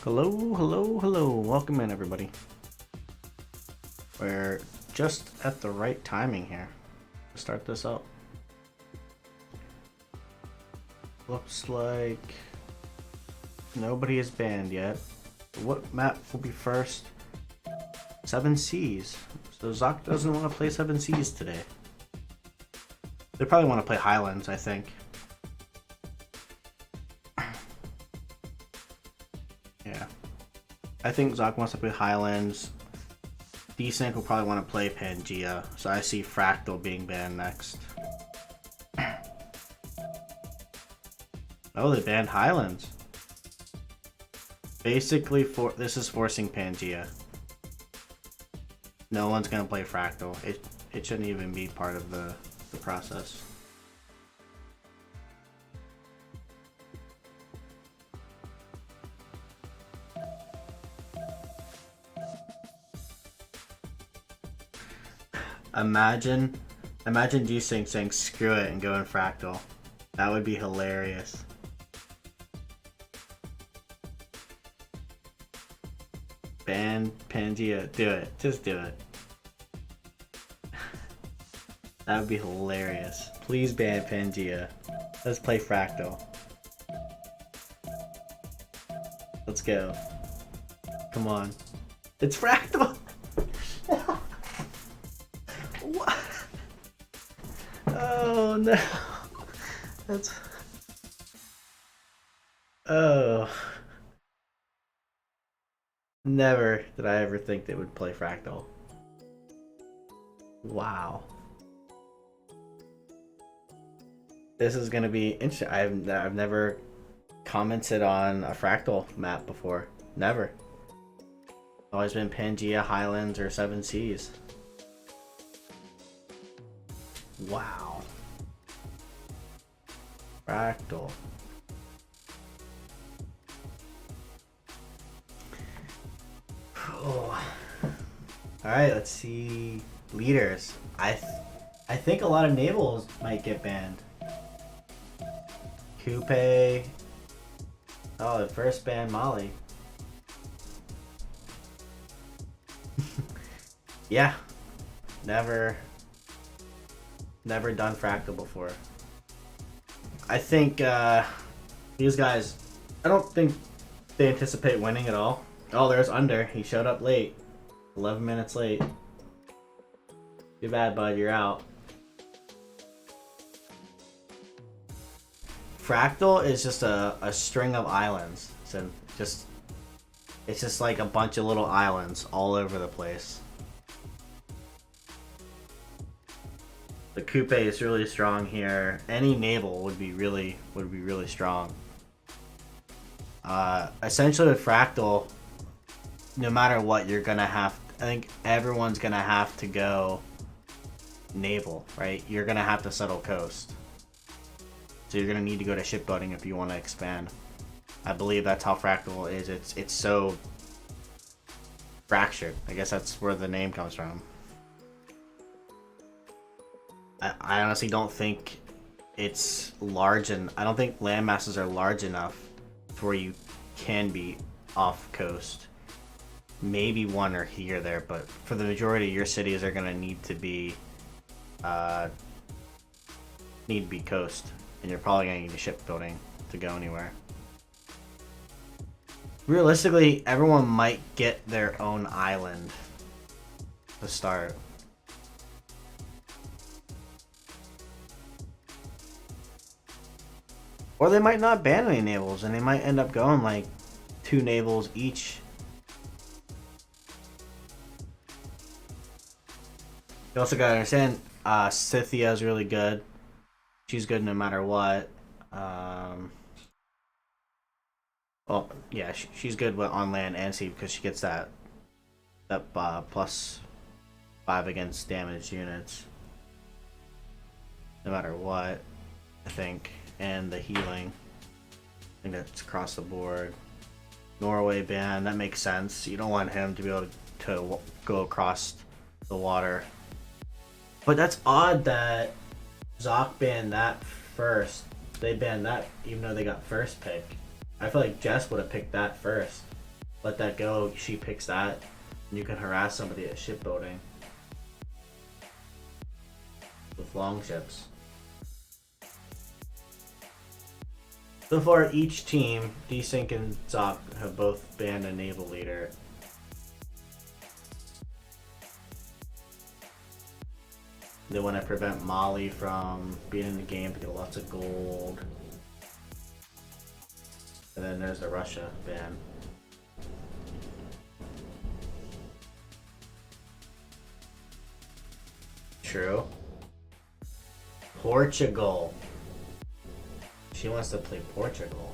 Hello, hello, hello. Welcome in, everybody. We're just at the right timing here to start this up. Looks like nobody is banned yet. What map will be first? 7Cs. So ZoC doesn't want to play 7Cs today. They probably want to play Highlands, I think. Yeah. I think ZoC wants to play Highlands. DSYNC will probably want to play Pangea, so I see Fractal being banned next. Oh, they banned Highlands. Basically, this is forcing Pangea. No one's gonna play Fractal. It shouldn't even be part of the process. Imagine DSYNC saying screw it and going Fractal. That would be hilarious. Ban Pangea. Do it. Just do it. That would be hilarious. Please ban Pangea. Let's play Fractal. Let's go. Come on. It's Fractal! What? Oh no. That's... Oh. Never did I ever think they would play Fractal. Wow. This is gonna be interesting. I've never commented on a Fractal map before. Never. Always been Pangea, Highlands, or 7Cs. Wow. Fractal. Oh. Alright, let's see. Leaders. I think a lot of navals might get banned. Coupe. Oh, the first ban Molly. Yeah. Never done Fractal before. I think these guys, I don't think they anticipate winning at all. Oh, there's Under. He showed up late. 11 minutes late. Too bad, bud. You're out. Fractal is just a string of islands. So it's just like a bunch of little islands all over the place. The Coupe is really strong here. Any naval would be really strong. Essentially with Fractal, no matter what, you're gonna have. I think everyone's gonna have to go naval, right? You're gonna have to settle coast. So you're gonna need to go to shipbuilding if you want to expand. I believe that's how Fractal is. It's so fractured. I guess that's where the name comes from. I honestly don't think it's large, and I don't think land masses are large enough to where you can be off coast. Maybe one or here or there, but for the majority of your cities are gonna need to be coast, and you're probably gonna need a shipbuilding to go anywhere. Realistically, everyone might get their own island to start. Or they might not ban any navals, and they might end up going like 2 navals each. You also gotta understand, Scythia is really good. She's good no matter what. Well, yeah, she's good on land and sea because she gets that +5 against damaged units. No matter what, I think. And the healing. I think that's across the board. Norway ban, that makes sense. You don't want him to be able to go across the water. But that's odd that ZoC banned that first. They banned that even though they got first pick. I feel like Jess would have picked that first. let that go, she picks that, and you can harass somebody at shipbuilding with longships. So far, each team, DSYNC and ZoC, have both banned a naval leader. They want to prevent Mali from being in the game to get lots of gold. And then there's the Russia ban. True. Portugal. She wants to play Portugal.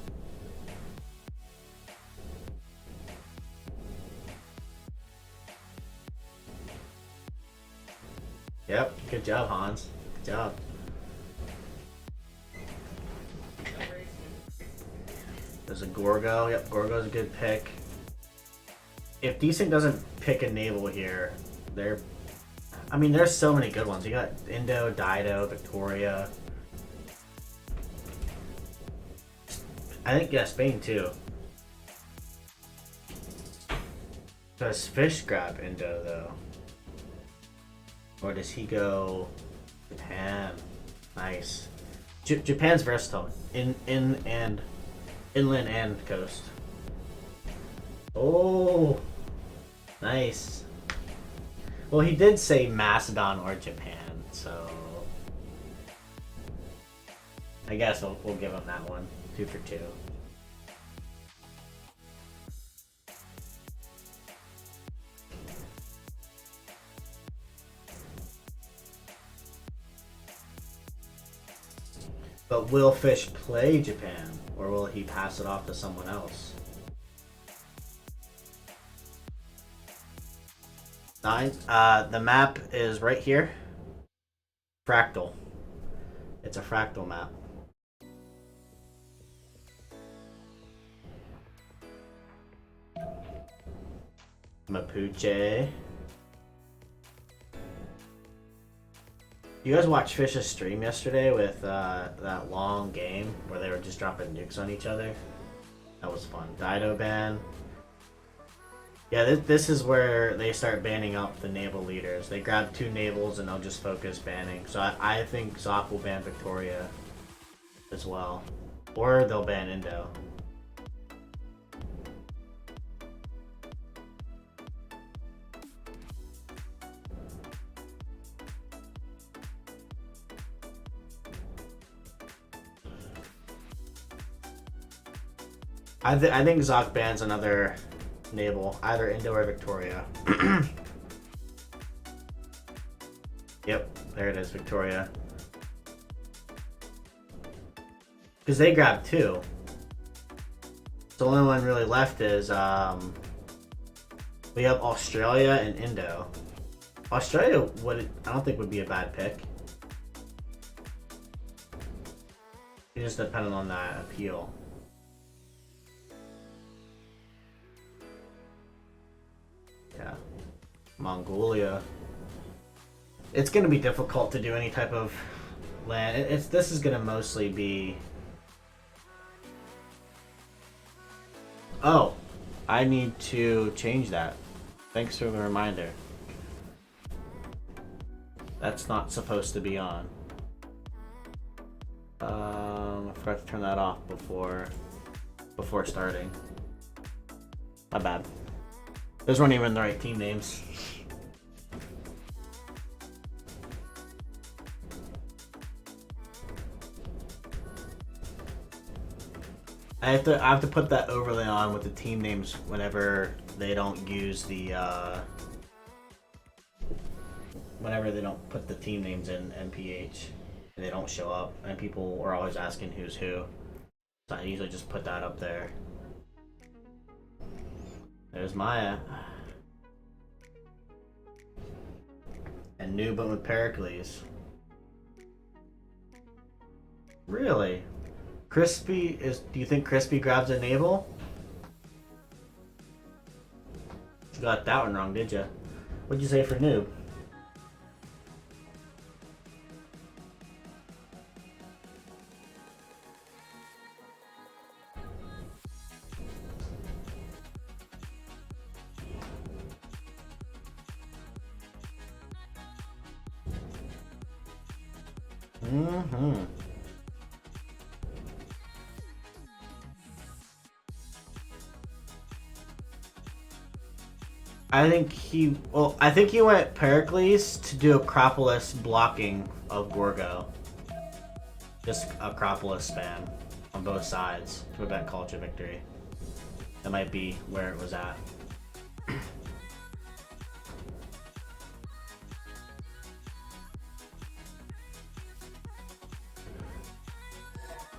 Yep, good job, Hans. Good job. There's a Gorgo. Yep, Gorgo's a good pick. If DSYNC doesn't pick a naval here, they're... I mean, there's so many good ones. You got Indo, Dido, Victoria. I think, yeah, Spain too. Does Fish grab Indo, though? Or does he go Japan? Nice. Japan's versatile. Inland and coast. Oh, nice. Well, he did say Macedon or Japan, so I guess we'll give him that one. 2 for 2. But will Fish play Japan, or will he pass it off to someone else? 9. The map is right here. Fractal. It's a fractal map. Mapuche. You guys watched Fish's stream yesterday with that long game where they were just dropping nukes on each other? That was fun. Dido ban. Yeah, this is where they start banning up the naval leaders. They grab 2 navals and they'll just focus banning. So I think ZoC will ban Victoria as well. Or they'll ban Indo. I think ZoC bans another naval, either Indo or Victoria. Yep, there it is, Victoria. Because they grabbed 2. So the only one really left is we have Australia and Indo. Australia I don't think would be a bad pick. It just depended on that appeal. Yeah, Mongolia. It's gonna be difficult to do any type of land. This is gonna mostly be. Oh, I need to change that. Thanks for the reminder. That's not supposed to be on. I forgot to turn that off before starting. My bad. Those weren't even the right team names. I have to put that overlay on with the team names whenever they don't use the whenever they don't put the team names in NPH and they don't show up and people are always asking who's who. So I usually just put that up there. There's Maya. And Nuba with Pericles. Really? Crispy is. Do you think Crispy grabs a naval? You got that one wrong, did you? What'd you say for Noob? Mm-hmm. I think he went Pericles to do Acropolis blocking of Gorgo. Just Acropolis spam on both sides to prevent culture victory. That might be where it was at.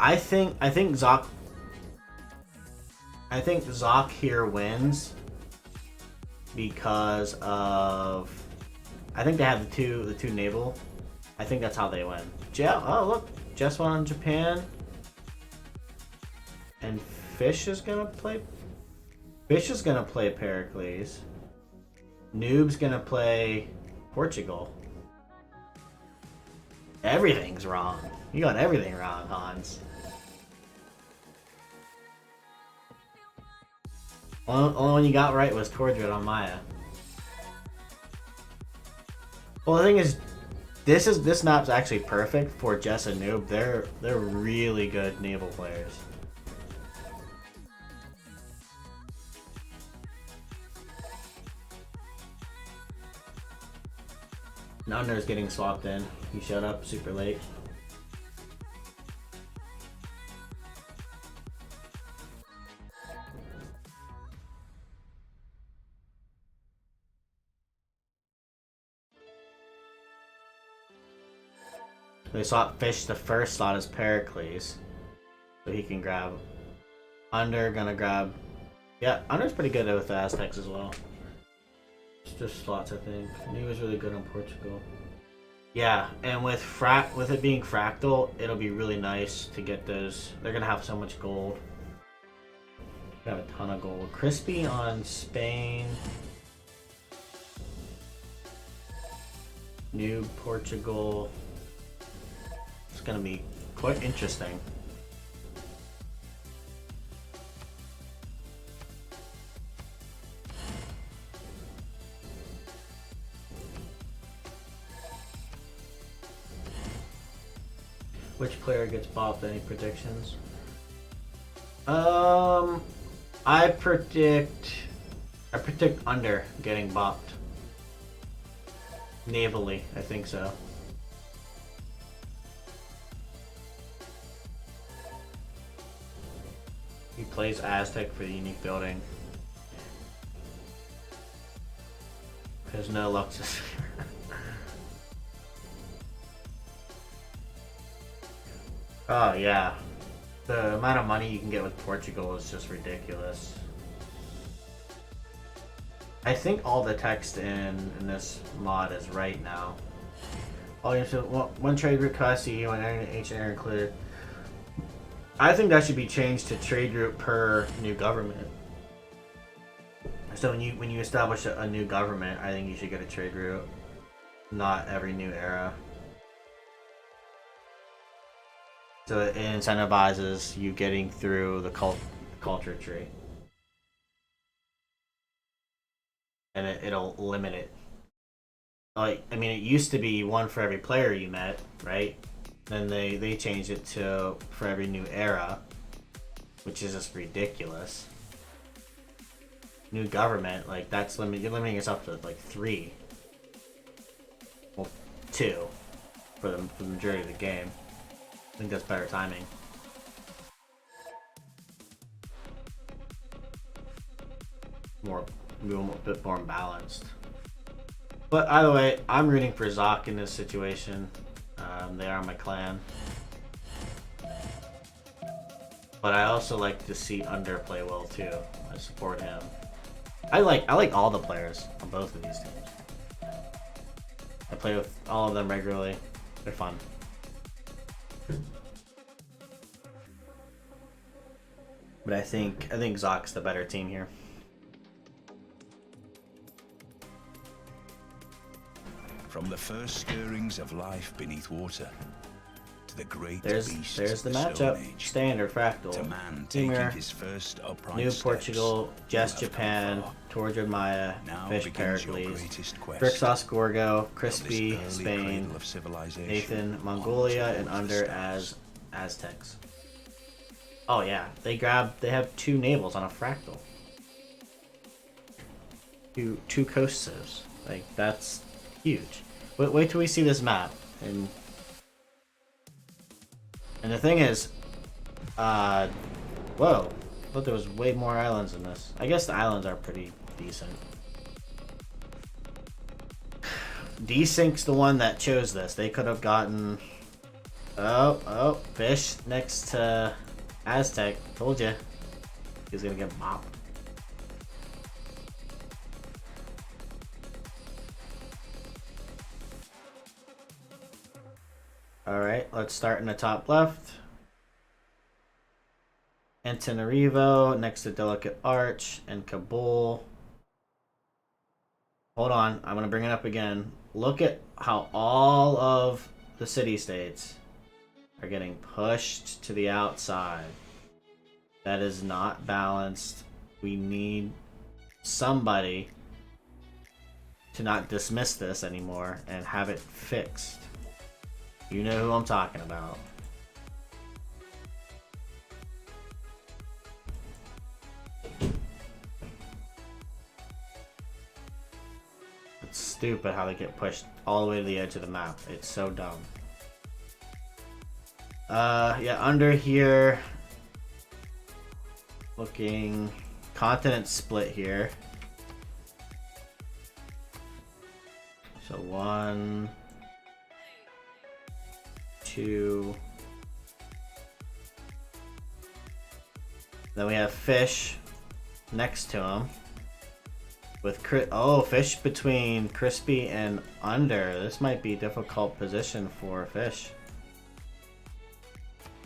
I think ZoC here wins because of I think they have the two naval. I think that's how they win. Oh look, just won on Japan. And Fish is gonna play Pericles. Noob's gonna play Portugal. Everything's wrong. You got everything wrong, Hans. Only one you got right was Tordred on Maya. Well, the thing is, this map's actually perfect for Jess and Noob. They're really good naval players. Nunder's getting swapped in. He showed up super late. They swapped Fish the first slot as Pericles. So he can grab Under, gonna grab... Yeah, Under's pretty good with the Aztecs as well. It's just slots, I think. And he was really good on Portugal. Yeah, and with it being fractal, it'll be really nice to get those. They're gonna have so much gold. They have a ton of gold. Crispy on Spain. New Portugal. It's gonna be quite interesting. Which player gets bopped? Any predictions? I predict Under getting bopped. Navally, I think so. He plays Aztec for the unique building. There's no Luxus. Oh yeah, the amount of money you can get with Portugal is just ridiculous. I think all the text in this mod is right now. Oh, you have to one trade request, EU and ancient air included. I think that should be changed to trade route per new government. So when you establish a new government, I think you should get a trade route, not every new era. So it incentivizes you getting through the culture tree. And it'll limit it. Like, I mean, it used to be one for every player you met, right? Then they changed it to for every new era, which is just ridiculous. New government, like that's you're limiting yourself to like 3. Well, 2 for the majority of the game. I think that's better timing. A bit more balanced. But either way, I'm rooting for ZoC in this situation. They are my clan. But I also like to see Under play well too. I support him. I like all the players on both of these teams. I play with all of them regularly. They're fun. But I think ZoC's the better team here. From the first stirrings of life beneath water to the great there's the matchup. Standard fractal. To man taking his first upright New steps Portugal, Just Japan, Tortured Maya, Now Fish begins your Pericles, greatest quest. Brixos Gorgo, From Crispy, this early Spain, cradle of civilization Nathan, on Mongolia, and towards the under stars. as Aztecs. Oh yeah, they have 2 navels on a fractal. Two coast civs. Like, that's huge. Wait till we see this map. And the thing is, whoa, I thought there was way more islands in this. I guess the islands are pretty decent. DSYNC's the one that chose this. They could have gotten... Oh, Fish next to Aztec. Told you. He's gonna get mopped. Alright, let's start in the top left. Antananarivo next to Delicate Arch and Kabul. Hold on, I'm gonna bring it up again. Look at how all of the city-states are getting pushed to the outside. That is not balanced. We need somebody to not dismiss this anymore and have it fixed. You know who I'm talking about. It's stupid how they get pushed all the way to the edge of the map. It's so dumb. Yeah, under here, looking continent split here. So 1, 2. Then we have Fish next to him. With Fish between Crispy and under. This might be a difficult position for Fish.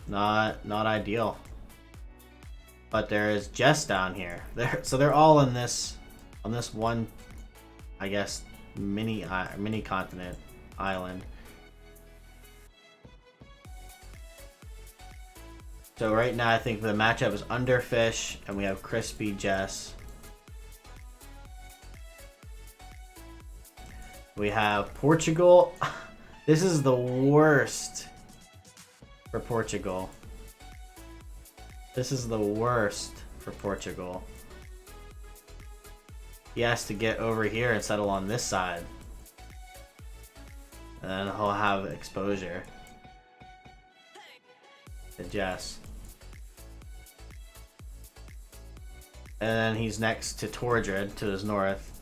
Not ideal. But there is Jess down here. So they're all in this on this one, I guess, mini continent island. So right now I think the matchup is under Fish and we have Crispy Jess. We have Portugal. This is the worst for Portugal. This is the worst for Portugal. He has to get over here and settle on this side. And then he'll have exposure to Jess. And then he's next to Tordred to his north.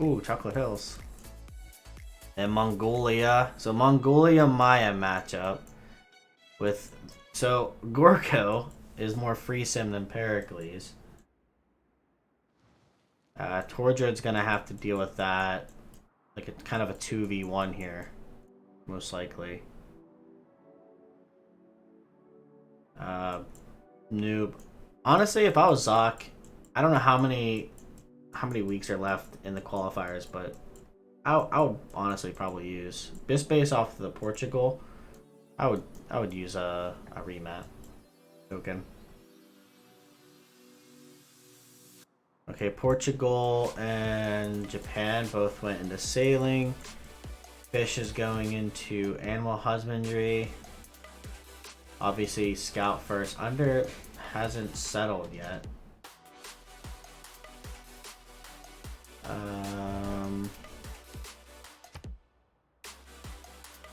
Ooh, Chocolate Hills. And Mongolia. So Mongolia Maya matchup with... So Gorko is more free sim than Pericles. Tordred's gonna have to deal with that. Like a kind of a 2v1 here. Most likely. Noob. Honestly, if I was ZoC, I don't know how many weeks are left in the qualifiers, but I would honestly probably use just based off the Portugal. I would use a remat token. Okay, Portugal and Japan both went into sailing. Fish is going into animal husbandry. Obviously, scout first. Under hasn't settled yet.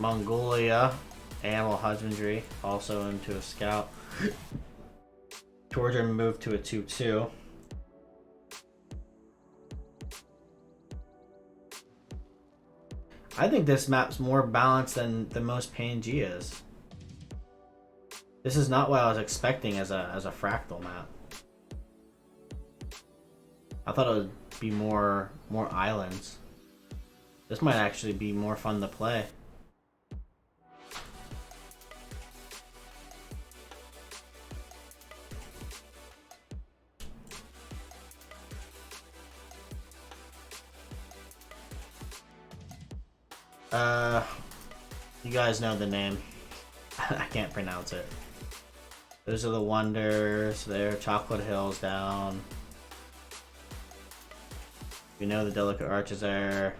Mongolia, animal husbandry, also into a scout. Georgia moved to a 2-2. I think this map's more balanced than most PNG is. This is not what I was expecting as a fractal map. I thought it would be more islands. This might actually be more fun to play. You guys know the name. I can't pronounce it. Those are the wonders. There, Chocolate Hills down. We know the delicate arches are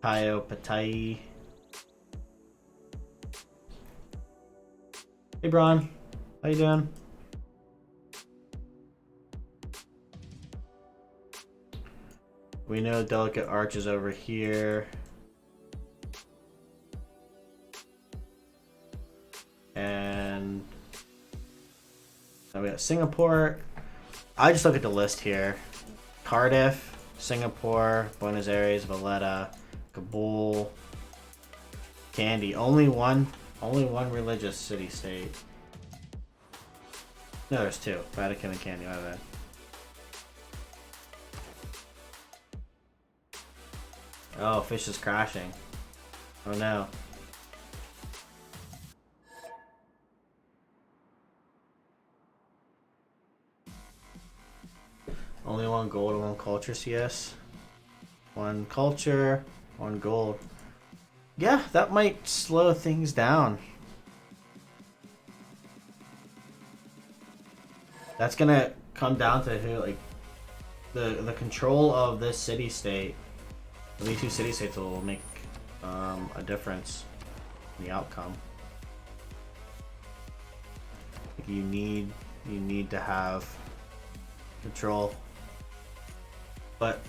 Payo Patai. Hey Braun, how you doing? We know delicate arches over here. And now we got Singapore. I just look at the list here. Cardiff, Singapore, Buenos Aires, Valletta, Kabul, Kandy. Only one religious city-state. No, there's two. Vatican and Kandy, my bad. Oh, fish is crashing. Oh no. Only one gold and one culture CS. One culture, one gold. Yeah, that might slow things down. That's gonna come down to who, like, the control of this city-state. These two city-states will make a difference in the outcome. Like you need to have control. But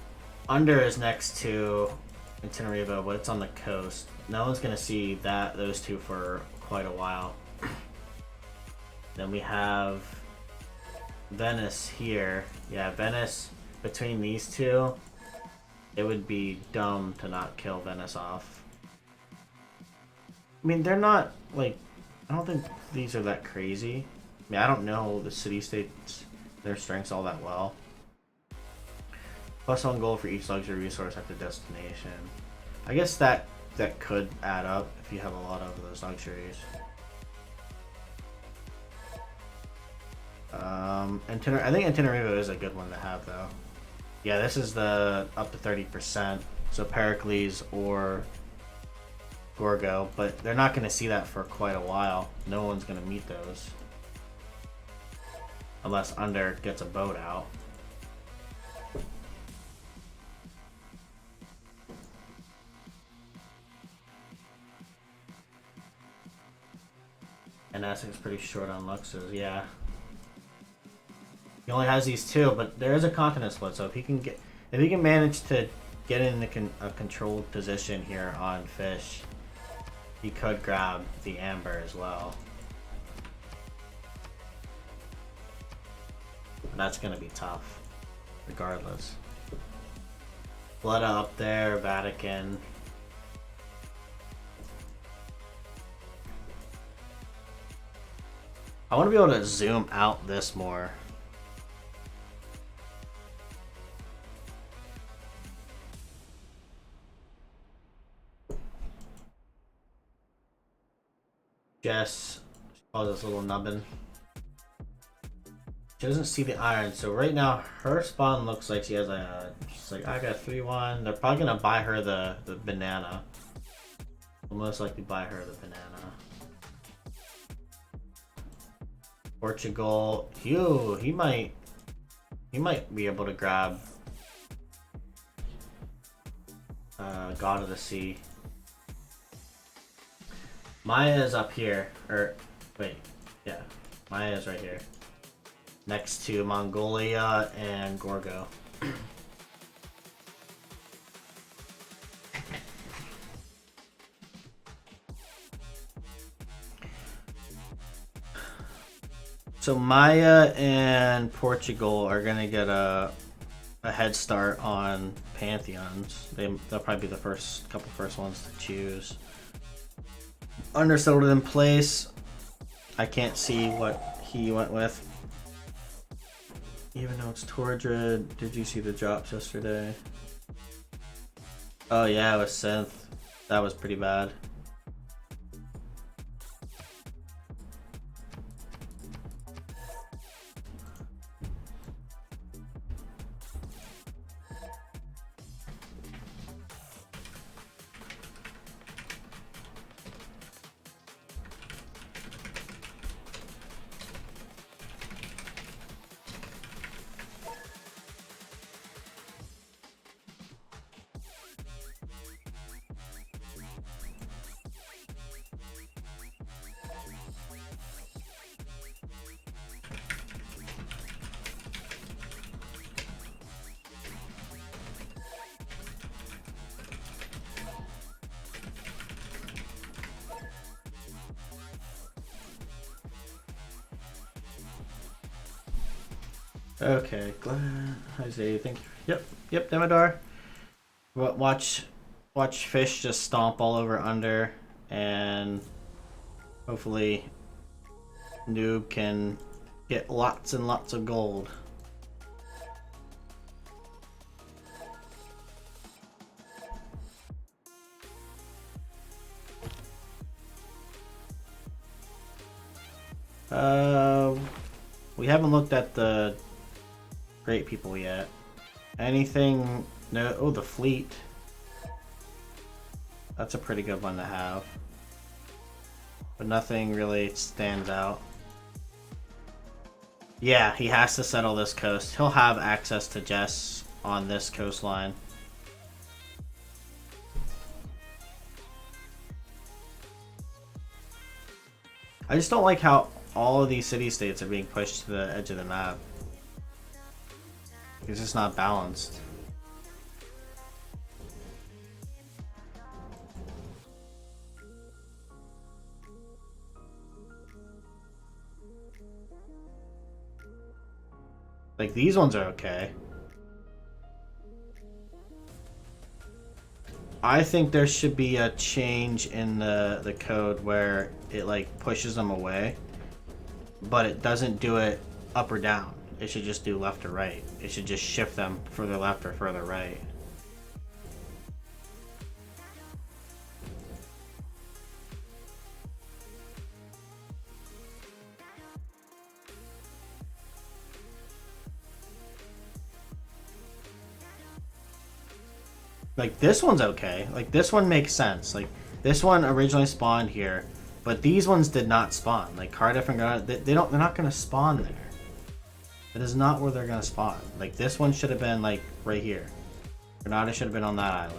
Under is next to Tenerife, but it's on the coast. No one's gonna see those two for quite a while. Then we have Venice here. Yeah, Venice, between these two, it would be dumb to not kill Venice off. I mean, they're not, like, I don't think these are that crazy. I mean, I don't know the city-states, their strengths all that well. +1 gold for each luxury resource at the destination. I guess that could add up if you have a lot of those luxuries. I think Tenerife is a good one to have though. Yeah, this is the up to 30%. So Pericles or Gorgo, but they're not going to see that for quite a while. No one's going to meet those. Unless Under gets a boat out. And Essex's pretty short on Luxes, yeah. He only has these two, but there is a continent split, so if he can manage to get in a controlled position here on Fish, he could grab the Amber as well. But that's gonna be tough, regardless. Valletta up there, Vatican. I want to be able to zoom out this more. Jess, she calls us little nubbin. She doesn't see the iron, so right now her spawn looks like she has she's like, I got 3-1. They're probably gonna buy her the banana. They'll most likely buy her the banana. Portugal, he might be able to grab God of the Sea. Maya's up here, or wait, yeah, Maya's right here, next to Mongolia and Gorgo. So Maya and Portugal are gonna get a head start on Pantheons. They'll probably be the first ones to choose. Undersettled in place. I can't see what he went with. Even though it's Tordred. Did you see the drops yesterday? Oh yeah, it was Synth. That was pretty bad. Okay, glad Jose, thank you. Yep, Demodar. Watch fish just stomp all over under, and hopefully Noob can get lots and lots of gold. We haven't looked at the great people yet. Anything? No. Oh, the fleet. That's a pretty good one to have. But nothing really stands out. Yeah, he has to settle this coast. He'll have access to Jess on this coastline. I just don't like how all of these city-states are being pushed to the edge of the map. It's just not balanced. Like, these ones are okay. I think there should be a change in the code where it like pushes them away, but it doesn't do it up or down. It should just do left or right. It should just shift them further left or further right. Like, this one's okay. Like, this one makes sense. Like, this one originally spawned here, but these ones did not spawn. Like, Cardiff and Granada, they're not gonna spawn there. That is not where they're gonna spawn. Like, this one should have been like right here. Granada should have been on that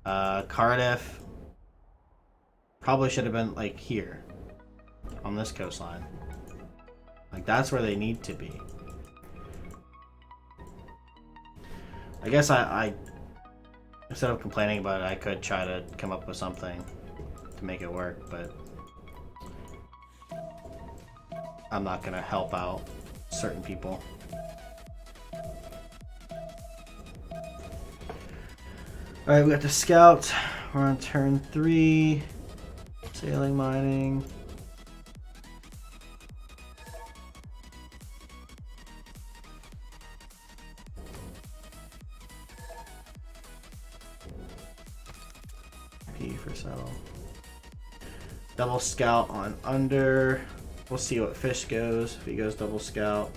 island. Cardiff probably should have been like here on this coastline. Like, that's where they need to be. I guess I instead of complaining about it, I could try to come up with something to make it work, but I'm not gonna help out certain people. Alright, we got the scout. We're on turn 3. Sailing, mining. P for settle. Double scout on under. We'll see what fish goes. If he goes double scout.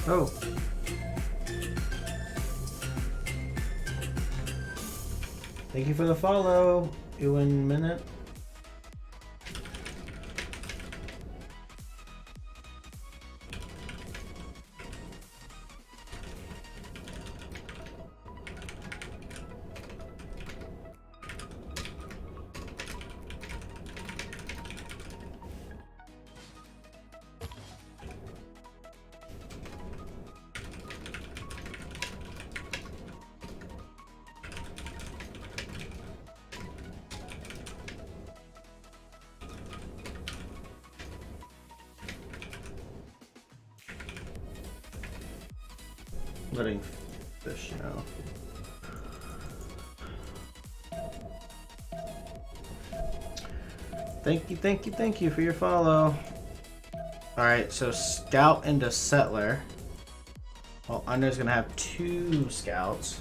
Oh. Thank you for the follow, Ewan Minute. Letting fish know. Thank you for your follow. Alright, so scout into settler. Well, under's gonna have 2 scouts.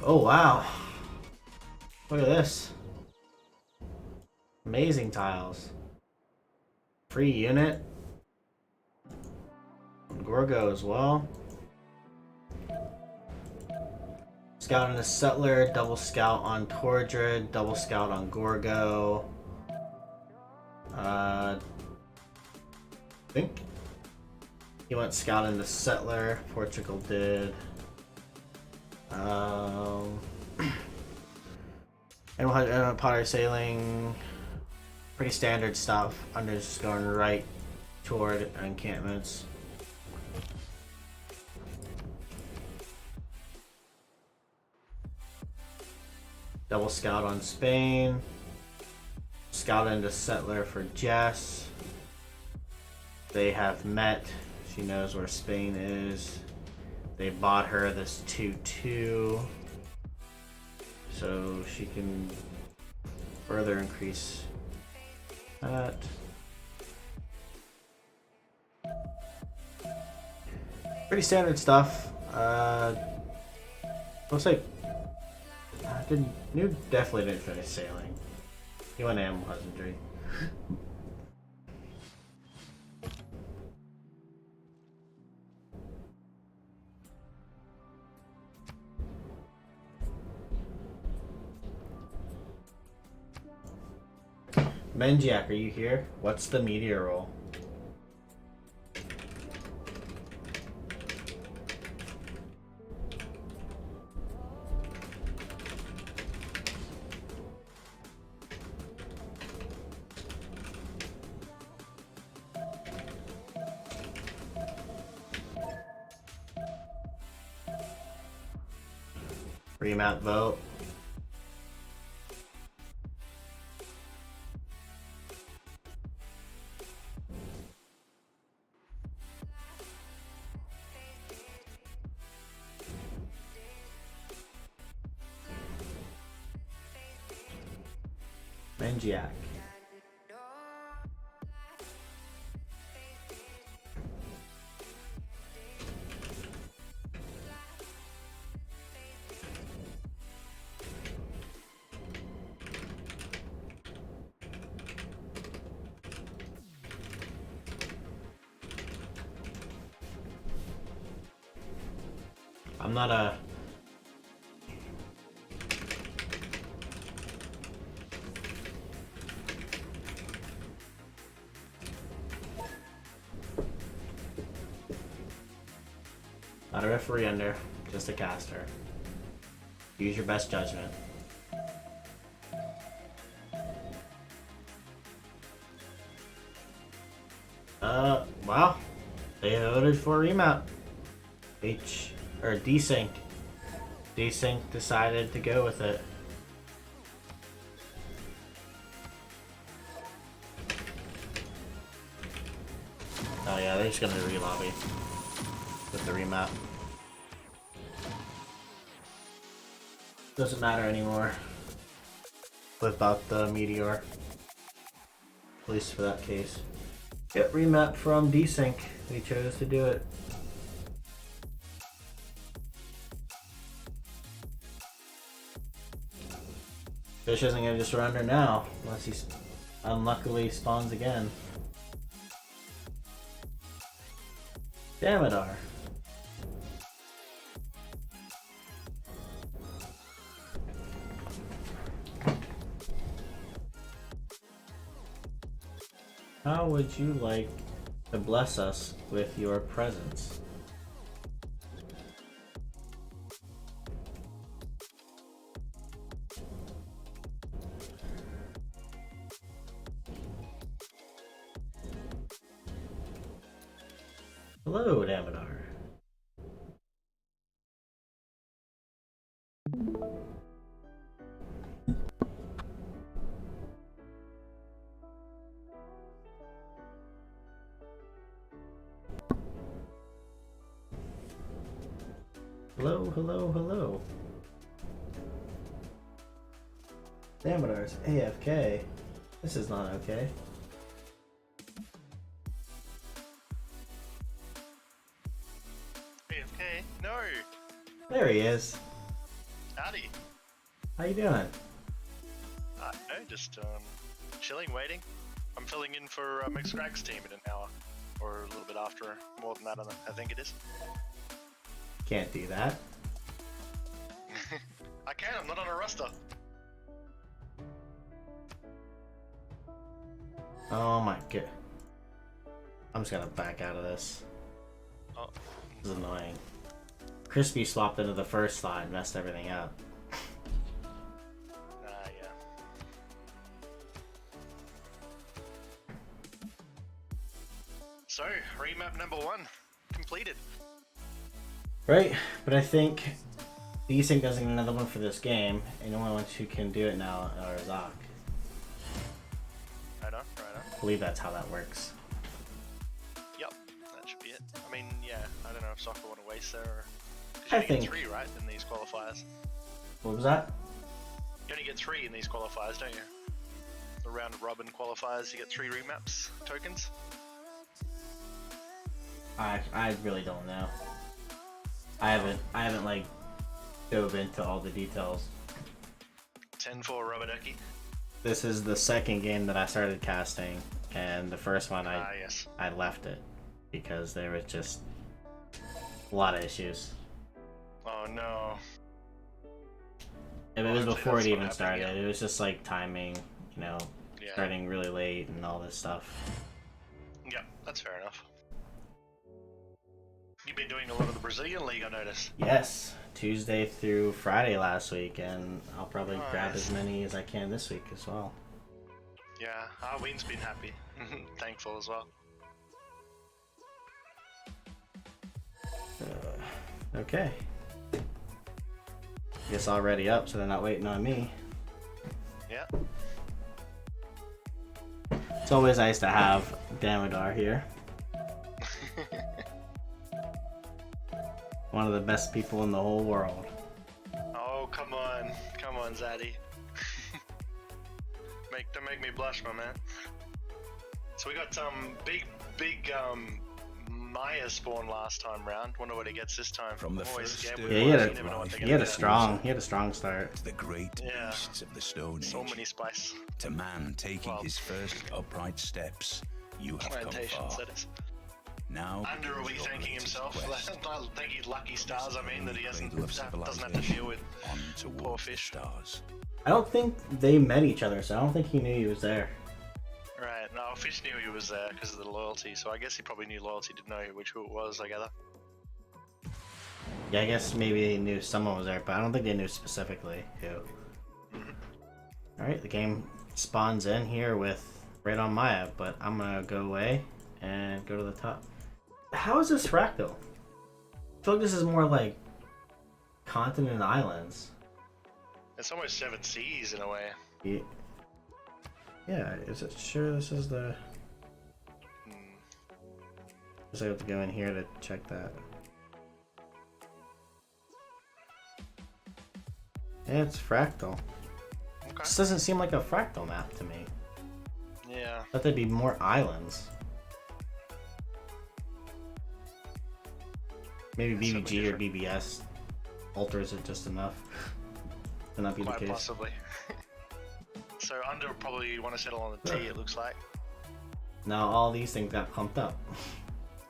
Oh wow. Look at this. Amazing tiles. Free unit. Gorgo as well. Scout and a settler, double scout on Tordred, double scout on Gorgo. I think he went scout into settler. Portugal did. And Potter sailing. Pretty standard stuff. Under's just going right toward encampments. Double scout on Spain. Scout into settler for Jess. They have met. She knows where Spain is. They bought her this 2-2. So she can further increase that. Pretty standard stuff. Looks like New definitely didn't finish sailing. He went animal husbandry. Menjiak, are you here? What's the meteor roll? Remap vote. Menjiak. I'm not a... Not a referee under, just a caster. Use your best judgment. Well, they voted for remap. DSYNC. DSYNC decided to go with it. Oh yeah, they're just gonna re-lobby with the remap. Doesn't matter anymore without the meteor. At least for that case. Get remap from DSYNC. They chose to do it. Fish isn't gonna just surrender now, unless he unluckily spawns again. Damodar. How would you like to bless us with your presence? Hello, Damodar. Hello, hello, hello. Damodar's AFK. This is not okay. AFK? No! There he is. Howdy. How you doing? No, just chilling, waiting. I'm filling in for McScragg's team in an hour. Or a little bit after. More than that, I think it is. Can't do that. I can, I'm not on a roster. Oh my god. I'm just gonna back out of this. Oh. This is annoying. Crispy swapped into the first slot and messed everything up. Yeah. So, remap number 1 completed. Right, but I think DSYNC doesn't get another one for this game, and the only ones who can do it now are ZoC. Right on. I believe that's how that works. Yep, that should be it. I mean, yeah, I don't know if soccer want to waste there, or... Because I you only think- get 3, right, in these qualifiers. What was that? You only get 3 in these qualifiers, don't you? The round robin qualifiers, you get 3 remaps tokens. I really don't know. I haven't like dove into all the details. 10 for Rubberducky. This is the second game that I started casting, and the first one Yes. I left it because there was just a lot of issues. Oh no. If it Well, was hopefully before it that's even not started, happening it was just like timing, you know, Yeah. starting really late and all this stuff. Yeah, that's fair enough. You've been doing a lot of the Brazilian League, I noticed. Yes, Tuesday through Friday last week, and I'll probably grab Nice. as many as I can this week as well. Yeah, Arween's been happy. Thankful as well. Okay. Guess already up, so they're not waiting on me. Yeah. It's always nice to have Damodar here. One of the best people in the whole world. Oh, come on, Zaddy. Don't make me blush, my man. So we got big Maya spawn last time round. Wonder what he gets this time. From the Always first scared stir with Yeah, Maya, of you never know what they're he gonna had a do. strong start. To the great Yeah. beasts of the Stone Age. So many spice To man taking Well- his first upright steps, you have come plantations, far. that is. Now Under will be begins your thanking latest himself. quest. Thank you, lucky stars. I mean that he doesn't Cradle of have to civilization, deal with. on towards poor the fish. stars. I don't think they met each other, so I don't think he knew he was there. Right. No, Fish knew he was there because of the loyalty. So I guess he probably knew loyalty didn't know who it was. I gather. Yeah, I guess maybe they knew someone was there, but I don't think they knew specifically who. Alright, the game spawns in here with right on Maya, but I'm gonna go away and go to the top. How is this fractal? I feel like this is more like continent and islands. It's almost 7 seas in a way. Yeah, is it sure this is the... Guess I have to go in here to check that. Yeah, it's fractal. Okay. This doesn't seem like a fractal map to me. Yeah. I thought there'd be more islands. Maybe It's so BBG or different. BBS alters it just enough to not be the Quite case. possibly. So under probably want to settle on the T. It looks like. Now all these things got clumped up.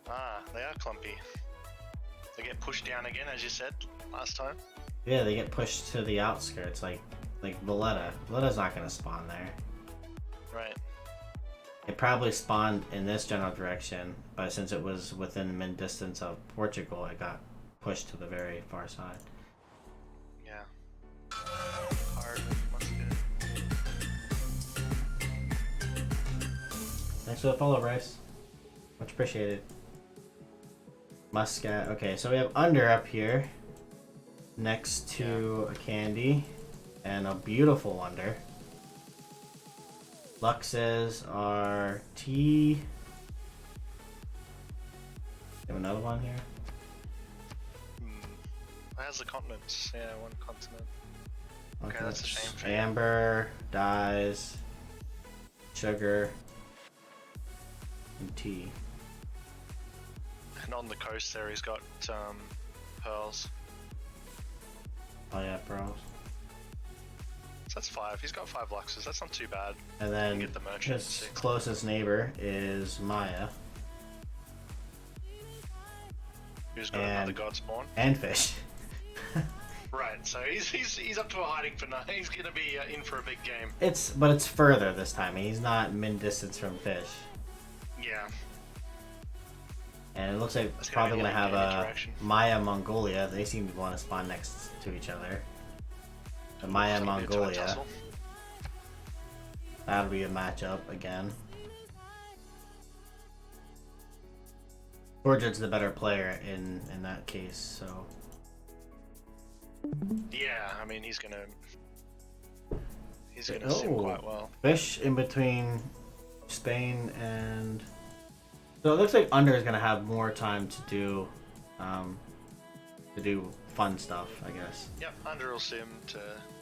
Ah, they are clumpy. They get pushed down again, as you said last time. Yeah, they get pushed to the outskirts, like Valletta. Valletta's not gonna spawn there. Right. It probably spawned in this general direction, but since it was within min distance of Portugal, it got pushed to the very far side. Yeah. Hard. Must be. Thanks for the follow, Bryce. Much appreciated. Muscat. Okay, so we have under up here, next to a candy, and a beautiful under. Luxes are T. You have another one here? How's the continents? Yeah, one continent. Okay, that's a shame for you. Amber, dyes, sugar, and tea. And on the coast there, he's got pearls. Oh yeah, pearls. So that's 5. He's got 5 luxes. That's not too bad. And then get the merchant his 6. closest neighbor is Maya Who's got And- another god spawn. and Fish. Right. So he's up to a hiding for now. He's gonna be in for a big game. But it's further this time. He's not min distance from Fish, Yeah. and it looks like That's it's gonna probably be gonna have like a interaction. Maya Mongolia. They seem to want to spawn next to each other. The Maya It's gonna be a tight Mongolia. tussle. That'll be a matchup again. Georgia's the better player in that case, so. Yeah, I mean he's gonna sim quite well. Fish in between Spain and. So it looks like Under is gonna have more time to do fun stuff, I guess. Yep, Under will sim to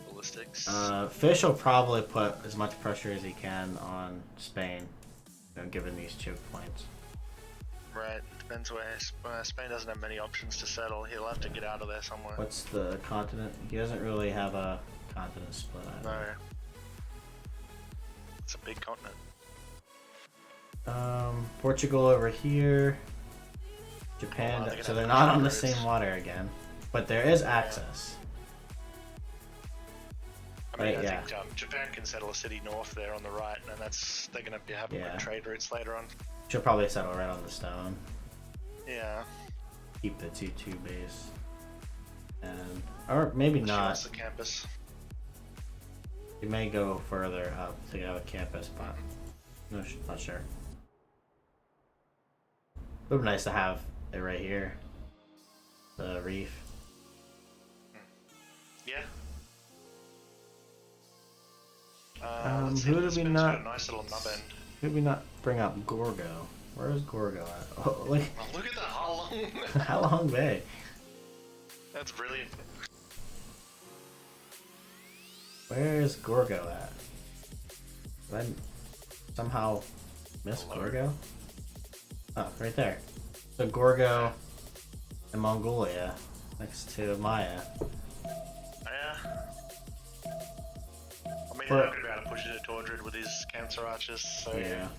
ballistics. Fish will probably put as much pressure as he can on Spain, given these choke points. Right, depends where Spain doesn't have many options to settle. He'll have to get out of there somewhere. What's the continent? He doesn't really have a continent split. No. It's a big continent. Portugal over here. Japan. So they're not on the same water again, but there is access. I mean, Right, I think Japan can settle a city north there on the right, and they're going to be having trade routes later on. She'll probably settle right on the stone. Yeah. Keep the 2-2 base. Or maybe not. She wants the campus. You may go further up to have a campus, but no, not sure. It would be nice to have it right here. The reef. Yeah. Who did we not? A nice little nub end. Who did we not bring up? Gorgo. Where is Gorgo at? Oh, look. Oh, look at the Halong. Halong Bay. That's brilliant. Where is Gorgo at? Did I somehow miss Gorgo? Oh, right there. So Gorgo and Mongolia next to Maya. Yeah. I mean, he's not going to be able to push it to Tordred with his Cancer Archers, so yeah.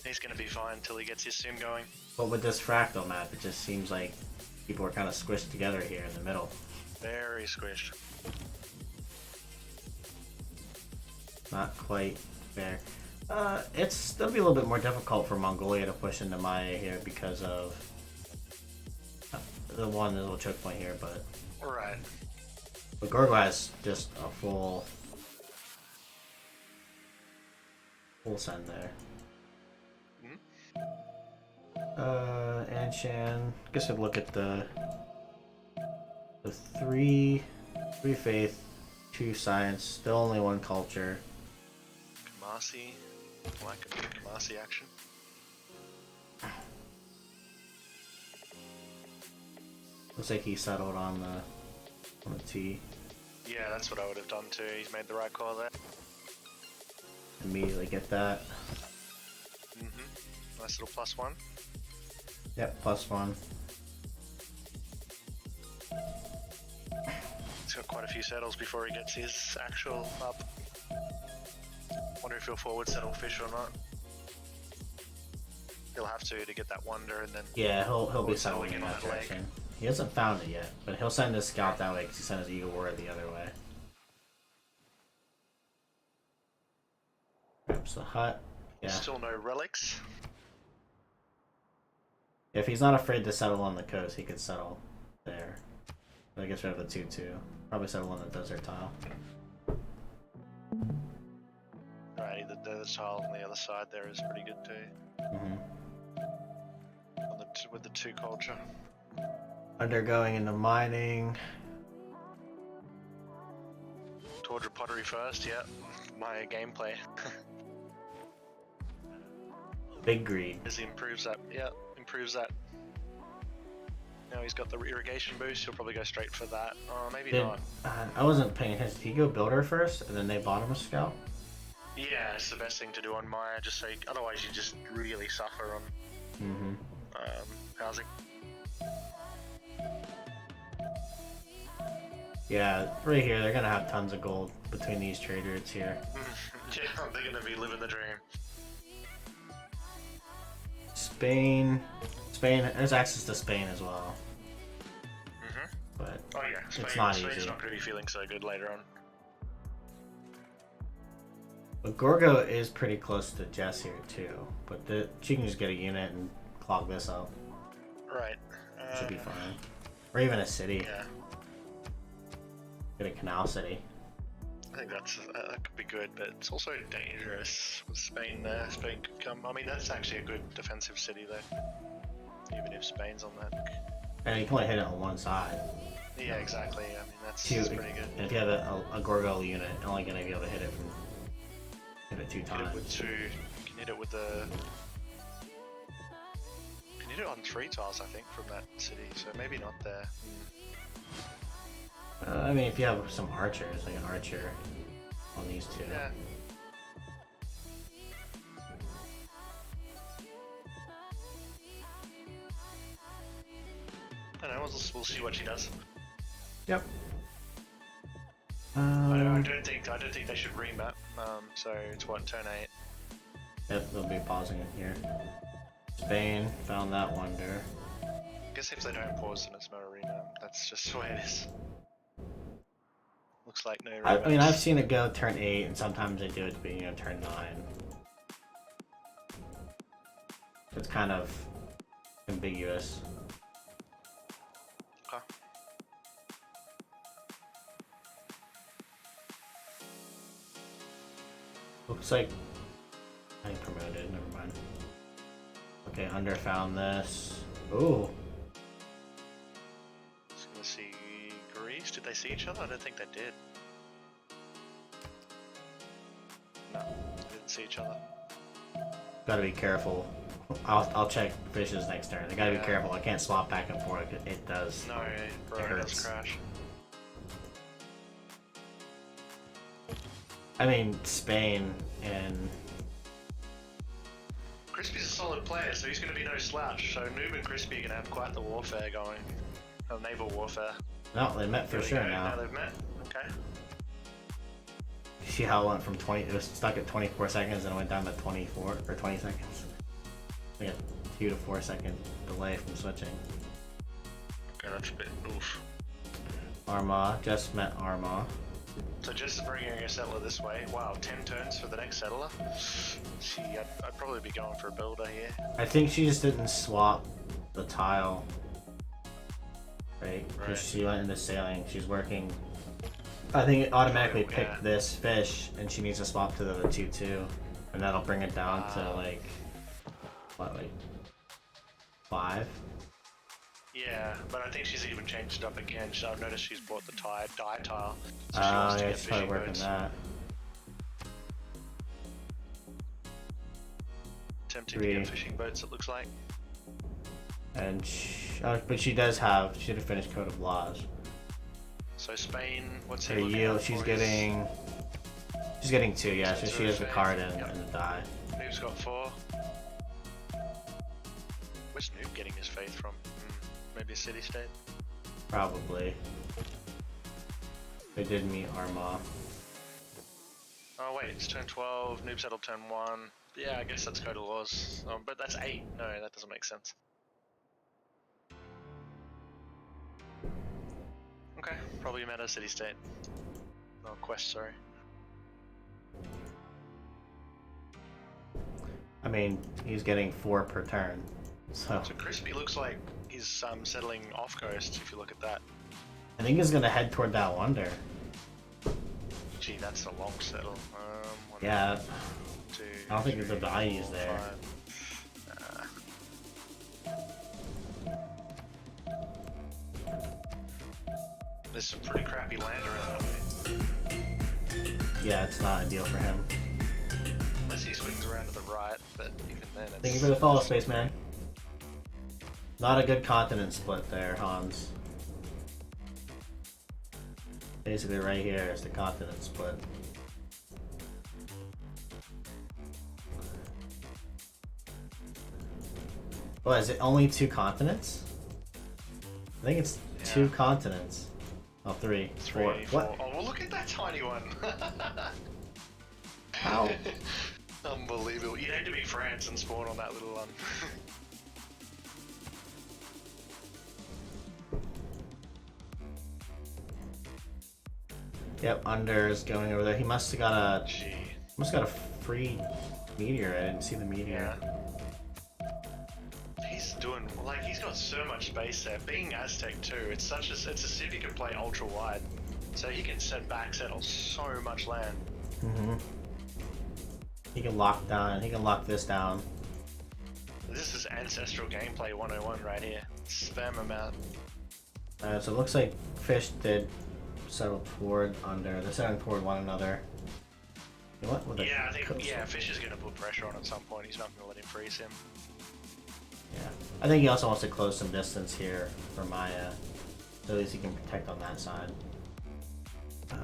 He's going to be fine until he gets his sim going. But with this fractal map, it just seems like people are kind of squished together here in the middle. Very squished. Not quite fair. It's still be a little bit more difficult for Mongolia to push into Maya here because of the little choke point here, but Right. Gorgo has just a full send there. Anshan. Guess I'd look at the three faith, 2 science, still only 1 culture. Kamasi. I like a big Kamasi action. Looks like he settled on the T. Yeah, that's what I would have done too. He's made the right call there. Immediately get that. Nice little +1. Yep, +1. He's got quite a few settles before he gets his actual up. Wonder if he'll forward settle fish or not. He'll have to get that wonder, and then Yeah, he'll be settling in that direction. He hasn't found it yet, but he'll send his scout that way because he sent his Eagle Warrior the other way. Grabs the hut. Yeah. Still no relics. If he's not afraid to settle on the coast, he could settle there. But I guess we have the 2-2. Probably settle on the desert tile. Right, the tile on the other side there is pretty good too. With the 2 culture. Undergoing into mining. Tordra pottery first, yeah. My gameplay. Big greed. As he improves that, yeah, improves that. Now he's got the irrigation boost, he'll probably go straight for that. Oh, maybe not. I wasn't paying attention. Did he go builder first, and then they bought him a scout? Yeah, it's the best thing to do on Maya, just so otherwise you just really suffer on housing. Yeah, right here, they're gonna have tons of gold between these trade routes here. Yeah, they're gonna be living the dream. Spain, there's access to Spain as well. But oh yeah, it's not Spain's easy. not gonna be feeling so good later on. But Gorgo is pretty close to Jess here too. But she can just get a unit and clog this up. Right. Should be fine. Or even a city. Yeah. Get a canal city. I think that could be good, but it's also dangerous with Spain there. Spain could come. I mean, that's actually a good defensive city though. even if Spain's on that. And you can only hit it on one side. Yeah, exactly. I mean, that's pretty good. And if you have a Gorgo unit, you're only gonna be able to hit it 2 Hit times. it with 2. You can hit it with the. You can hit it on 3 tiles, I think, from that city. So maybe not there. I mean, if you have some archers, like an archer on these 2. Yeah. I don't know. We'll see what she does. Yep. I don't think they should remap. So it's what, turn 8. Yep, they'll be pausing it here. Spain found that wonder. I guess if they don't pause, then it's not a remap. That's just the way it is. Looks like no remaps. I mean, I've seen it go turn 8, and sometimes they do it being turn 9. It's kind of ambiguous. Okay. Looks like I promoted, never mind. Okay, under found this. Ooh. Just gonna see Greece. Did they see each other? I don't think they did. No, they didn't see each other. Gotta be careful. I'll check fishes next turn. They gotta be careful. I can't swap back and forth. It does. No, bro, it does crash. I mean, Spain and Crispy's a solid player, so he's going to be no slouch. So Noob and Crispy are going to have quite the warfare going. Naval warfare. no, they met for sure Now now. they've met. Okay. You see how it went from 20? It was stuck at 24 seconds and it went down to 24 or 20 seconds. Like a 2 to 4 second delay from switching. Okay, that's a bit oof. Armagh just met Armagh. So just bringing a settler this way. Wow, 10 turns for the next settler. See, I'd probably be going for a builder here. I think she just didn't swap the tile. Right? Because she went into sailing. She's working. I think it automatically picked this fish and she needs to swap to the 2-2. And that'll bring it down to like, what, like 5? Yeah, but I think she's even changed it up again. So I've noticed she's bought the dye tile. So Oh, yeah, she's probably working that. Attempting to get fishing boats, it looks like. And but she does have. She did a finished Code of Laws. So Spain, what's Her he looking yield. at She's for getting. She's getting 2. Yeah, so she has the Spain. card and the die. Noob's got 4. Where's Noob getting his faith from? Maybe a city-state? Probably. They did meet Armagh. Oh wait, it's turn 12, Noob settled turn 1. Yeah, I guess that's Code of Laws. But that's 8. No, that doesn't make sense. Okay, probably a meta city-state. No, quest, sorry. I mean, he's getting 4 per turn. So Crispy looks like he's settling off coast, if you look at that. I think he's gonna head toward that wonder. Gee, that's a long settle. Yeah. 2, I don't think the value's there. 5. There's some pretty crappy land around that way. Yeah, it's not ideal for him. Unless he swings around to the right, but even then it's... Thank you for the follow, Spaceman. Not a good continent split there, Hans. Basically right here is the continent split. What, is it only 2 continents? I think it's 2 continents. Oh, 3. 4. What? Oh, well, look at that tiny one. How? Unbelievable. You had to be France and spawn on that little one. Yep, Under is going over there. He must have got a free meteor. I didn't see the meteor. Yeah. He's doing like he's got so much space there. Being Aztec too, it's a city can play ultra wide, so he can settle so much land. Mm-hmm. He can lock down. He can lock this down. This is ancestral gameplay 101 right here. Spam them out. So it looks like fish did settle toward under. They're settling toward one another. You know what? With Yeah, I think coastal- Fish is gonna put pressure on at some point. He's not gonna let him freeze him. Yeah, I think he also wants to close some distance here for Maya, so at least he can protect on that side.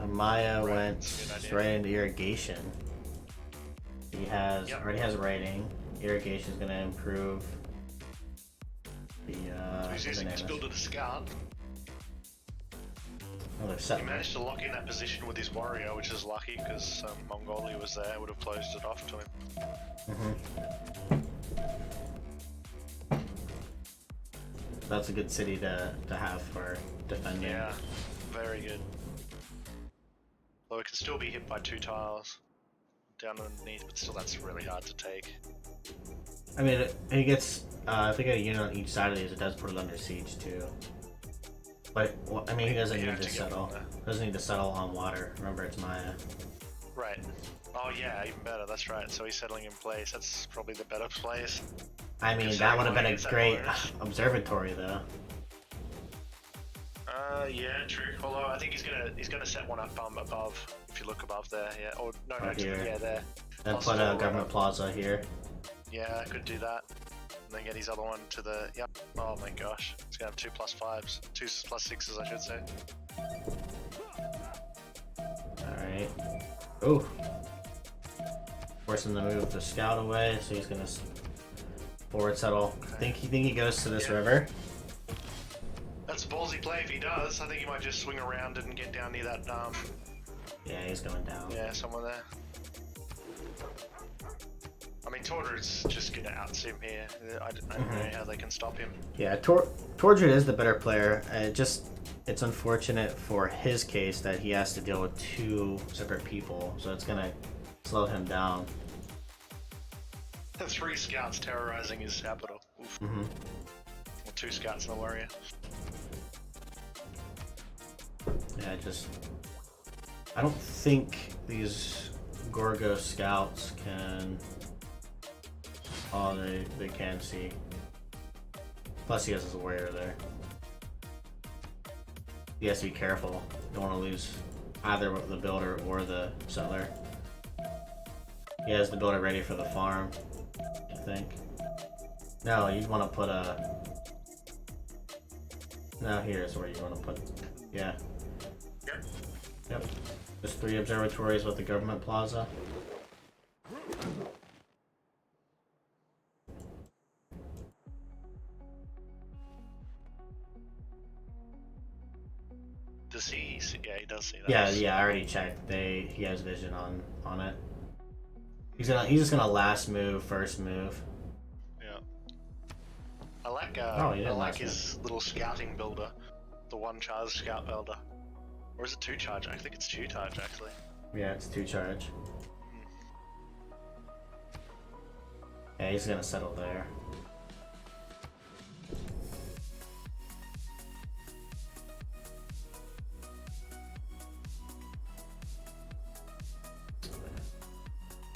Maya went that's a good idea. straight into irrigation. He has already has rating. Irrigation is going to improve the He's using his builder to scout. Oh, they're He set. managed to lock in that position with his warrior, which is lucky because Mongolia was there. Would have closed it off to him. That's a good city to have for defending. Yeah, very good. Though it can still be hit by 2 tiles down underneath, but still that's really hard to take. I mean, it gets if they get a unit on each side of these, it does put it under siege too. But well, I mean, he doesn't You need have to to get settle. one there. Doesn't need to settle on water. Remember, it's Maya. Right. Oh yeah, even better. That's right. So he's settling in place. That's probably the better place. I mean, Because that would have been a everyone great gets that observatory, though. Yeah, true. Although I think he's gonna set one up above. If you look above there, yeah. Or no, Right no, here. yeah, there. Then Also put a right government up. plaza here. Yeah, I could do that. And then get his other one to the. Yep. Oh my gosh, he's gonna have 2+5s, 2+6s, I should say. All right. Ooh. Forcing the move to scout away, so he's gonna forward settle. Okay. Think he goes to this Yeah. river? That's a ballsy play if he does. I think he might just swing around and get down near that. Yeah, he's going down. Yeah, somewhere there. I mean, Tordra's just gonna out-sim here. I don't know how they can stop him. Yeah, Tordred is the better player. It's unfortunate for his case that he has to deal with 2 separate people, so it's gonna slow him down. 3 scouts terrorizing his capital. Oof. Mm-hmm. Well, 2 scouts and a warrior. Yeah, I don't think these Gorgo scouts can. Oh, they can see. Plus, he has his warrior there. He has to be careful. Don't want to lose either the builder or the settler. He has the builder ready for the farm, I think. No, you'd want to put a. No, here's where you want to put. Yeah. Yep. There's 3 observatories with the government plaza. Does he see? Yeah, he does see that. Yeah, I already checked. He has vision on it. He's just gonna last move, first move. Yeah. I like Oh, he didn't last his little scouting builder, the 1 charge scout builder. Or is it 2 charge? I think it's 2 charge actually. Yeah, it's 2 charge. Yeah, he's gonna settle there.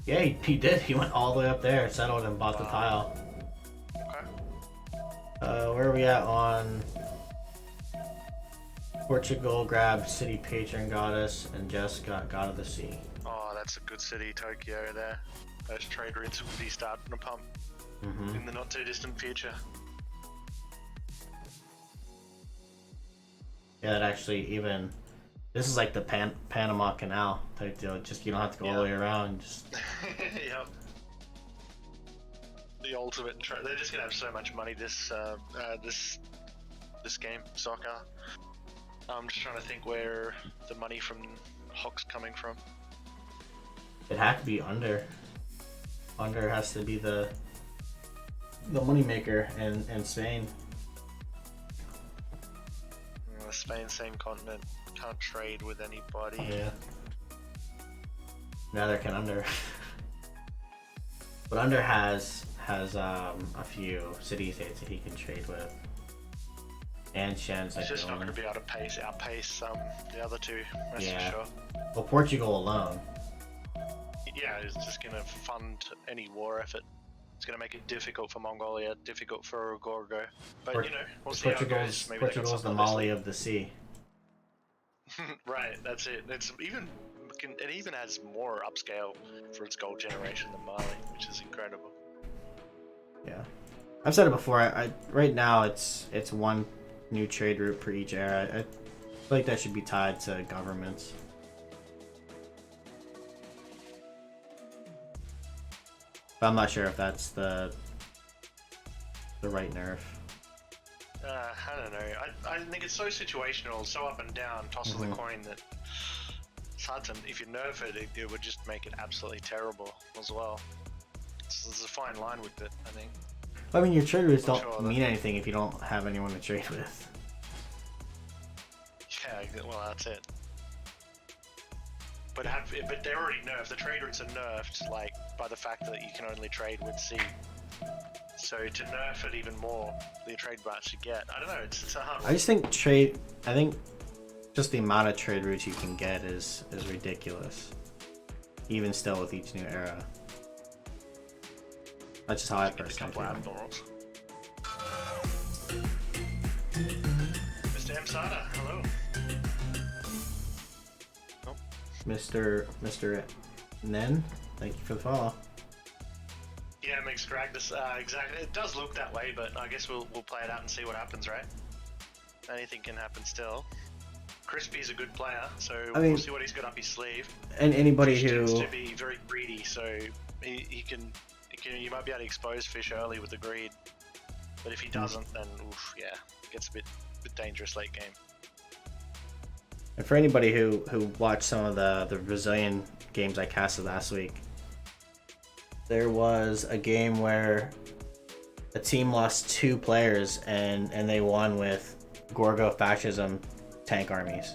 Yeah, he did. He went all the way up there, settled, and bought the tile. Okay. Where are we at on Portugal? Grabbed city patron goddess and just got god of the sea. Oh, that's a good city, Tokyo there. Those trade routes will be starting to pump in the not too distant future. Yeah, that actually even. This is like the Panama Canal type deal. Just you don't have to go all the way around. Just Yep. The ultimate. They're just gonna have so much money this game, soccer. I'm just trying to think where the money from Hawk's coming from. it had to be under. Under has to be the moneymaker in Spain. Spain, same continent, can't trade with anybody. Yeah. Neither can Under. But Under has a few city-states that he can trade with. And Shen's He's like just the not only- going to be able to outpace the other 2, that's Yeah. for sure. Well, Portugal alone. Yeah, he's just going to fund any war effort. It's going to make it difficult for Mongolia, difficult for Gorgo. But, Port- you know, we'll see how it goes. Maybe they got Portugal's the something up their Mali of the sea. sleeve. Right, that's it. It even has more upscale for its gold generation than Mali, which is incredible. Yeah, I've said it before. I right now it's one new trade route for each era. I feel like that should be tied to governments. But I'm not sure if that's the right nerf. I don't know. I think it's so situational, so up and down, toss of the coin that it's hard to. If you nerf it, it would just make it absolutely terrible as well. There's a fine line with it, I think. I mean, your trade routes Not don't sure mean anything if you don't have anyone to trade with. Yeah, well, that's it. But they're already nerfed. The trade routes are nerfed, like by the fact that you can only trade with C. So to nerf it even more, the trade routes you get. I don't know. It's a hard one. I just think I think just the amount of trade routes you can get is ridiculous. Even still with each new era. That's just how I personally feel. Admirals. Mr. M. Sada, hello. Nope. Mr. Nen, thank you for the follow. Yeah, Mixed Drag this exactly. It does look that way, but I guess we'll play it out and see what happens, right? Anything can happen still. Crispy's a good player, so we'll see what he's got up his sleeve. And anybody Fish who tends to be very greedy, so he can you might be able to expose Fish early with the greed, but if he doesn't, then oof, yeah, it gets a bit dangerous late game. And for anybody who watched some of the Brazilian games I casted last week, there was a game where a team lost 2 players and they won with Gorgo fascism tank armies.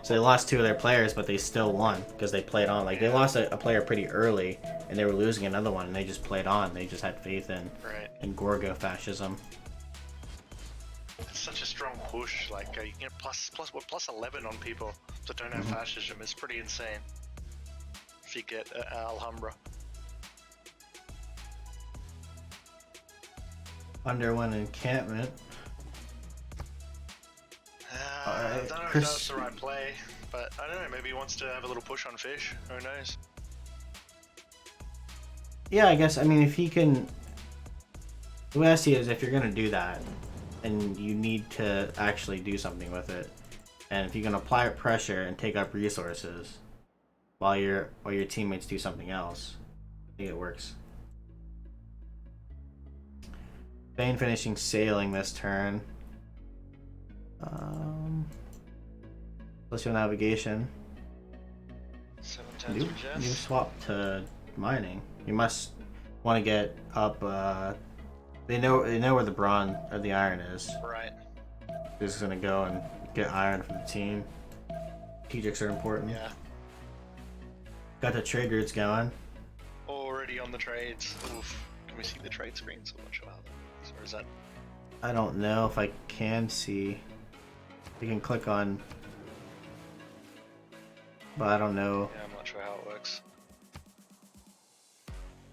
So they lost 2 of their players, but they still won because they played on. Like, they lost a player pretty early and they were losing another one, and they just played on. They just had faith in Gorgo fascism. It's such a strong push. Like, you get plus 11 on people that don't have fascism. It's pretty insane. If you get Alhambra. Under one encampment. I don't know if that's the right play, but I don't know. Maybe he wants to have a little push on Fish. Who knows? Yeah, I guess. I mean, if he can. The way I see it is, if you're gonna do that, and you need to actually do something with it, and if you can apply pressure and take up resources, while your teammates do something else, I think it works. Bane finishing sailing this turn. Let's go navigation. 7 turns for Jess. You swap to mining. You must want to get up. They know where the bronze or the iron is. Right. They're just gonna go and get iron for the team. Strategics are important. Yeah. Got the trade routes going. Already on the trades. Oof. Can we see the trade screens? I'm not sure how that is. Or is that? I don't know if I can see. You can click on, but I don't know. Yeah, I'm not sure how it works.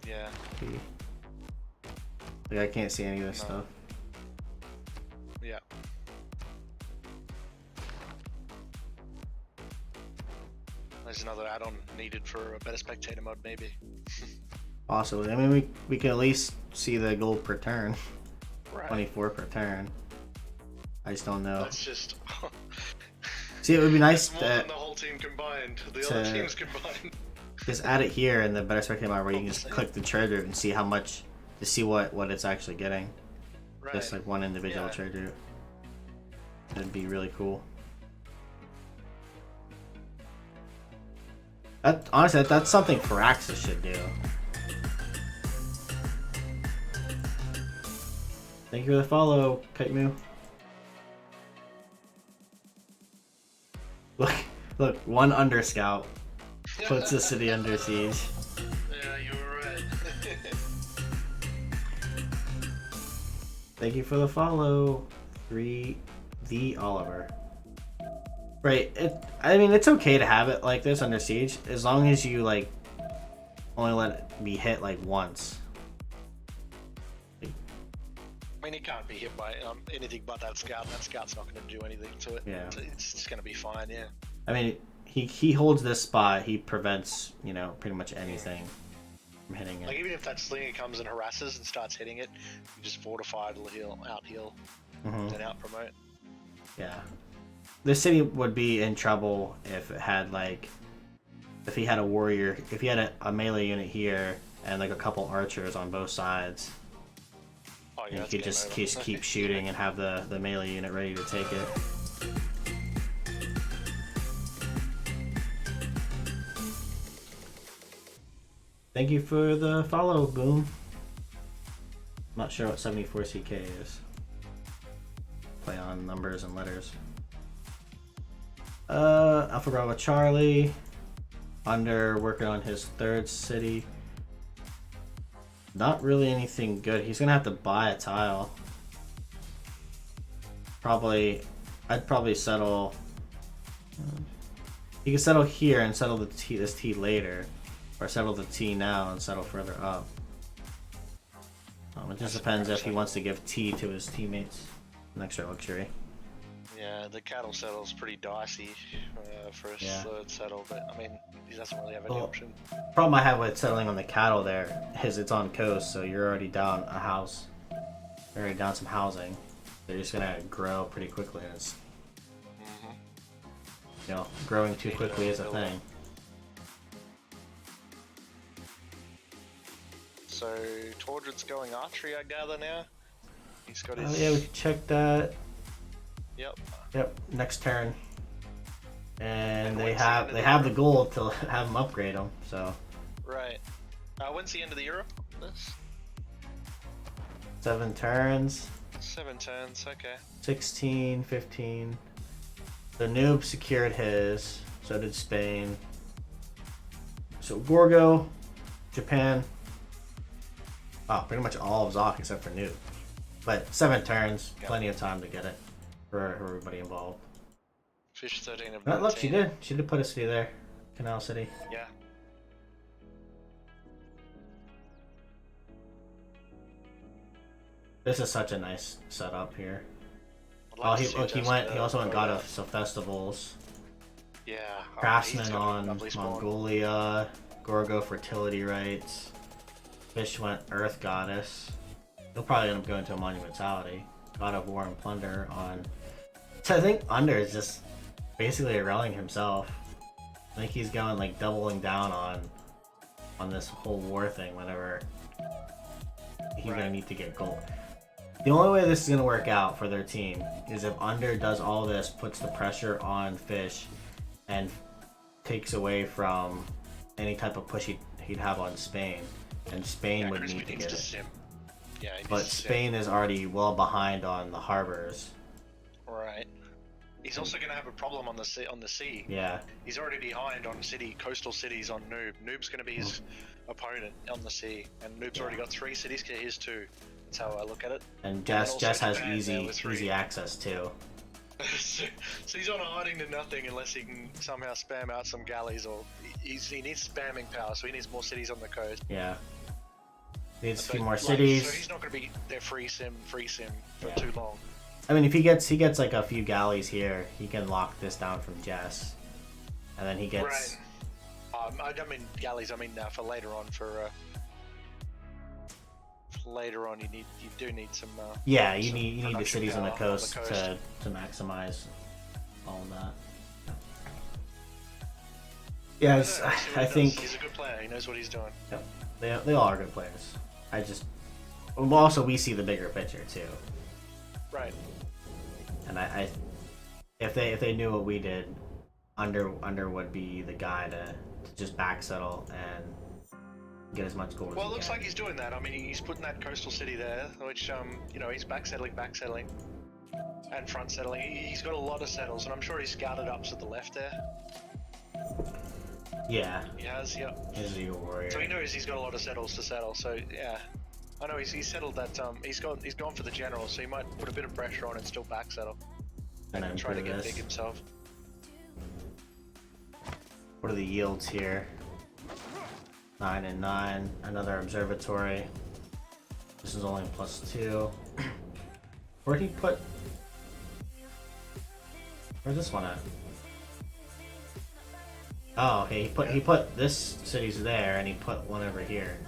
Yeah. Like, I can't see any of this stuff. Yeah. There's another add-on needed for a better spectator mode, maybe. Possibly. I mean, we can at least see the gold per turn. Right. 24 per turn. I just don't know. That's just. See, it would be nice That's more than the whole team combined. The other teams combined. Just add it here in the better spectator mode where you can just click the trade route and see how much, to see what it's actually getting. Right. Just like one individual trade route. That'd be really cool. Honestly, that's something Firaxis should do. Thank you for the follow, Kite Moo. Look, one under scout puts the city under siege. Yeah, you were right. Thank you for the follow, the Oliver. Right, I mean, it's okay to have it like this under siege, as long as you, like, only let it be hit like once. I mean, it can't be hit by anything but that scout. That scout's not going to do anything to it. Yeah. It's just going to be fine, yeah. I mean, he holds this spot. He prevents, you know, pretty much anything from hitting it. Like, even if that slinger comes and harasses and starts hitting it, you just fortify, it'll heal, out heal, then out promote. Yeah. The city would be in trouble if it had, like, if he had a warrior, if he had a melee unit here and like a couple archers on both sides. Oh, yeah, and he could just keep shooting and have the melee unit ready to take it. Thank you for the follow, Boom. I'm not sure what 74CK is. Play on numbers and letters. Alpha Bravo Charlie. Under working on his third city. Not really anything good. He's gonna have to buy a tile. I'd probably settle. He could settle here and settle this T later, or settle the T now and settle further up. It just depends if he wants to give T to his teammates. An extra luxury. Yeah, the cattle settle's pretty dicey for a third settle, but I mean, he doesn't really have any option. Problem I have with settling on the cattle there is it's on coast, so you're already down a house. You're already down some housing. They're just gonna grow pretty quickly, and it's you know, growing too quickly is a thing. So Tordred's going archery, I gather now. He's got his. Oh yeah, we can check that. Yep. Next turn. And they have the goal to have him upgrade them. So. Right. When's the end of the Europe? This. 7 turns. 7 turns. Okay. 16, 15. The noob secured his. So did Spain. So Gorgo, Japan. Oh, pretty much all of ZoC except for noob. But 7 turns, plenty of time to get it for everybody involved. Fish 13 of 19. Look, she did. She did put a city there. Canal City. Yeah. This is such a nice setup here. Like he also went God of Festivals. Yeah. Craftsman on Mongolia. Gorgo Fertility Rites. Fish went Earth Goddess. He'll probably end up going to a Monumentality. God of War and Plunder on. So I think Under is just basically rallying himself. I think he's going like doubling down on this whole war thing whenever he's gonna need to get gold. The only way this is gonna work out for their team is if Under does all this, puts the pressure on Fish, and takes away from any type of push he'd have on Spain, and Spain would need to get it. Yeah, but Spain is already well behind on the harbors. Right. He's also going to have a problem on the sea. Yeah. He's already behind on coastal cities on Noob. Noob's going to be his opponent on the sea, and Noob's already got 3 cities to his 2. That's how I look at it. And Jess has easy access too. So he's on a hiding to nothing unless he can somehow spam out some galleys, or he needs spamming power, so he needs more cities on the coast. Yeah. Needs a few more cities. So he's not going to be their free sim for too long. I mean, if he gets like a few galleys here, he can lock this down from Jess, and then he gets. Right. I don't mean galleys. I mean for later on. For later on, you do need some. Yeah, you need the cities on the coast to maximize all of that. Yeah, I think he's a good player. He knows what he's doing. Yep. They all are good players. Also we see the bigger picture too. Right. And if they knew what we did, Under would be the guy to just back settle and get as much gold as he it looks can. like he's doing that. I mean, he's putting that coastal city there, which he's back settling, and front settling. He's got a lot of settles, and I'm sure he's scouted up to the left there. Yeah. He has, yeah. He's a warrior. So he knows he's got a lot of settles to settle. So yeah, I know he's settled that. He's gone for the general, so he might put a bit of pressure on and still back settle, and then try to get big himself. What are the yields here? 9 and 9. Another observatory. This is only +2. Where'd he put? Where's this one at? Oh, okay. He put this city's there, and he put one over here.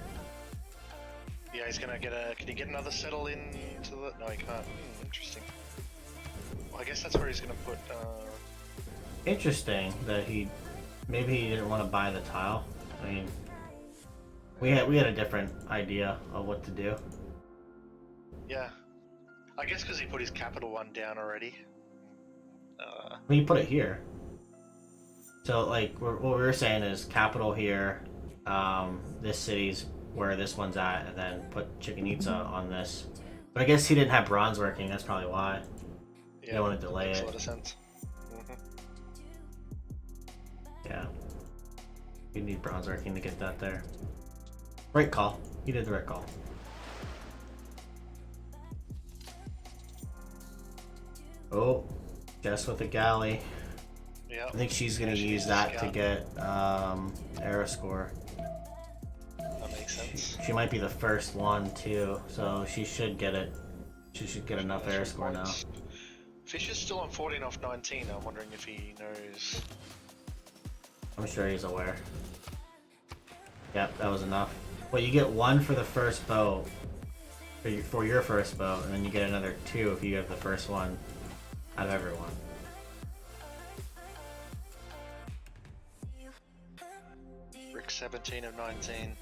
Yeah, he's gonna get a. Can he get another settle into the? No, he can't. Interesting. Well, I guess that's where he's gonna put. Interesting that maybe he didn't want to buy the tile. I mean, we had a different idea of what to do. Yeah, I guess because he put his capital one down already. Well, you put it here. So like what we were saying is capital here, this city's where this one's at, and then put Chichen Itza on this. But I guess he didn't have bronze working. That's probably why. Yeah, They don't want to delay makes it. a lot of sense. Yeah. You need bronze working to get that there. Right call. You did the right call. Oh, Jess with the galley. Yeah. I think she's gonna use that to get arrow score. That makes sense. She might be the first one too, so she should get it. She should get enough air score now. Fish is still on 14 off 19. I'm wondering if he knows. I'm sure he's aware. Yep, that was enough. Well, you get 1 for the first boat, for your first boat, and then you get another 2 if you have the first one out of everyone. Rick 17 of 19.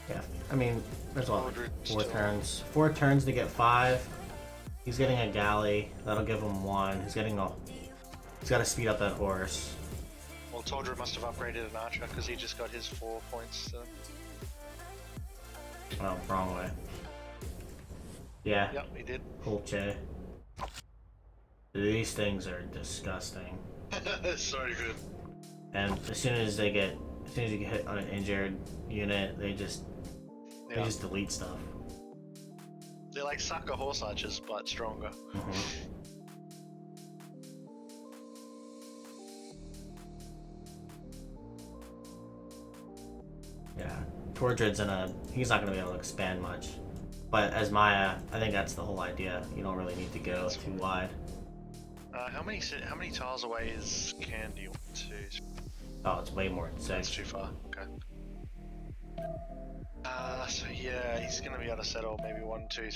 Yeah, I mean, there's what, 100 4 still. turns. 4 turns to get 5. He's getting a galley. That'll give him 1. He's got to speed up that horse. Well, Tordra must have upgraded an archer because he just got his 4 points. So. Oh, wrong way. Yeah. Yep, he did. Pulche. These things are disgusting. So good. And as soon as you get hit on an injured unit, they just delete stuff. They're like sucker horse archers, but stronger. Yeah, Tordred's he's not gonna be able to expand much. But as Maya, I think that's the whole idea. You don't really need to go too wide. How many tiles away is Candy? 1, 2, 3. Oh, it's way more than That's 6. too far. Okay. So yeah, he's gonna be able to settle maybe 1, 2,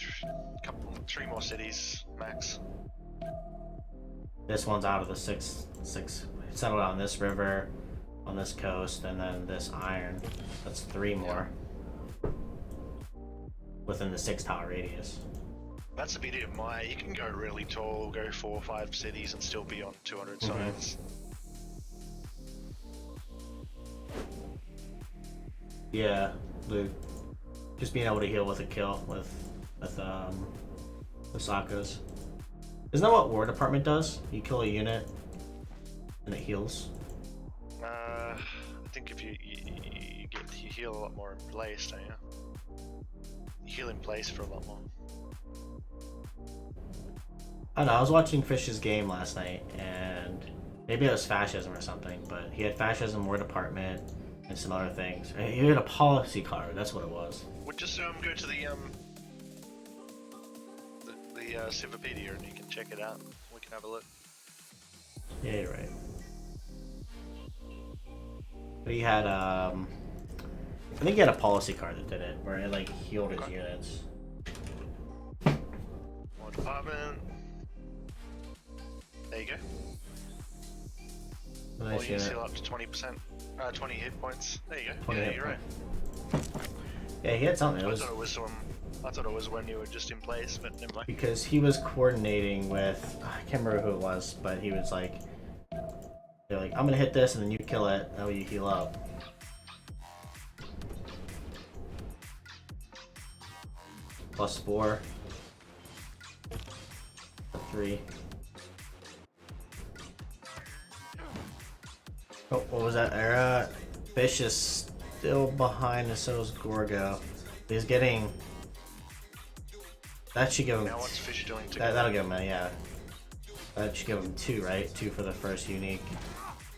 3 more cities max. This one's out of the six. Settled on this river, on this coast, and then this iron. That's 3 more. Within the 6 tile radius. That's the beauty of Maya. You can go really tall, go 4 or 5 cities, and still be on 200 signs. Yeah, just being able to heal with a kill with the Sakos. Isn't that what War Department does? You kill a unit and it heals. I think if you heal a lot more in place, don't you? You heal in place for a lot more. I don't know, I was watching Fish's game last night, and maybe it was fascism or something, but he had fascism, War Department, and some other things. He had a policy card, that's what it was. We'll just go to the Civipedia and you can check it out. We can have a look. Yeah, you're right. But he had, I think he had a policy card that did it, where it like healed his units. More department. There you go. Nice Or you unit. heal up to 20%, 20 hit points. There you go. 20 Yeah, hit you're right. Yeah, he had something. I thought it was when you were just in place, but never mind. Because he was coordinating with, I can't remember who it was, but he was like, they're like, I'm gonna hit this and then you kill it, that way you heal up. +4. 3. Oh, what was that? Fish is still behind, and so is Gorgo. He's getting... That should give him... Now what's Fish doing to go? That'll give him a, yeah. That should give him 2, right? 2 for the first unique.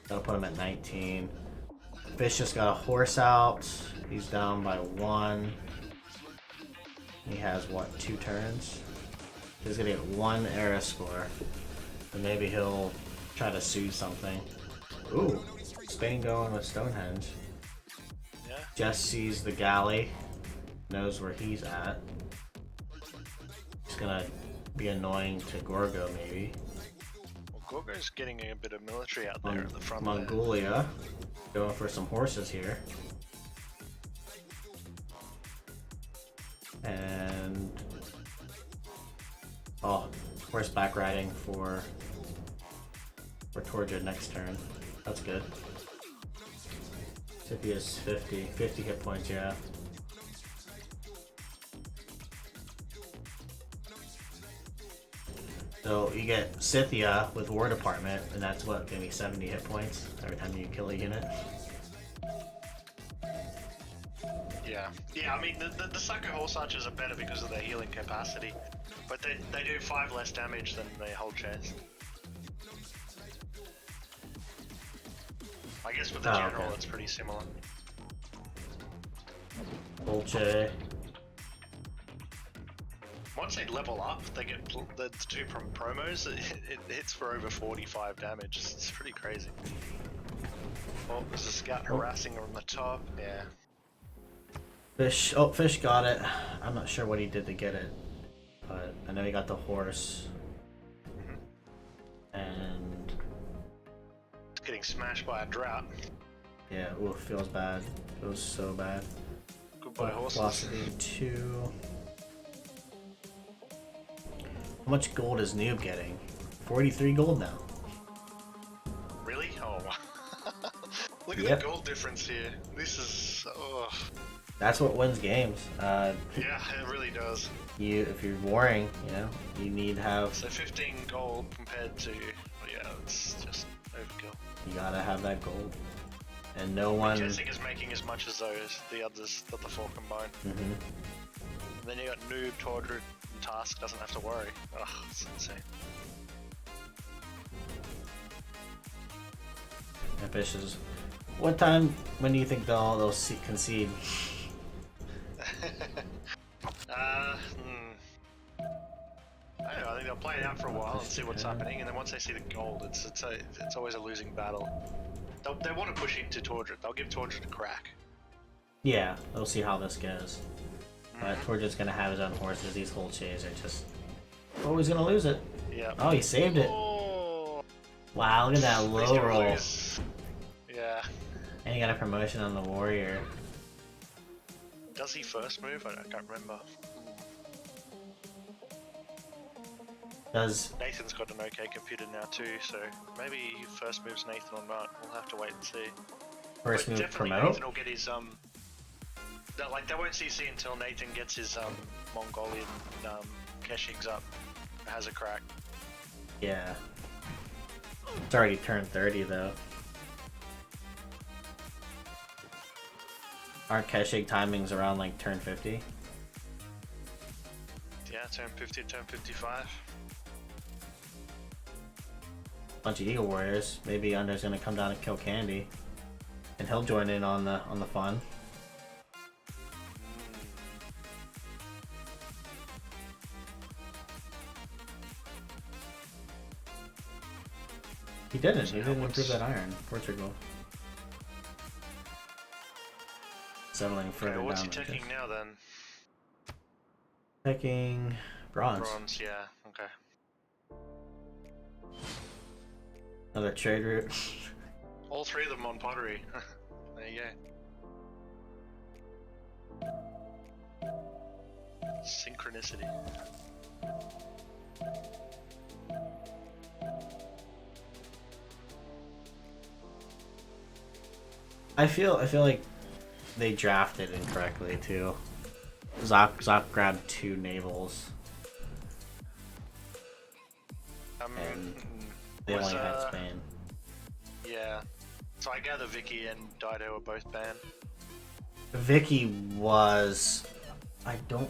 That'll put him at 19. Fish just got a horse out. He's down by 1. He has what, 2 turns? He's gonna get 1 era score. And maybe he'll try to soothe something. Ooh, Spain going with Stonehenge. Yeah. Just sees the galley, knows where he's at. He's gonna be annoying to Gorgo maybe. Well, Gorgo's getting a bit of military out there at the front. Mongolia, going for some horses here. And oh, horseback riding for Torja next turn. That's good. Tippy is 50 hit points, yeah. So you get Scythia with War Department, and that's what, maybe 70 hit points every time you kill a unit. Yeah, I mean, the Psycho Horse Archers are better because of their healing capacity, but they do 5 less damage than they hold chest. I guess with the general, okay. it's pretty similar. Dolce. Once they level up, they get the 2 from promos. It hits for over 45 damage. It's pretty crazy. Oh, there's a scout harassing her on the top. Yeah. Fish. Oh, Fish got it. I'm not sure what he did to get it, but I know he got the horse. And It's getting smashed by a drought. yeah, ooh, feels bad. Feels so bad. Goodbye, horses. Velocity 2. How much gold is Noob getting? 43 gold now. Really? Oh, wow. Look at the gold difference here. This is... Oh. That's what wins games. Yeah, it really does. If you're warring, you need to have. So 15 gold compared to... Yeah, it's just overkill. You gotta have that gold. And no one... DSYNC is making as much as the others, that the 4 combined. And then you got Noob, Tordred, and Task doesn't have to worry. Ugh, it's insane. Ambitious. What time, when do you think they'll concede? I don't know, I think they'll play it out for a while and see what's happening, and then once they see the gold, it's always a losing battle. They want to push into Tordred. They'll give Tordred a crack. Yeah, they'll see how this goes. But Tordred's gonna have his own horses. These whole chays are just always gonna lose it. Yeah. Oh, he saved it. Oh. Wow, look at that low roll. Yeah. And he got a promotion on the warrior. Does he first move? I can't remember. Does Nathan's got an okay computer now too, so maybe he first moves Nathan or not. We'll have to wait and see. first But move definitely promote? Nathan will get his they won't CC until Nathan gets his Mongolian Keshigs up. Has a crack. Yeah. It's already turned 30 though. Aren't Keshig timings around like turn 50? Yeah, turn 50, turn 55. Bunch of Eagle Warriors. Maybe Under's gonna come down and kill Candy. And he'll join in on the fun. He didn't. He didn't improve that iron. Portugal. Settling further Okay, what's down. he taking now then? Taking bronze. Bronze, yeah, okay. Another trade route. All 3 of them on pottery. There you go. Synchronicity. I feel like they drafted incorrectly too. ZoC grabbed 2 navals. And they only had Spain. Yeah. So I gather Vicky and Dido are both banned. Vicky was. I don't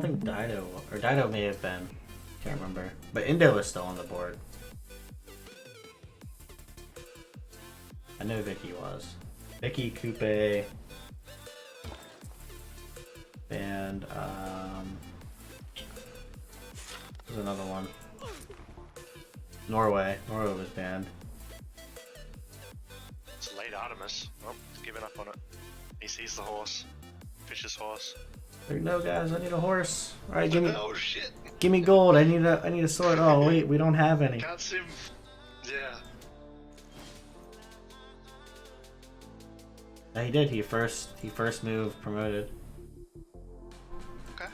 think Dido, or Dido may have been. Can't remember. But Indo is still on the board. I know Vicky was. Vicky Coupe. And there's another one. Norway. Norway was banned. It's late Artemis. Oh, he's giving up on it. He sees the horse. Fish's horse. No guys, I need a horse. Alright, give me Oh shit! give me gold. I need a sword. Oh wait, we don't have any. Can't sim. Yeah. Yeah, he did. He first moved promoted. Okay.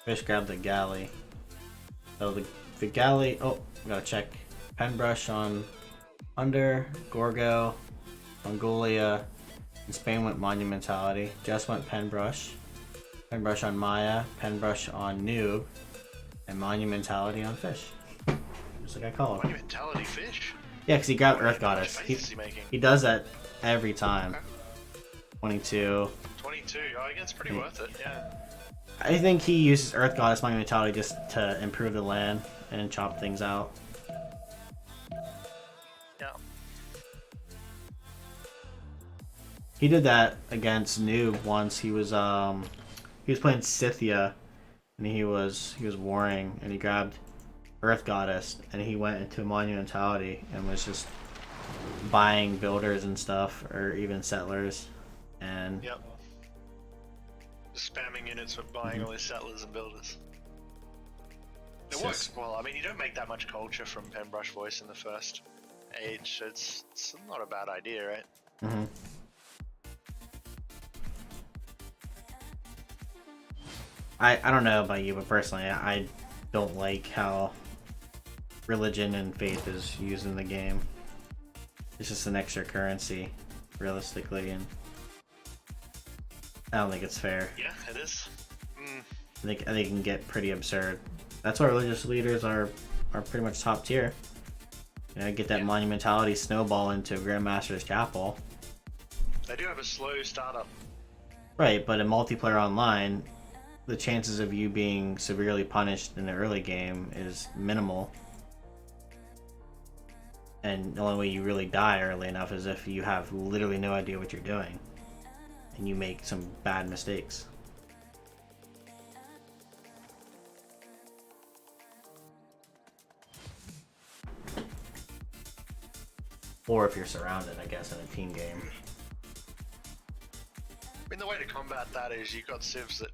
Fish grabbed the galley. So the galley. Oh, we gotta check. Penbrush on Under, Gorgo, Mongolia, and Spain went Monumentality. Just went Penbrush. Penbrush on Maya, Penbrush on Noob, and Monumentality on Fish. Just like I call him. Monumentality Fish? Yeah, because he grabbed Earth How much Goddess. space is he making? He does that every time. Okay. 22. 22. Oh, I guess it's pretty worth it. Yeah. I think he uses Earth Goddess Monumentality just to improve the land and chop things out. Yeah. He did that against Noob once. He was playing Scythia, and he was warring, and he grabbed Earth Goddess, and he went into Monumentality and was just buying builders and stuff, or even settlers, and Yep. Just spamming units with buying all these settlers and builders. It It's works just- well. I mean, you don't make that much culture from Penbrush Voice in the first age, so it's not a bad idea, right? Mhm. I don't know about you, but personally, I don't like how religion and faith is used in the game. It's just an extra currency, realistically, and I don't think it's fair. Yeah, it is. I think it can get pretty absurd. That's why religious leaders are pretty much top tier. You know, get that Yeah. monumentality snowball into Grandmaster's Chapel. They do have a slow startup. Right, but in multiplayer online, the chances of you being severely punished in the early game is minimal. And the only way you really die early enough is if you have literally no idea what you're doing and you make some bad mistakes. Or if you're surrounded, I guess, in a team game. I mean, the way to combat that is you've got civs that,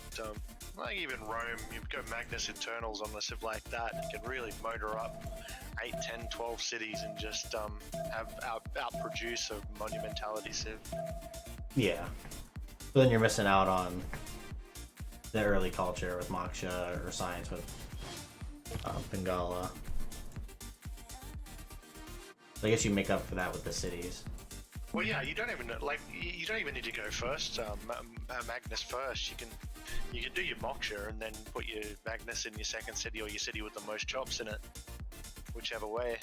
like even Rome, you've got Magnus Internals on a civ like that. You can really motor up 8, 10, 12 cities and just outproduce a monumentality civ. Yeah. But then you're missing out on the early culture with Moksha or science with Bengala. So I guess you make up for that with the cities. Well, yeah, you don't even need to go first. Magnus first. You can do your Moksha and then put your Magnus in your second city or your city with the most chops in it, whichever way.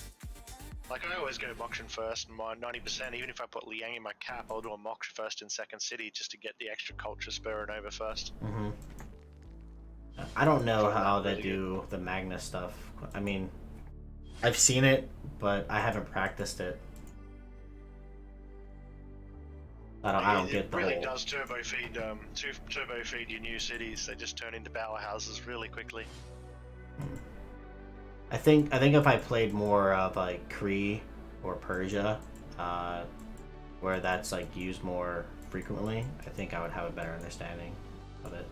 Like I always go Moksha first, and my 90%. Even if I put Liang in my cap, I'll do a Moksha first in second city just to get the extra culture spurring over first. Mm-hmm. I don't know Find how that they really do the Magnus stuff. I mean, I've seen it, but I haven't practiced it. I don't get the It really whole... does turbo feed your new cities. They just turn into powerhouses really quickly. I think if I played more of like Kree or Persia, where that's like used more frequently, I think I would have a better understanding of it.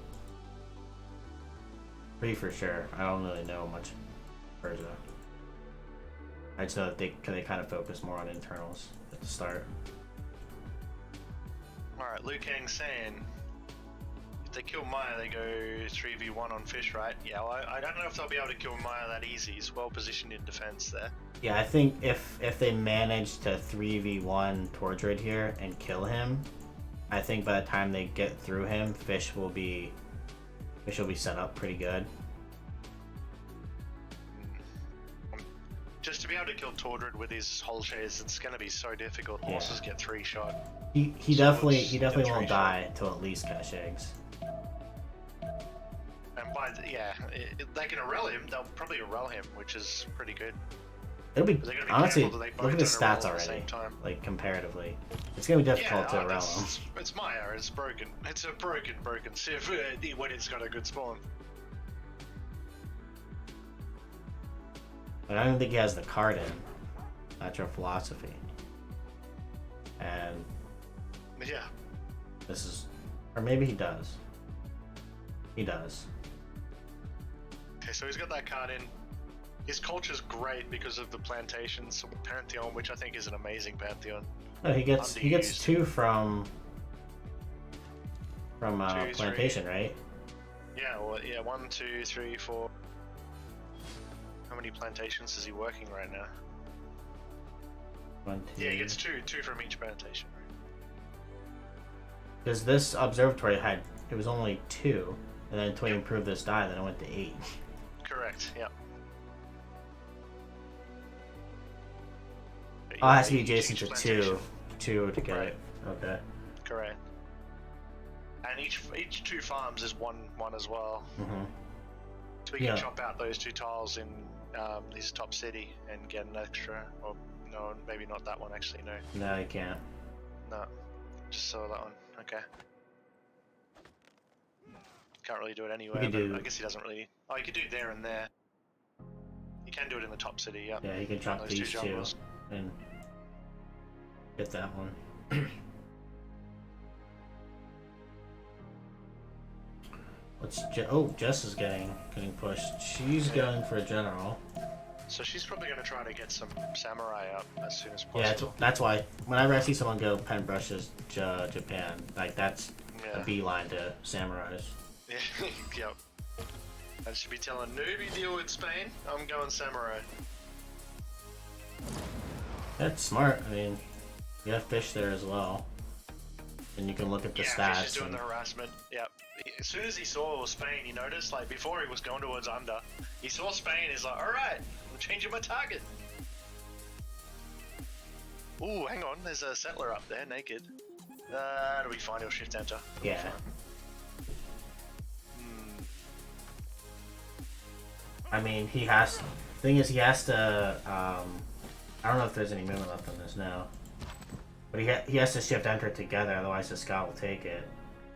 Kree for sure. I don't really know much Persia. I just know that they kind of focus more on internals at the start. Alright, Liu Kang saying, if they kill Maya, they go 3v1 on Fish, right? Yeah, well, I don't know if they'll be able to kill Maya that easy. He's well positioned in defense there. Yeah, I think if they manage to 3v1 Torchwood here and kill him, I think by the time they get through him, Fish will be set up pretty good. Just to be able to kill Tordred with his whole chase, it's going to be so difficult. Yeah. Horses get 3-shot. He definitely won't die till at least Cash Eggs. And they can Arrel him. They'll probably Arrel him, which is pretty good. It'll be, But they gotta be honestly, careful that they both look at the don't roll stats at the already. same time. Like, comparatively. It's gonna be difficult to roll them. It's Maya, it's broken. It's a broken Civ when it's got a good spawn. But I don't think he has the card in. That's your philosophy. And Yeah. this is, or maybe he does. He does. Okay, so he's got that card in. His culture's great because of the plantations pantheon, which I think is an amazing pantheon. No, he gets Underused. 2 from Two, plantation, right? Yeah, well, yeah, 1, 2, 3, 4. How many plantations is he working right now? 1, 2. Yeah, he gets two from each plantation. Because this observatory it was only 2, and then until you improve this die, then it went to 8. Correct. Yeah. But Oh, it has to be each adjacent to plantation. 2 to get Right. it. Okay. Correct. And each 2 farms is one as well. Mm-hmm. So we can Yeah. chop out those 2 tiles in his top city and get an extra. Or no, maybe not that one actually. No, No, you can't. no. Just saw that one. Okay. Can't really do it anywhere. could But do- I guess he doesn't really. Oh, you could do it there and there. You can do it in the top city. Yeah. Yeah, you can chop Those these 2 junglers. and get that one. Jess is getting pushed. She's going for a general. So she's probably going to try to get some samurai up as soon as Yeah, possible. that's why whenever I see someone go pen brushes Japan, like that's a Yeah. beeline to samurais. Yeah. Yep. I should be telling newbie deal with Spain. I'm going samurai. That's smart. I mean, you have fish there as well, and you can look at the Yeah, Fish is stats. doing And, the harassment. Yep. As soon as he saw Spain, you noticed, like before he was going towards under, he saw Spain. He's like, all right, I'm changing my target. Ooh, hang on. There's a settler up there, naked. It'll be fine. He'll shift enter. It'll be Yeah. fine. I mean, he has. Thing is, he has to. I don't know if there's any movement left on this now, but he has to shift enter together. Otherwise, the scout will take it,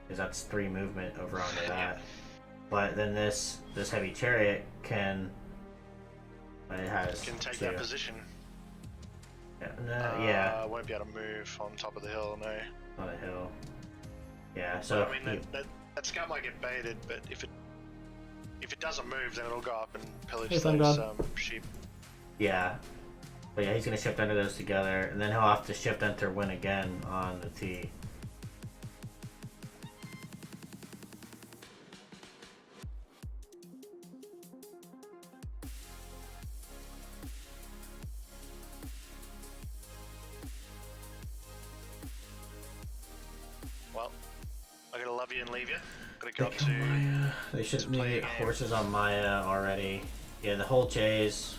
because that's 3 movement over onto that. But then this heavy chariot can. It has. Can take 2. that position. Yeah, Won't be able to move on top of the hill, no. on a hill. Yeah, so I mean, that scout might get baited, but if it doesn't move, then it'll go up and pillage Hey, those Thungod. sheep. yeah. But yeah, he's gonna shift enter those together, and then he'll have to shift enter win again on the T. Well, I gotta love you and leave you. Gotta go They up kill to. Maya. They should to play maybe a game. horses on Maya already. Yeah, the whole chase.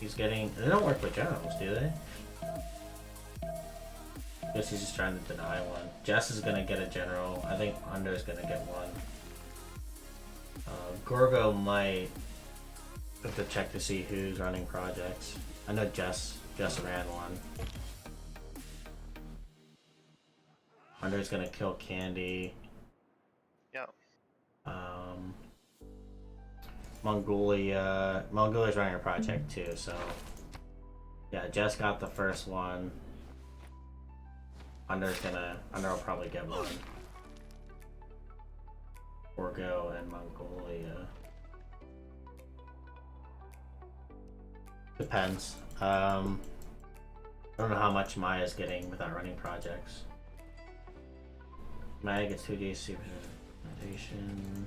He's getting. They don't work with generals, do they? Guess he's just trying to deny one. Jess is gonna get a general. I think Under's gonna get one. Gorgo might have to check to see who's running projects. I know Jess ran one. Under's gonna kill Candy. Yeah. Mongolia's running a project too, so yeah, Jess got the first one. Under will probably get one. Orgo and Mongolia. Depends. I don't know how much Maya's getting without running projects. Maya gets 2 days supervision.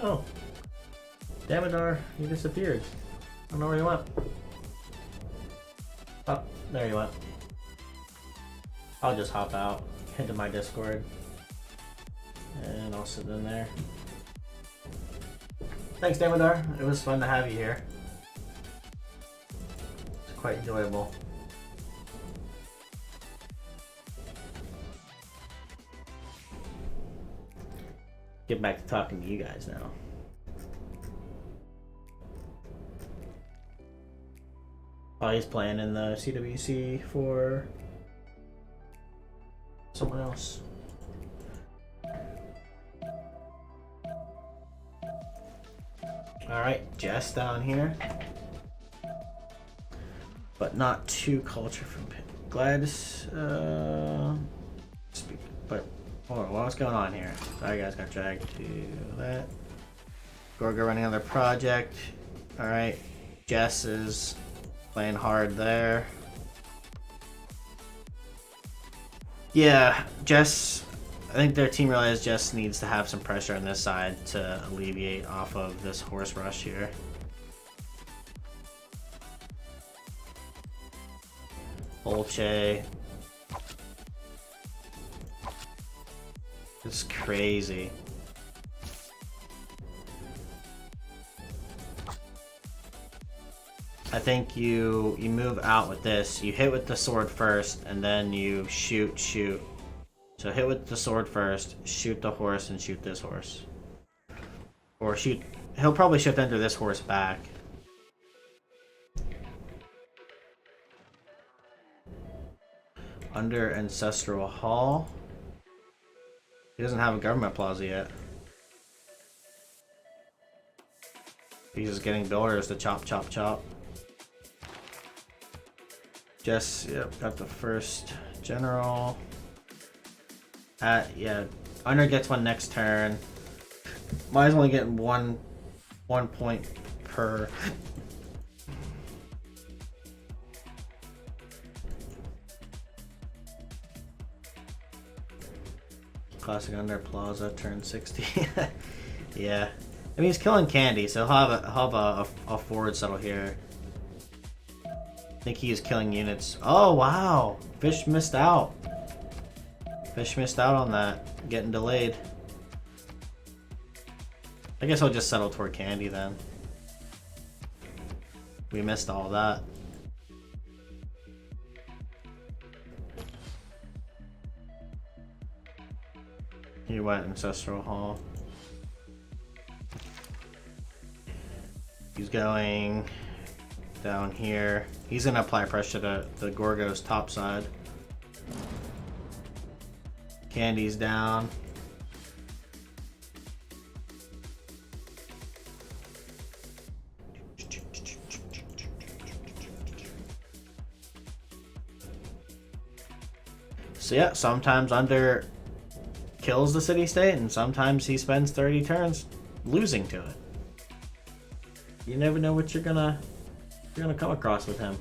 Oh, Damodar, you disappeared. I don't know where you went. Oh, there you went. I'll just hop out into my Discord, and I'll sit in there. Thanks, Damodar. It was fun to have you here. quite enjoyable. Get back to talking to you guys now. Oh, he's playing in the CWC for someone else. Alright, Jess down here. But not too culture from Gladys. Speak. But hold on, what's going on here? Sorry guys, got dragged to that. Gorgo running another project. Alright, Jess is playing hard there. Yeah, Jess, I think their team realized Jess needs to have some pressure on this side to alleviate off of this horse rush here. Olche. It's crazy. I think you move out with this. You hit with the sword first, and then you shoot. So hit with the sword first, shoot the horse, and shoot this horse. Or shoot. He'll probably shift under this horse back. Under Ancestral Hall. He doesn't have a government plaza yet. He's just getting builders to chop. Jess, yep, got the first general. Yeah, Under gets one next turn. Mine's only getting one point per. Classic Under Plaza, turn 60. Yeah. I mean, he's killing Candy, so he'll have a forward settle here. I think he is killing units. Oh, wow. Fish missed out. Fish missed out on that. Getting delayed. I guess I'll just settle toward Candy then. We missed all that. He went Ancestral Hall. He's going down here. He's gonna apply pressure to the Gorgo's top side. Candy's down. So yeah, sometimes Under kills the city-state, and sometimes he spends 30 turns losing to it. You never know what you're gonna come across with him.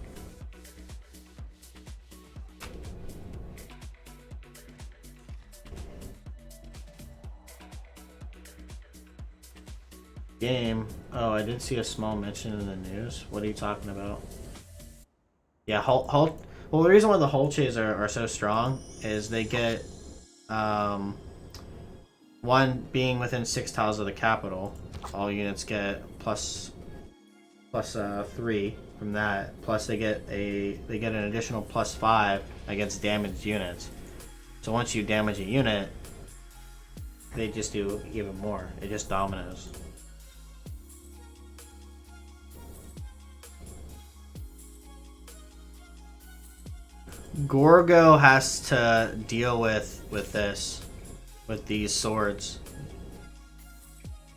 Game. Oh, I did see a small mention in the news. What are you talking about? Yeah, Well, the reason why the Holches are so strong is they get one, being within 6 tiles of the capital. All units get plus 3 from that. Plus they get an additional +5 against damaged units. So once you damage a unit, they just do even more. It just dominoes. Gorgo has to deal with these swords.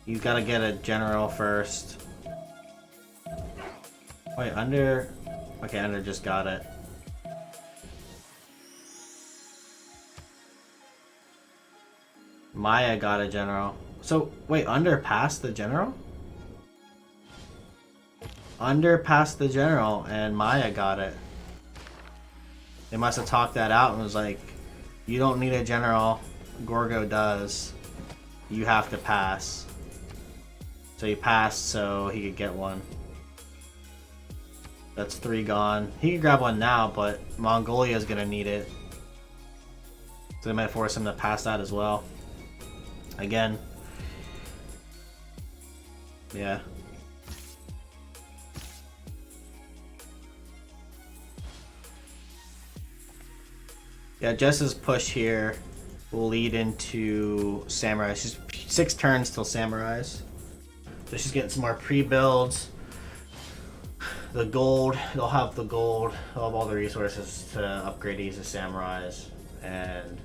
You gotta get a general first. Wait, Under. Okay, Under just got it. Maya got a general. So wait, Under passed the general? Under passed the general and Maya got it. They must have talked that out and was like, you don't need a general, Gorgo does. You have to pass. So he passed so he could get one. That's 3 gone. He can grab one now, but Mongolia's gonna need it. So they might force him to pass that as well. Again. Yeah. Yeah, Jess's push here will lead into Samurai. She's 6 turns till Samurais. So she's getting some more pre-builds. The gold, they'll have the gold, they'll have all the resources to upgrade these to Samurais. And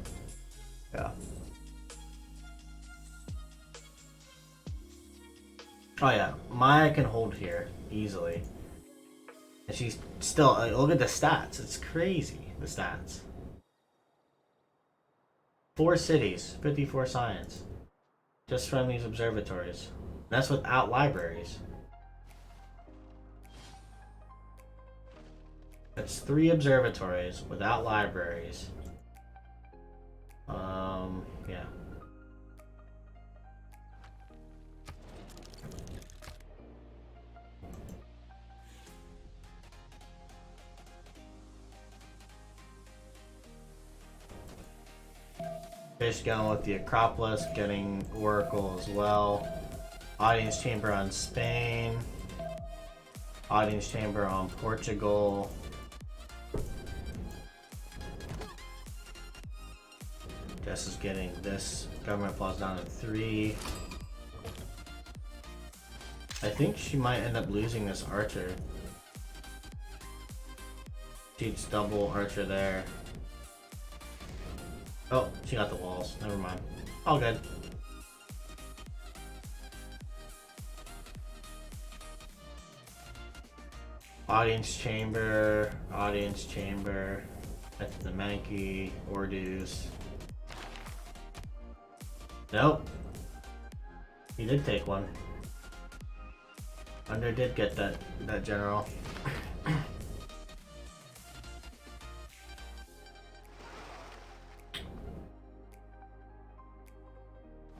yeah. Oh yeah, Maya can hold here easily. And she's still, look at the stats, it's crazy, the stats. 4 cities, 54 science. Just from these observatories. That's without libraries. That's 3 observatories without libraries. Yeah. Fish going with the Acropolis, getting Oracle as well. Audience Chamber on Spain. Audience Chamber on Portugal. Jess is getting this. Government falls down to 3. I think she might end up losing this Archer. She's double Archer there. Oh, she got the walls. Never mind. All good. Audience chamber. Audience chamber. That's the Mankey. Ordus. Nope. He did take one. Under did get that general.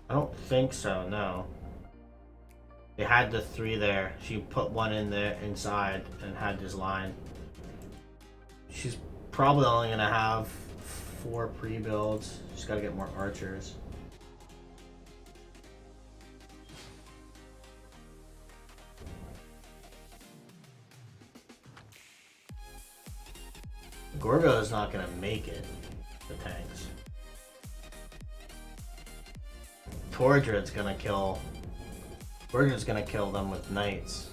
I don't think so, no. They had the 3 there. She put 1 in there inside and had this line. She's probably only gonna have 4 pre-builds. She's gotta get more archers. Gorgo is not gonna make it, the tanks. Tordred's gonna kill. Tordred's gonna kill them with knights.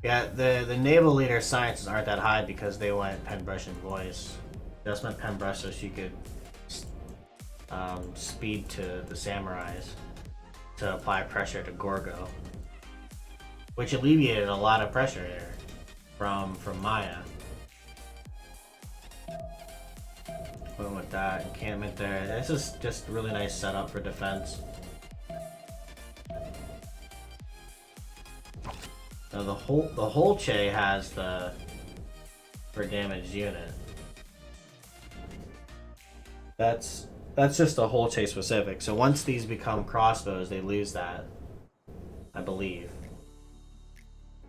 Yeah, the naval leader sciences aren't that high because they went Penbrush and Voice. They just went Penbrush so she could speed to the samurais to apply pressure to Gorgo, which alleviated a lot of pressure there from Maya. Went with that encampment there. This is just really nice setup for defense. Now the whole Che has the for damaged unit. That's just a whole Che specific. So once these become crossbows, they lose that, I believe.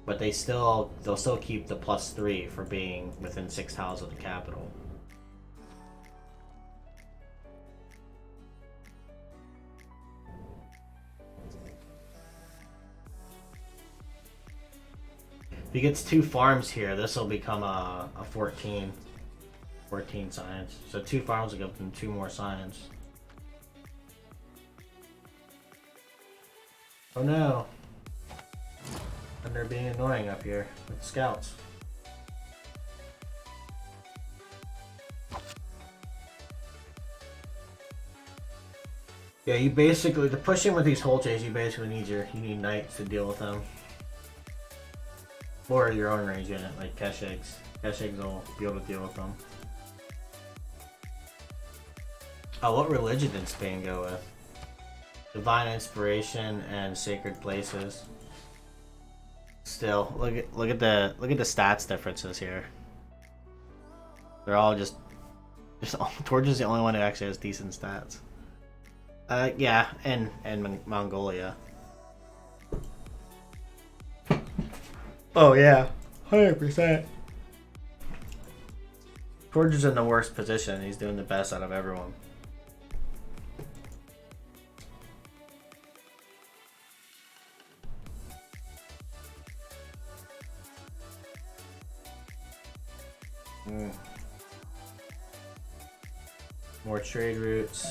But they'll still keep the +3 for being within 6 tiles of the capital. If he gets 2 farms here, this will become a 14 science. So 2 farms will give them 2 more science. Oh no! And they're being annoying up here with scouts. Yeah, you basically, to push in with these whole chains, you basically need knights to deal with them. Or your own range unit, like Keshigs. Keshigs will be able to deal with them. Oh, what religion did Spain go with? Divine Inspiration and Sacred Places. Still, look at the stats differences here. They're all just Torch is the only one who actually has decent stats. Yeah, and Mongolia. Oh yeah, 100%. Torch is in the worst position. He's doing the best out of everyone. More trade routes.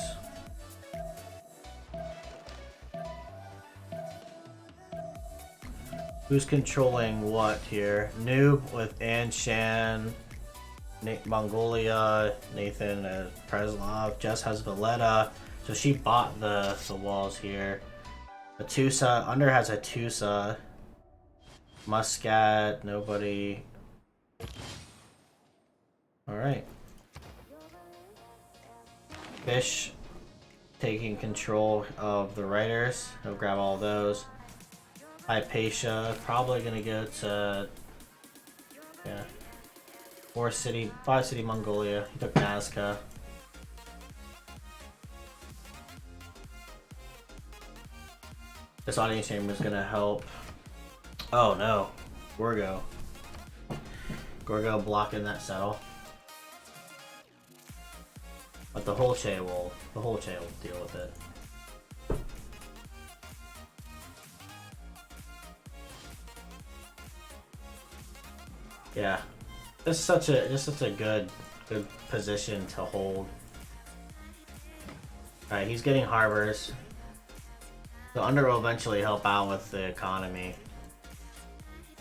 Who's controlling what here? Noob with Anshan, Mongolia, Nathan Preslov, Jess has Valletta. So she bought the walls here. Atusa, Under has Atusa. Muscat, nobody. Alright. Fish taking control of the writers. He'll grab all those. Hypatia, probably gonna go to 5 city Mongolia. He took Nazca. This audience chamber is gonna help. Oh no, Gorgo. Gorgo blocking that settle. But the whole Che will deal with it. Yeah, this is such a good position to hold. All right, he's getting harbors. The Under will eventually help out with the economy.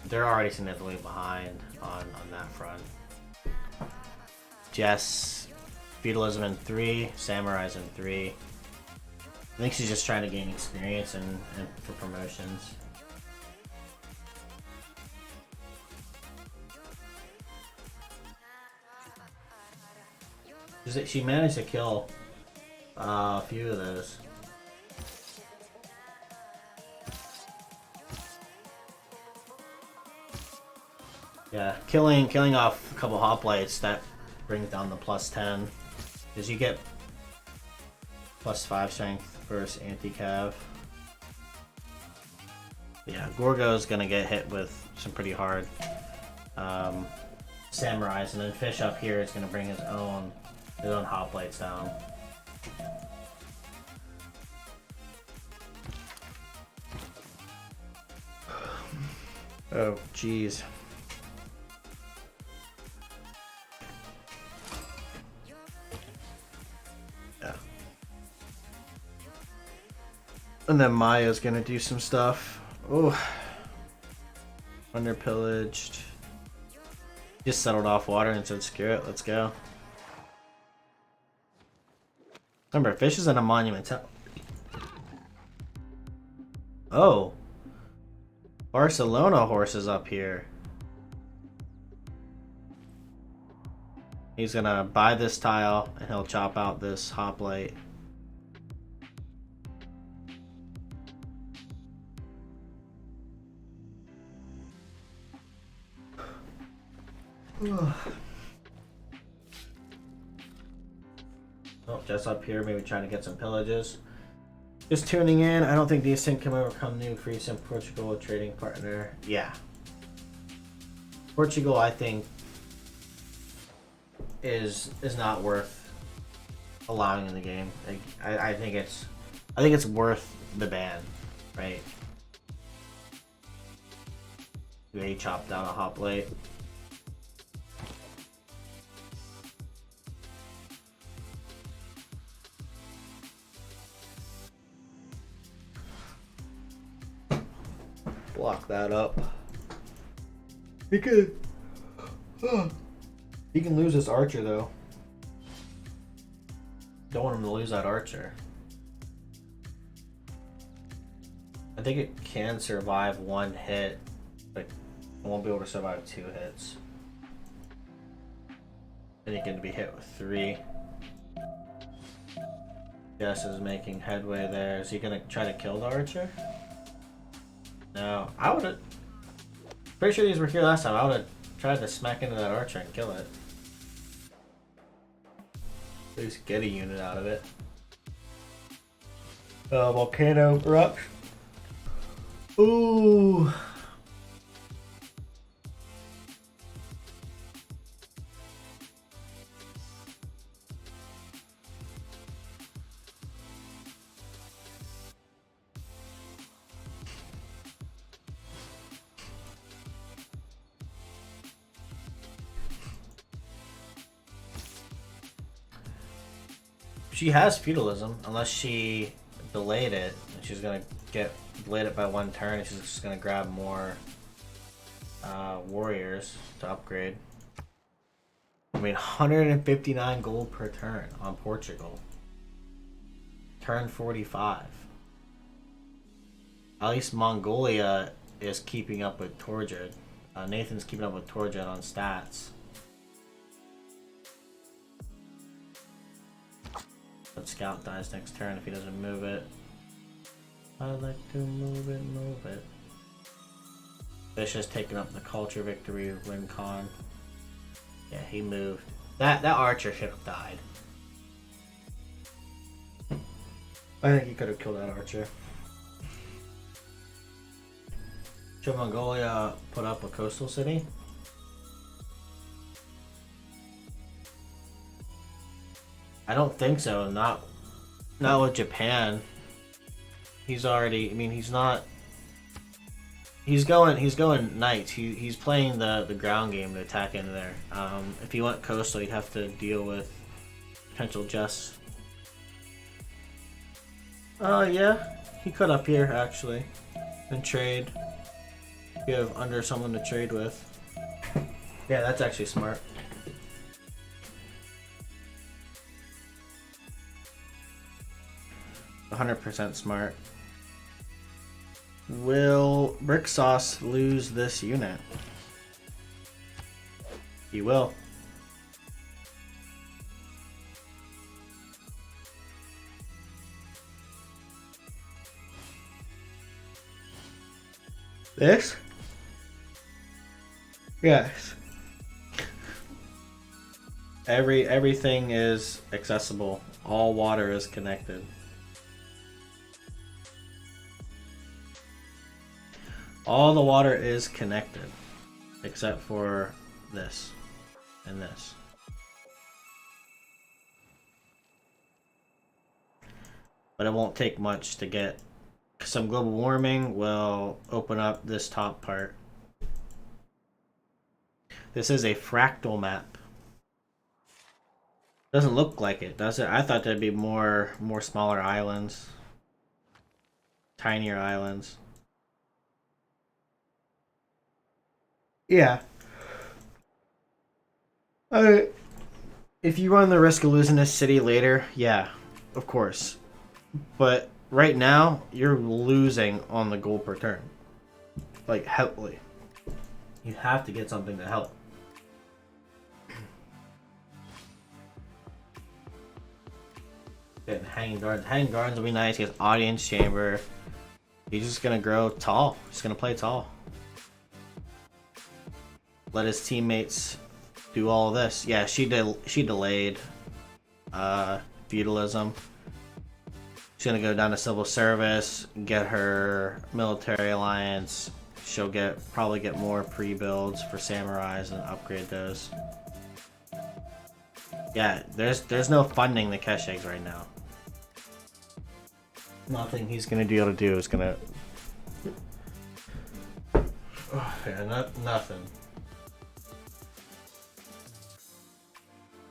They're already significantly behind on that front. Jess, feudalism in 3, samurais in 3. I think she's just trying to gain experience and for promotions. She managed to kill a few of those. Yeah, killing off a couple hoplites, that brings down the +10. Because you get +5 strength versus anti-cav. Yeah, Gorgo's gonna get hit with some pretty hard samurais, and then Fish up here is gonna bring his own hoplites down. Oh, jeez. Yeah. And then Maya's gonna do some stuff. Oh. Underpillaged. Just settled off water and said, screw it, let's go. Remember, Fish is in a monument. Oh. Barcelona horses up here. He's gonna buy this tile and he'll chop out this hoplite. Oh, just up here, maybe trying to get some pillages. Just tuning in. I don't think DSYNC can overcome new Greece and Portugal trading partner. Yeah. Portugal, I think, is not worth allowing in the game. Like, I think it's worth the ban, right? He chopped down a hoplite. Block that up. He could. He can lose this archer though. Don't want him to lose that archer. I think it can survive 1 hit, but it won't be able to survive 2 hits. Then he can be hit with 3. Jess is making headway there. Is he gonna try to kill the archer? No, I would've. Pretty sure these were here last time. I would've tried to smack into that archer and kill it. At least get a unit out of it. Volcano erupts. Ooh. She has feudalism, unless she delayed it. And she's gonna delayed it by 1 turn, and she's just gonna grab more warriors to upgrade. I mean, 159 gold per turn on Portugal. Turn 45. At least Mongolia is keeping up with Torjid. Nathan's keeping up with Torjid on stats. But Scout dies next turn if he doesn't move it. I like to move it. Vicious taking up the culture victory, win con. Yeah, he moved. That archer should have died. I think he could have killed that archer. Should Mongolia put up a coastal city? I don't think so. Not with Japan. He's already. I mean, he's not. He's going knights. He's playing the ground game to attack into there. If he went coastal, he'd have to deal with potential Jess. Yeah, he could up here actually, and trade. You have under someone to trade with. Yeah, that's actually smart. %100 smart. Will Brick Sauce lose this unit? He will. This? Yes. Everything is accessible. All water is connected. All the water is connected, except for this and this. But it won't take much to get. Some global warming will open up this top part. This is a fractal map. Doesn't look like it, does it? I thought there'd be more smaller islands. Tinier islands. Yeah. If you run the risk of losing this city later, yeah, of course. But right now, you're losing on the gold per turn. Like, heavily. You have to get something to help. Getting Hanging Gardens. Hanging Gardens will be nice. He has Audience Chamber. He's just going to grow tall. He's going to play tall. Let his teammates do all of this. Yeah, she delayed feudalism. She's gonna go down to civil service, get her military alliance. She'll probably get more pre-builds for samurais and upgrade those. Yeah, there's no funding the Keshegs right now. Nothing he's gonna be able to do is gonna. Oh, yeah, nothing.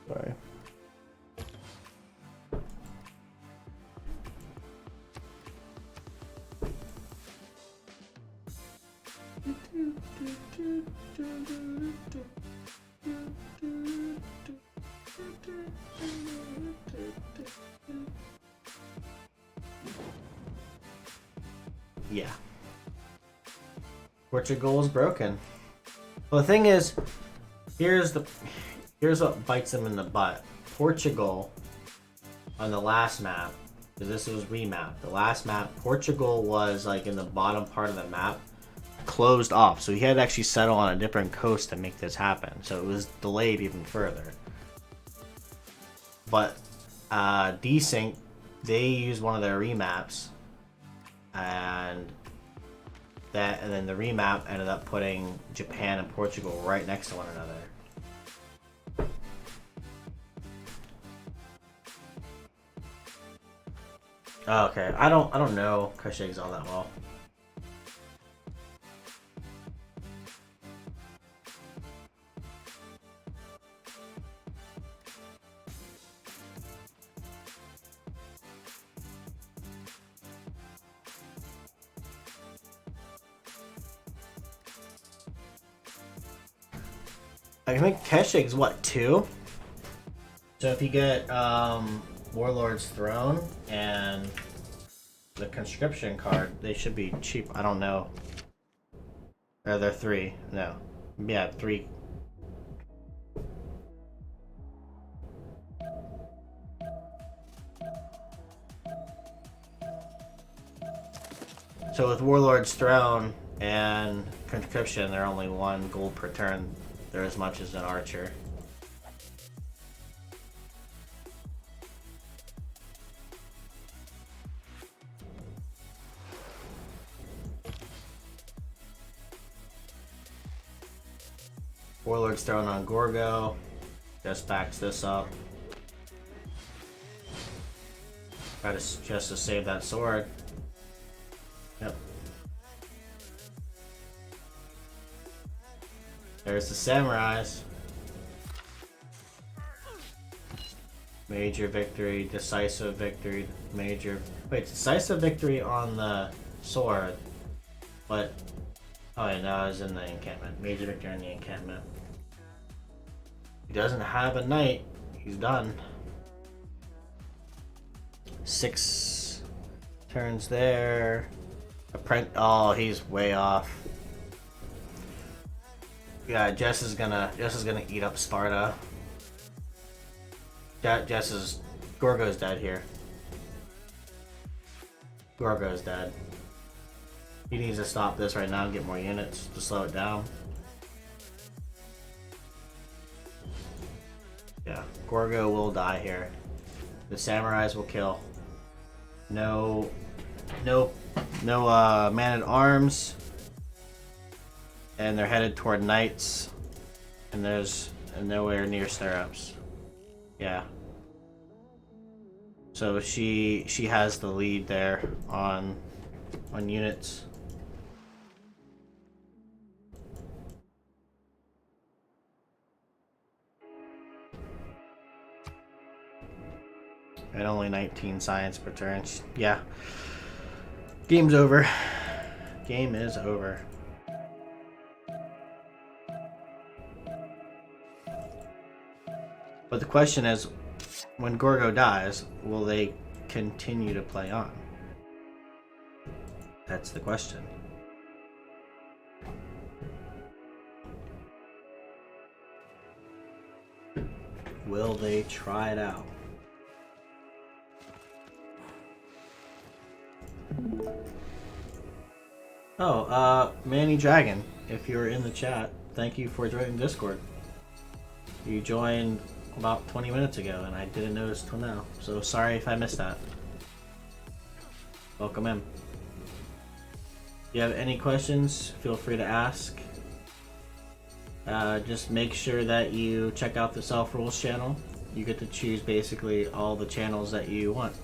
Sorry. Yeah. Portugal is broken. Well, the thing is, here's what bites them in the butt. Portugal, on the last map, because this was remapped, the last map, Portugal was like in the bottom part of the map, closed off. So he had to actually settle on a different coast to make this happen. So it was delayed even further. But DSYNC, they used one of their remaps, and then the remap ended up putting Japan and Portugal right next to one another. Oh, okay, I don't know Keshegs all that well. I think Keshig's what, 2? So if you get Warlord's Throne and the conscription card, they should be cheap. I don't know. Or they're 3. No. Yeah, 3. So with Warlord's Throne and conscription, they're only 1 gold per turn. They're as much as an archer. Warlord's Throne on Gorgo just backs this up. Try to just to save that sword. Yep. There's the samurais. Major victory, decisive victory, major. Wait, decisive victory on the sword, but oh yeah, no, I was in the encampment. Major victory in the encampment. He doesn't have a knight. He's done. 6 turns there. Oh, he's way off. Yeah, Jess is gonna eat up Sparta. Gorgo's dead here. Gorgo's dead. He needs to stop this right now and get more units to slow it down. Yeah, Gorgo will die here. The samurais will kill. No man-at-arms. And they're headed toward knights. And there's nowhere near stirrups. Yeah. So she has the lead there on units. And only 19 science per turn. Yeah. Game's over. Game is over. But the question is, when Gorgo dies, will they continue to play on? That's the question. Will they try it out? Oh, Manny Dragon, if you're in the chat, thank you for joining Discord. You joined about 20 minutes ago and I didn't notice till now, so sorry if I missed that. Welcome in. If you have any questions, feel free to ask. Just make sure that you check out the Self Rules channel. You get to choose basically all the channels that you want.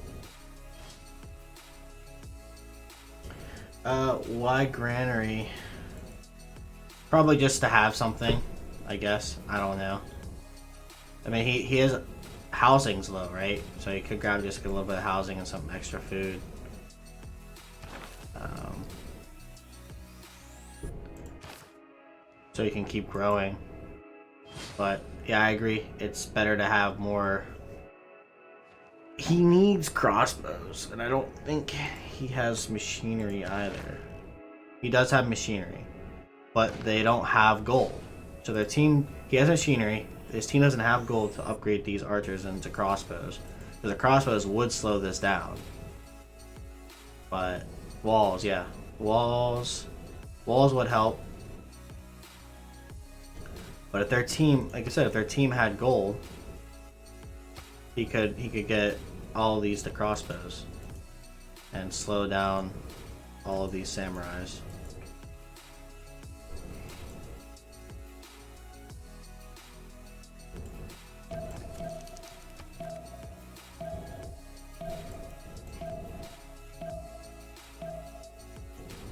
Why Granary? Probably just to have something, I guess. I don't know. I mean, he has housing's low, right? So he could grab just a little bit of housing and some extra food. So he can keep growing. But yeah, I agree. It's better to have more. He needs crossbows, and I don't think he has machinery either. He does have machinery, but they don't have gold. So their team, he has machinery. His team doesn't have gold to upgrade these archers into crossbows. So the crossbows would slow this down. But walls, yeah, walls would help. But if their team, like I said, if their team had gold, he could get all of these to crossbows and slow down all of these samurais.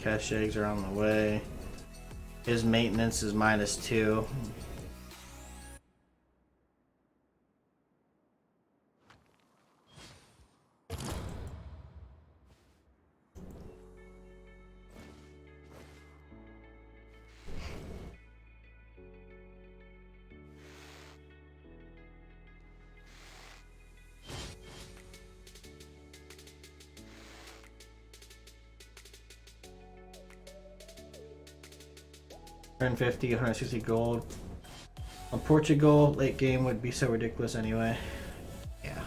Cash eggs are on the way. His maintenance is -2. Turn 50, 160 gold. On Portugal, late game would be so ridiculous anyway. Yeah.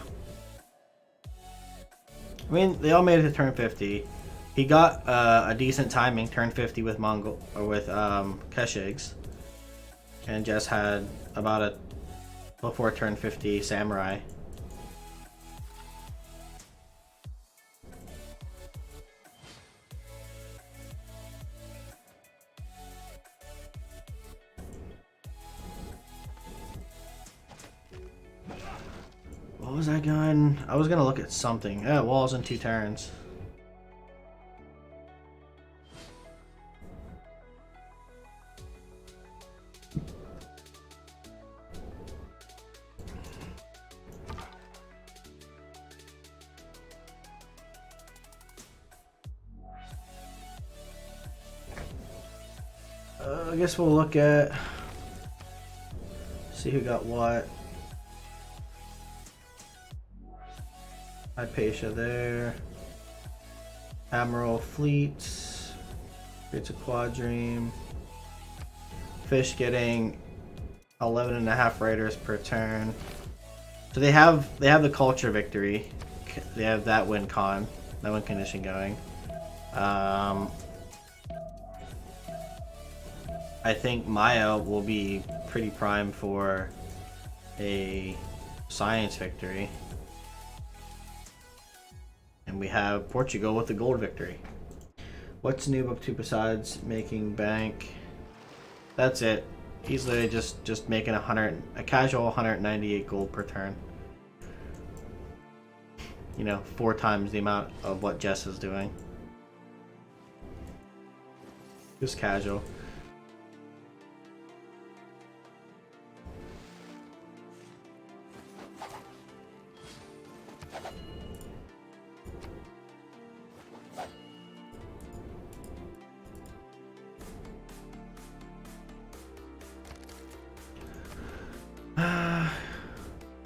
I mean, they all made it to turn 50. He got a decent timing, turn 50 with Mongol or with Keshigs, and just had about a before turn 50 Samurai. What was I going? I was gonna look at something. Yeah, walls in 2 turns. I guess we'll look at see who got what. Hypatia there. Admiral Fleets. Creates a quadreme. Fish getting 11.5 raiders per turn. So they have the culture victory. They have that win condition going. I think Maya will be pretty prime for a science victory. And we have Portugal with the gold victory. What's Noob up to besides making bank? That's it. He's literally just making a casual 198 gold per turn. You know, 4 times the amount of what Jess is doing. Just casual.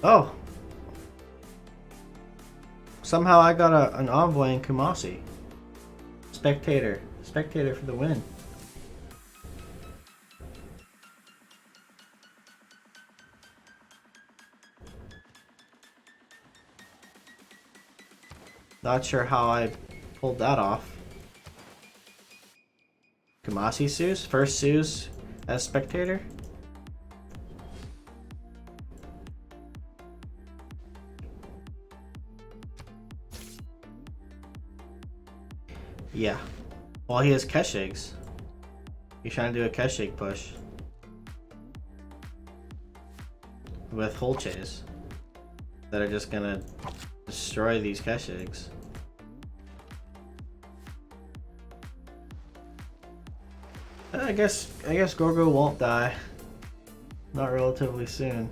Oh! Somehow I got an envoy in Kumasi. Spectator. Spectator for the win. Not sure how I pulled that off. Kumasi Sues? First Sues as spectator? Yeah. Well, he has Keshigs. He's trying to do a Keshig push. With Holches. That are just gonna destroy these Keshigs. I guess Gorgo won't die. Not relatively soon.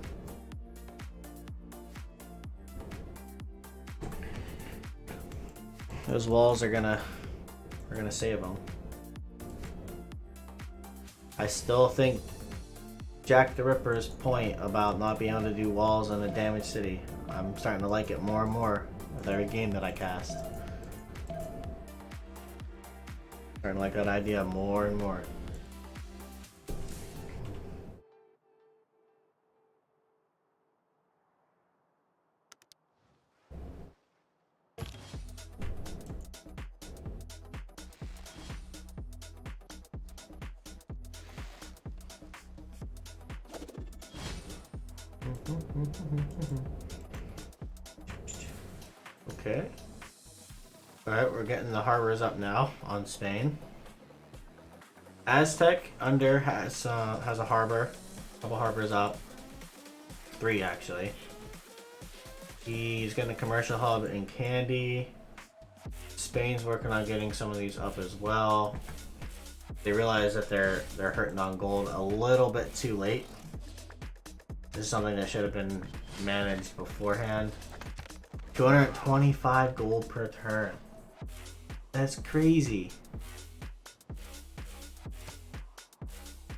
Those walls are gonna save him. I still think Jack the Ripper's point about not being able to do walls in a damaged city. I'm starting to like it more and more with every game that I cast. Starting to like that idea more and more. Okay. Alright, we're getting the harbors up now on Spain. Aztec under has a harbor. A couple harbors up. 3 actually. He's getting a commercial hub in Candy. Spain's working on getting some of these up as well. They realize that they're hurting on gold a little bit too late. This is something that should have been managed beforehand. 225 gold per turn. That's crazy.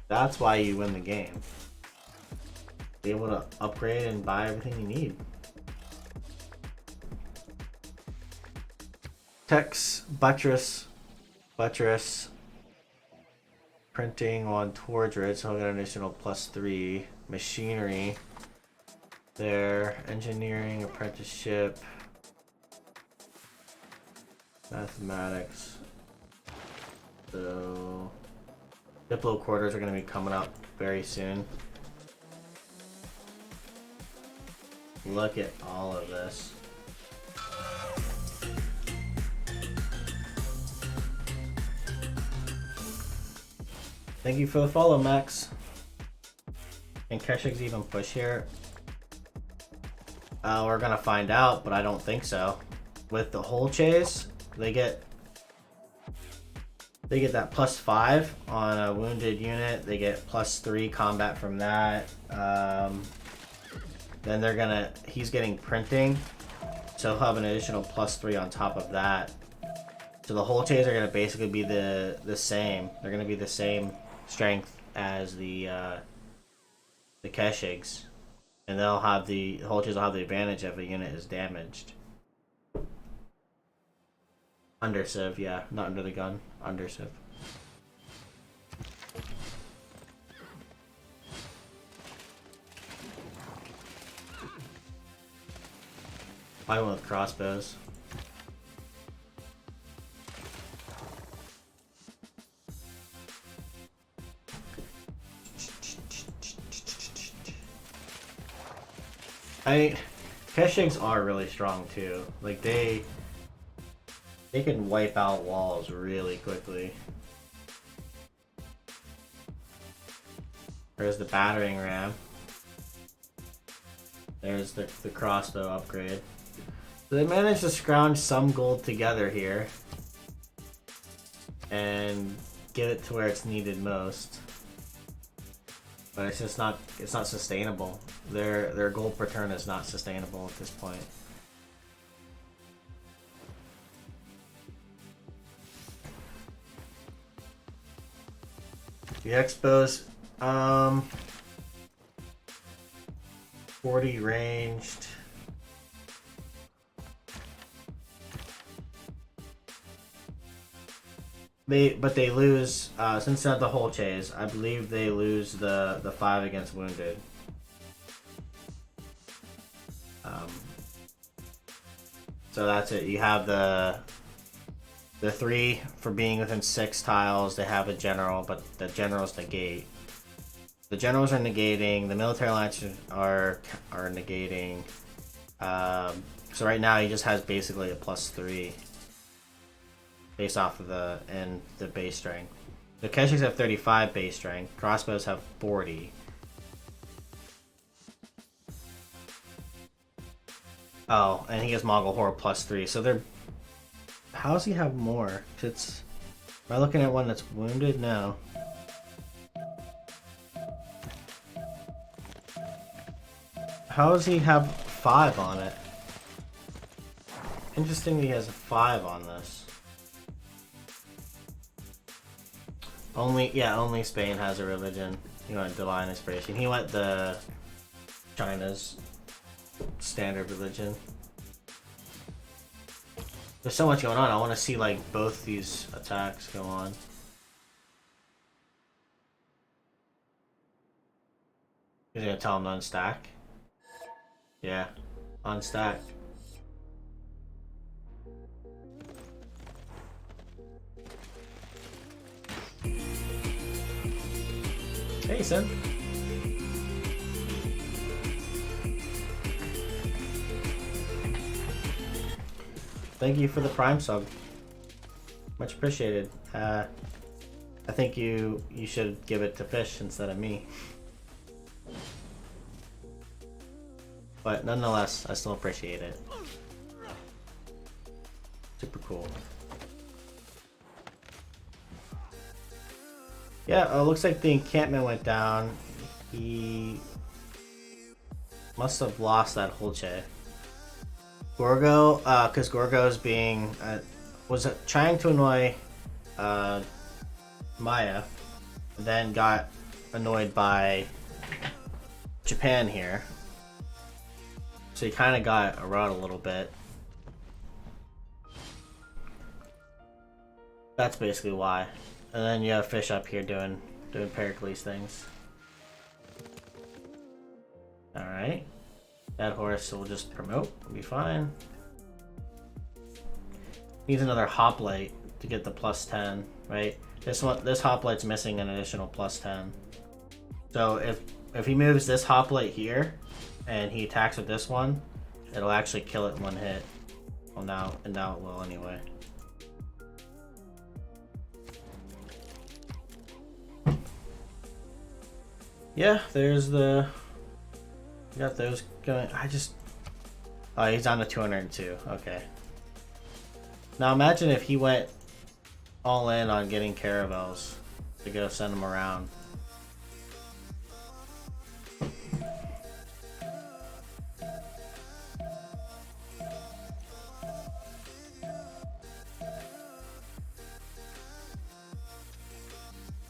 That's why you win the game. Be able to upgrade and buy everything you need. Tex, Buttress, printing on Tordred, so I'll get an additional +3. Machinery. There. Engineering, apprenticeship. Mathematics. So Diplo quarters are going to be coming up very soon. Look at all of this. Thank you for the follow, Max. Can Keshiks even push here? We're gonna find out, but I don't think so. With the whole chase, they get that +5 on a wounded unit. They get +3 combat from that. Then he's getting printing, so he'll have an additional +3 on top of that. So the whole chase are gonna basically be the same. They're gonna be the same strength as the Keshiks, and the whole chase will have the advantage if a unit is damaged. Under civ, yeah, not under the gun, under civ. I went with crossbows. Keshiks are really strong too. Like they can wipe out walls really quickly. There's the battering ram. There's the crossbow upgrade. So they managed to scrounge some gold together here and get it to where it's needed most. But it's just not sustainable. Their gold per turn is not sustainable at this point. The Expos, 40 ranged. They lose since they're the whole chase. I believe they lose the 5 against wounded. So that's it. You have the 3 for being within 6 tiles. They have a general, but the generals negate. The generals are negating. The military lancers are negating. So right now he just has basically a +3 based off of the base strength. The Keshiks have 35 base strength. Crossbows have 40. Oh, and he has Mongol Horror +3. So they're... How does he have more? Am I looking at one that's wounded? No. How does he have 5 on it? Interesting he has a 5 on this. Only Spain has a religion. He went Divine Inspiration. He went the China's standard religion. There's so much going on. I want to see like both these attacks go on. He's gonna tell him to unstack. Yeah, unstack. Hey, son. Thank you for the Prime sub. Much appreciated. I think you should give it to Fish instead of me. But nonetheless, I still appreciate it. Super cool. Yeah, it looks like the encampment went down. He must have lost that Holche. Gorgo, because Gorgo's being was trying to annoy Maya, then got annoyed by Japan here. So he kind of got around a little bit. That's basically why. And then you have fish up here doing Pericles things. Alright. That horse will just promote. We'll be fine. Needs another hoplite to get the +10, right? This hoplite's missing an additional +10. So if he moves this hoplite here and he attacks with this one, it'll actually kill it in one hit. Well, now it will anyway. Yeah, there's the. We got those going. Oh, he's down to 202. Okay. Now imagine if he went all in on getting caravels to go send them around.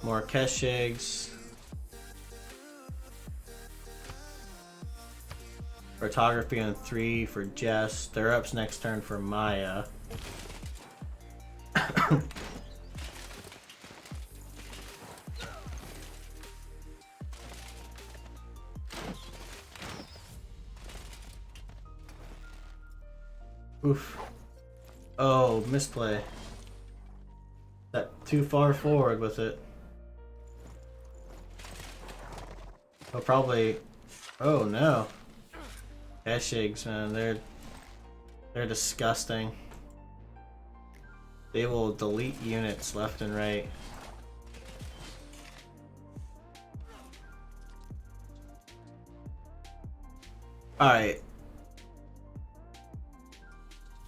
More Keshigs. Photography on 3 for Jess. Stirrups next turn for Maya. Oof. Oh, misplay. That too far forward with it. Oh, probably. Oh no. Keshigs, man, they're disgusting. They will delete units left and right. Alright.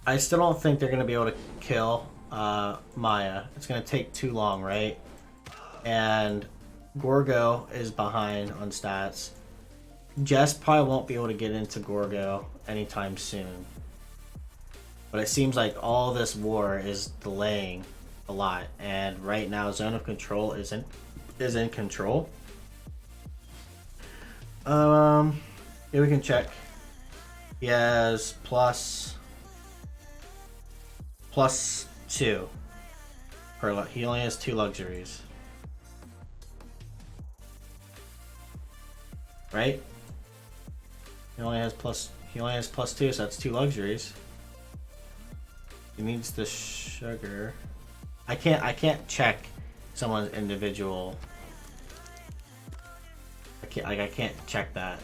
I still don't think they're gonna be able to kill Maya. It's gonna take too long, right? And Gorgo is behind on stats. Jess probably won't be able to get into Gorgo anytime soon. But it seems like all this war is delaying a lot. And right now, Zone of Control is in control. Yeah, we can check. He has +2. He only has 2 luxuries. Right? He only has +2, so that's 2 luxuries. He needs the sugar. I can't check someone's individual. I can't check that.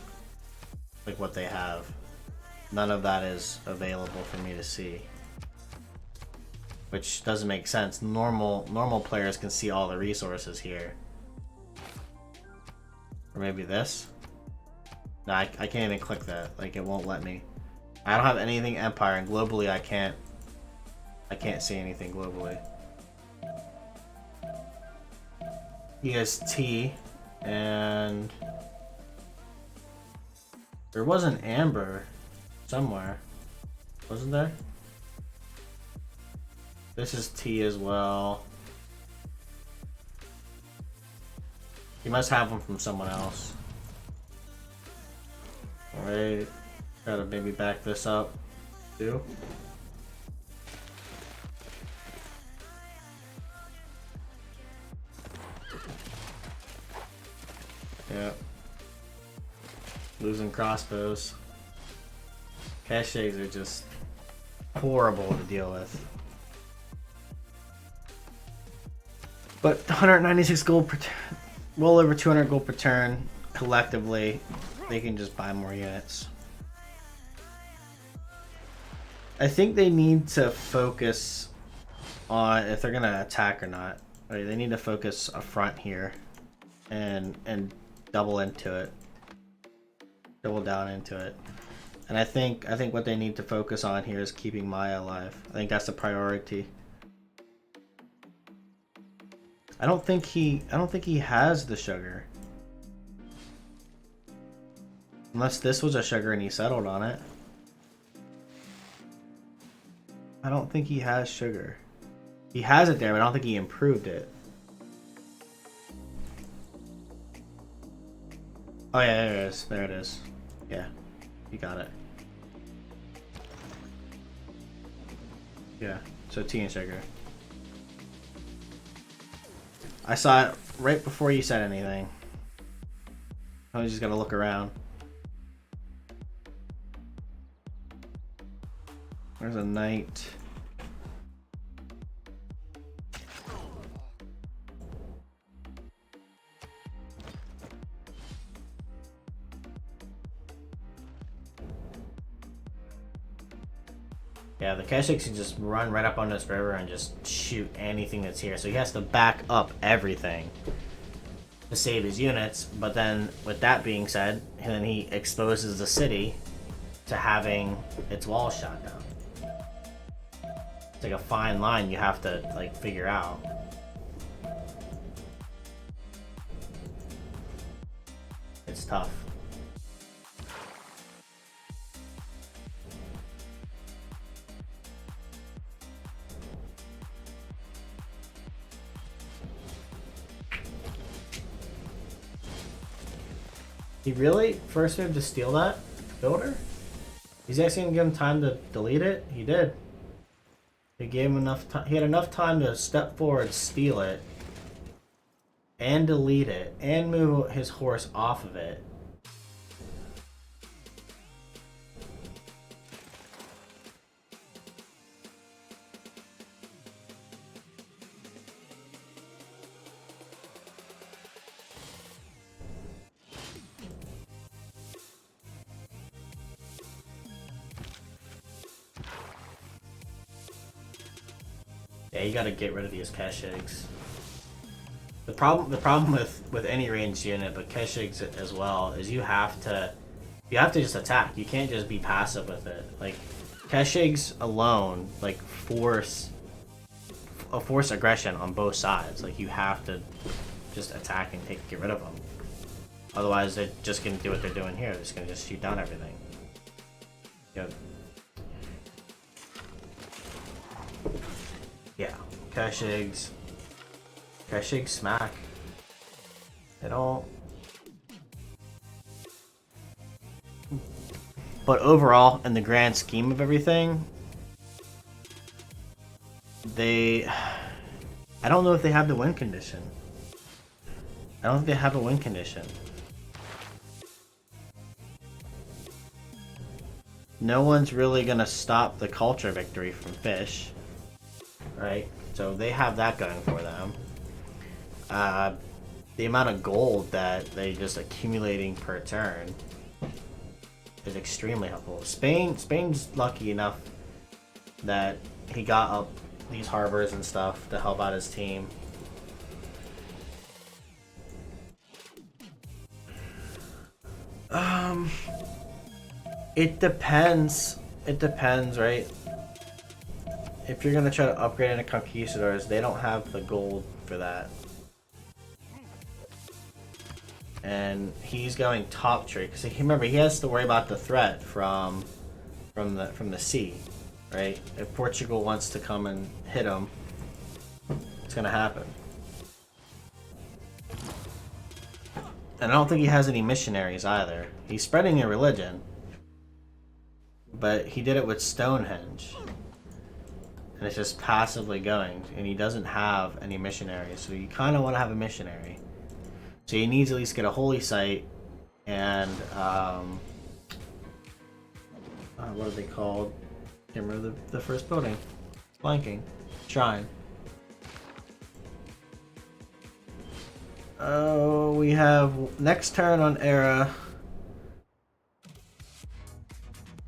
Like what they have. None of that is available for me to see. Which doesn't make sense. Normal players can see all the resources here. Or maybe this? No, I can't even click that. Like, it won't let me. I don't have anything Empire, and globally I can't see anything globally. He has T, and there was an Amber somewhere, wasn't there? This is T as well. He must have them from someone else. Alright, gotta maybe back this up too. Yeah. Losing crossbows. Caches are just horrible to deal with. But 196 gold per well over 200 gold per turn collectively. They can just buy more units. I think they need to focus on if they're gonna attack or not. Right, they need to focus up front here, and double into it, double down into it. And I think what they need to focus on here is keeping Maya alive. I think that's the priority. I don't think he has the sugar. Unless this was a sugar and he settled on it. I don't think he has sugar. He has it there, but I don't think he improved it. Oh yeah, there it is. There it is. Yeah, you got it. Yeah, so tea and sugar. I saw it right before you said anything. I was just gonna look around. There's a knight. Yeah, the Keshiks can just run right up on this river and just shoot anything that's here. So he has to back up everything to save his units. But then, with that being said, then he exposes the city to having its walls shot down. It's like a fine line you have to like figure out. It's tough. He really first move to steal that builder? He's actually gonna give him time to delete it? He did. He gave him enough time. He had enough time to step forward, steal it, and delete it, and move his horse off of it. Yeah, you gotta get rid of these Keshiks. The problem with any ranged unit, but Keshiks as well, is you have to just attack. You can't just be passive with it. Like Keshiks alone, like force aggression on both sides. Like you have to just attack and get rid of them. Otherwise, they're just gonna do what they're doing here. They're just gonna just shoot down everything. Yep. Yeah, Keshiks smack. They don't. But overall, in the grand scheme of everything, I don't know if they have the win condition. I don't think they have a win condition. No one's really gonna stop the culture victory from Fish. Right, so they have that going for them. The amount of gold that they just accumulating per turn is extremely helpful. Spain's lucky enough that he got up these harbors and stuff to help out his team. It depends. It depends, right? If you're gonna try to upgrade into conquistadors, they don't have the gold for that. And he's going top trade because remember he has to worry about the threat from the sea, right? If Portugal wants to come and hit him, it's gonna happen. And I don't think he has any missionaries either. He's spreading a religion, but he did it with Stonehenge. And it's just passively going, and he doesn't have any missionaries, so you kind of want to have a missionary. So he needs to at least get a holy site, and what are they called? Can't remember the first building. Blanking. Shrine. Oh, we have next turn on Era.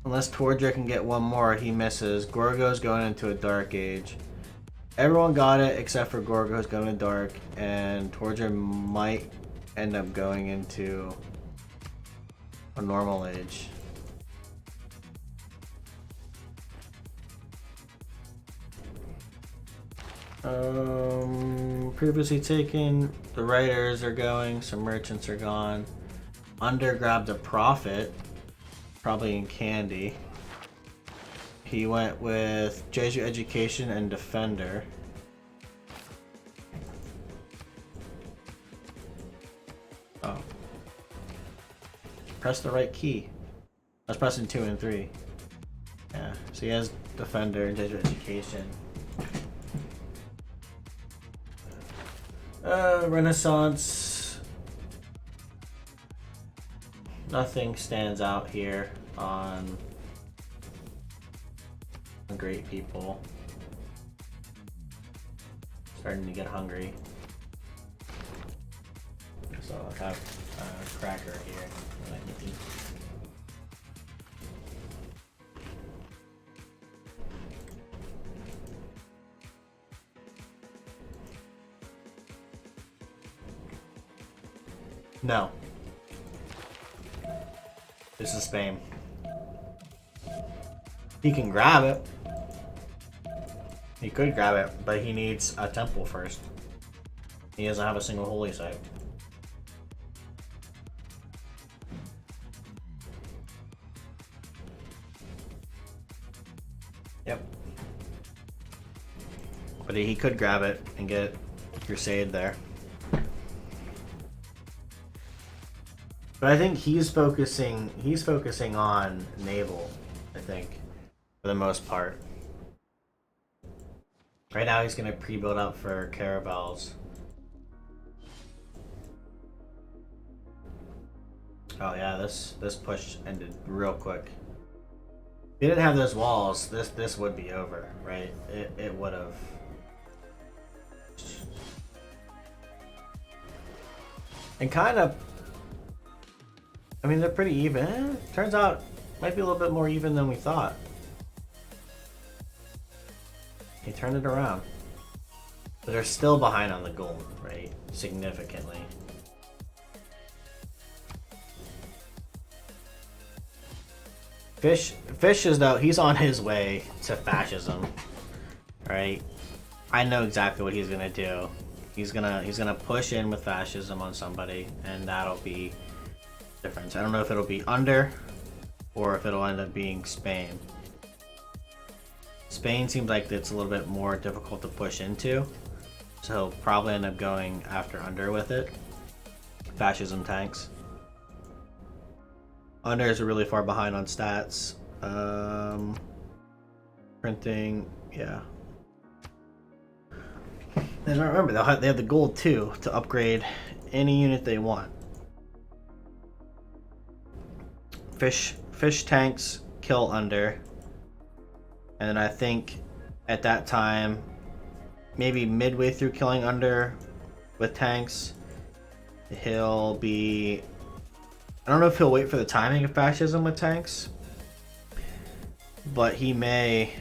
Unless Tordra can get one more, he misses. Gorgo's going into a Dark Age. Everyone got it except for Gorgo's going to Dark, and Tordra might end up going into a Normal Age. Previously taken. The writers are going. Some merchants are gone. Under grabbed a Prophet. Probably in Candy. He went with Jesuit Education and Defender. Oh. Press the right key. I was pressing 2 and 3. Yeah, so he has Defender and Jesuit Education. Renaissance. Nothing stands out here on great people. Starting to get hungry. So I'll have a cracker here that I can eat. No. This is Spain. He can grab it. He could grab it, but he needs a temple first. He doesn't have a single holy site. Yep. But he could grab it and get Crusade there. But I think he's focusing on naval, I think, for the most part. Right now he's gonna pre-build up for caravels. Oh yeah, this push ended real quick. If he didn't have those walls, this would be over, right? It would have. And kind of, I mean, they're pretty even. Turns out, might be a little bit more even than we thought. He turned it around. But they're still behind on the gold, right? Significantly. Fish is though, he's on his way to fascism. Right? I know exactly what he's gonna do. He's gonna push in with fascism on somebody, and that'll be difference. I don't know if it'll be under or if it'll end up being Spain. Spain seems like it's a little bit more difficult to push into, so he'll probably end up going after under with it. Fascism tanks. Unders are really far behind on stats. Printing, yeah. And remember, they have the gold too to upgrade any unit they want. Fish tanks kill under, and then I think at that time, maybe midway through killing under with tanks, he'll be. I don't know if he'll wait for the timing of fascism with tanks, but he may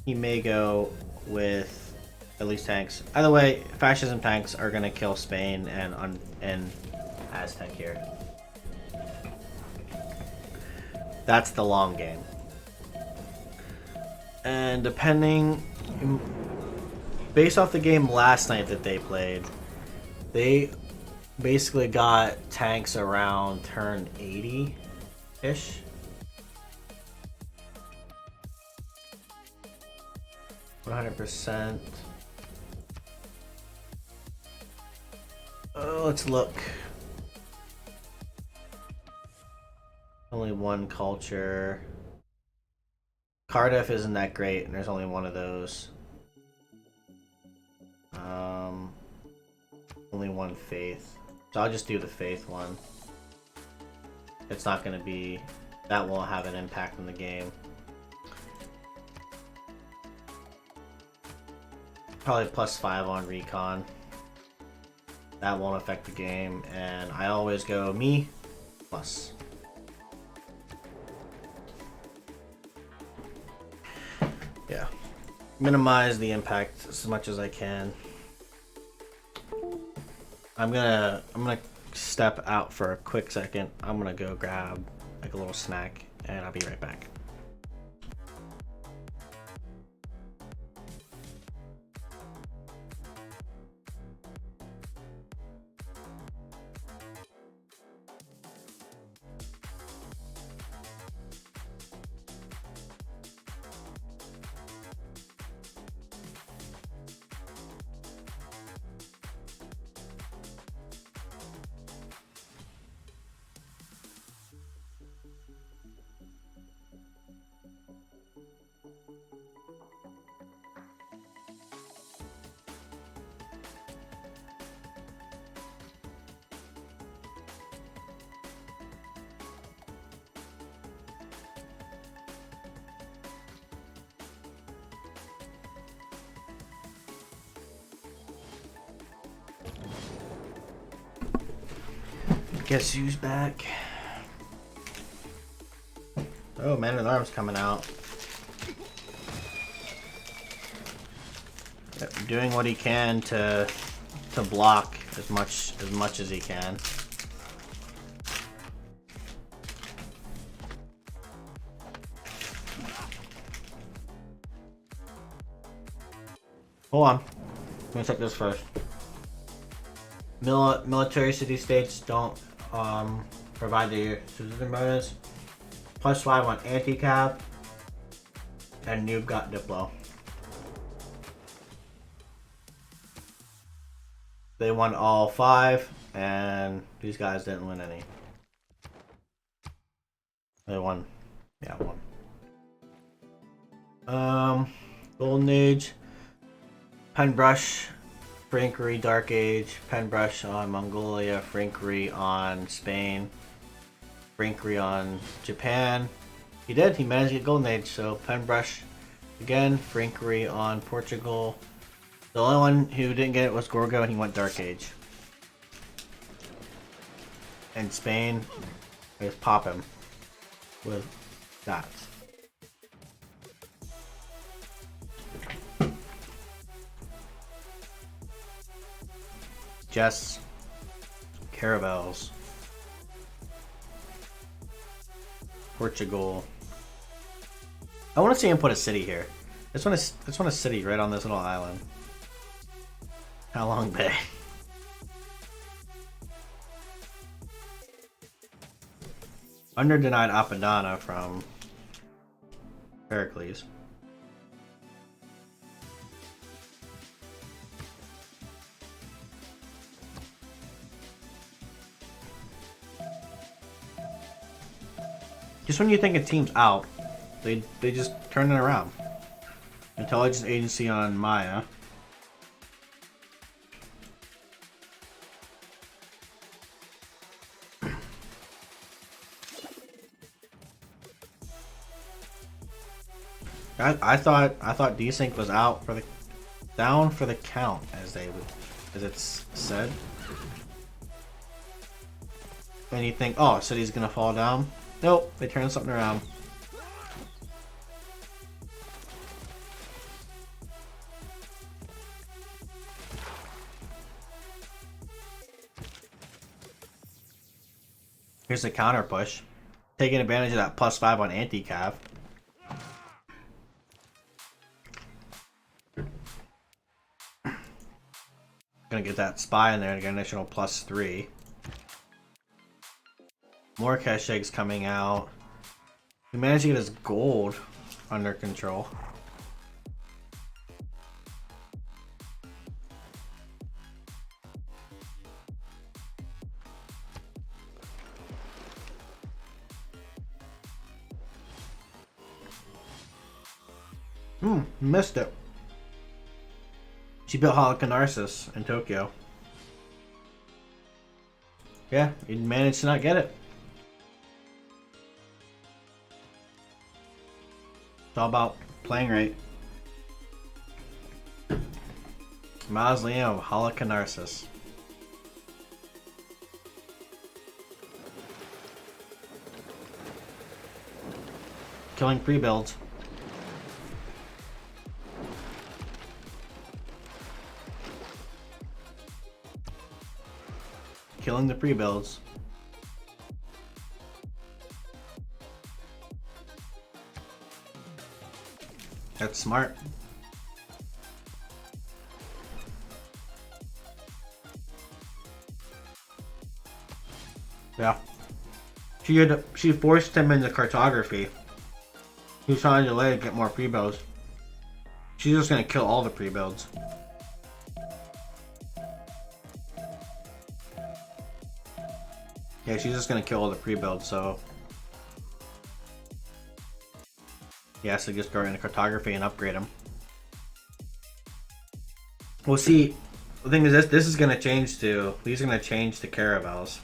go with at least tanks. Either way, fascism tanks are gonna kill Spain and Aztec here. That's the long game. And based off the game last night that they played, they basically got tanks around turn 80-ish. 100%. Oh, let's look. Only one culture. Cardiff isn't that great, and there's only one of those. Only one faith. So I'll just do the faith one. It's not going to be... That won't have an impact on the game. Probably +5 on recon. That won't affect the game, and I always go me plus. Yeah. Minimize the impact as much as I can. I'm gonna step out for a quick second. I'm gonna go grab like a little snack, and I'll be right back. Guess who's back? Oh, Man at Arms coming out. Yep, doing what he can to block as much as he can. Hold on. Let me check this first. Military city-states don't provide the citizen bonus. +5 on anti-cap. And Noob got Diplo. They won all 5, and these guys didn't win any. They won. Yeah, one. Golden Age. Penbrush. Frankery, Dark Age. Penbrush on Mongolia. Frankery on Spain. Frankery on Japan. He did. He managed to get Golden Age. So Penbrush again. Frankery on Portugal. The only one who didn't get it was Gorgo, and he went Dark Age. And Spain, they just pop him with that. Jess, Caravels, Portugal. I want to see him put a city here. I just want a city right on this little island. How long Bay? Under denied Apadana from Pericles. Just when you think a team's out, they just turn it around. Intelligence agency on Maya. I thought DSYNC was out for the down for the count, as it's said. And you think, oh, city's gonna fall down? Nope, they turned something around. Here's the counter push, taking advantage of that +5 on anti-cav. Gonna get that spy in there to get an additional +3. More cash eggs coming out. We managed to get his gold under control. Missed it. She built Holocanarsis in Tokyo. Yeah, he managed to not get it. It's all about playing right. Mausoleum of Holocanarsis. Killing pre-builds. Killing the pre-builds. That's smart. Yeah. She forced him into cartography. He was trying to delay to get more pre-builds. She's just gonna kill all the pre-builds. Yeah, she's just gonna kill all the pre-builds, so he has to just go into cartography and upgrade them. We'll see. The thing is, this is gonna change to. These are gonna change to caravels.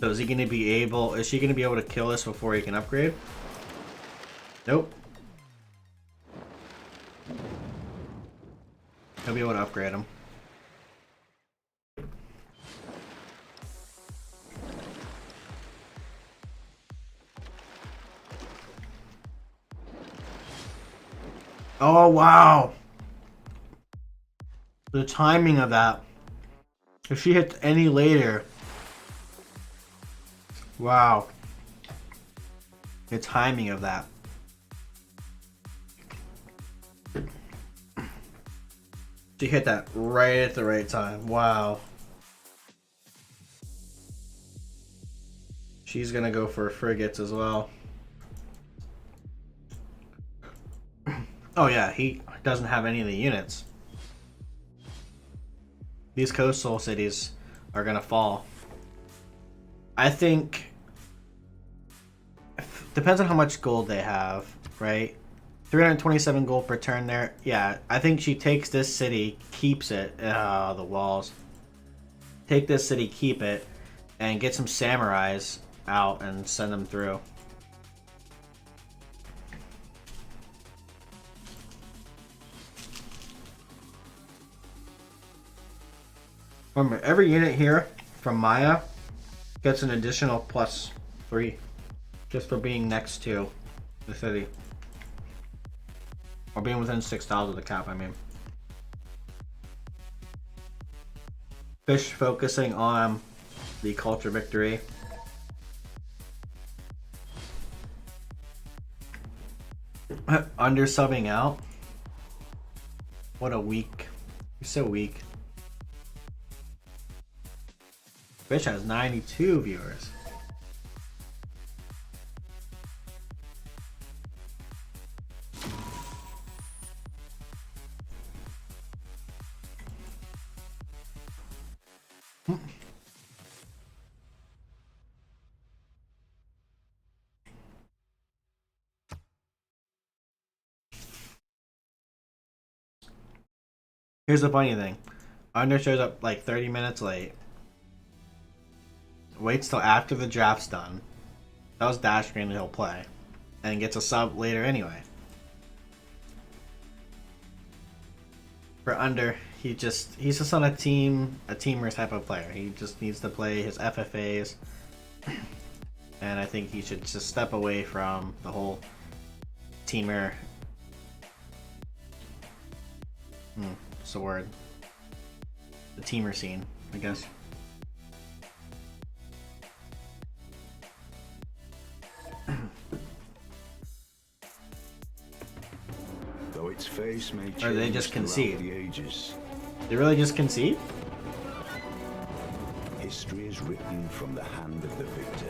So is he gonna be able? Is she gonna be able to kill this before he can upgrade? Nope. He'll be able to upgrade him. Oh, wow. The timing of that. If she hits any later. Wow. The timing of that. She hit that right at the right time. Wow. She's gonna go for frigates as well. Oh yeah, he doesn't have any of the units. These coastal cities are gonna fall. I think depends on how much gold they have, right? 327 gold per turn there. Yeah, I think she takes this city, keeps it. The walls. Take this city, keep it, and get some samurais out and send them through. Remember, every unit here from Maya gets an additional +3 just for being next to the city. Or being within 6 tiles of the cap, I mean. Fish focusing on the culture victory. Under subbing out. What a weak. You're so weak. Fish has 92 viewers. Here's the funny thing. Under shows up like 30 minutes late. Waits till after the draft's done. That was dash screen that he'll play. And gets a sub later anyway. For Under, he's just on a teamer type of player. He just needs to play his FFAs. And I think he should just step away from the whole teamer. What's the word? The teamer scene, I guess. Though its face may change Or they just concede. throughout the ages, They really just concede? history is written from the hand of the victor.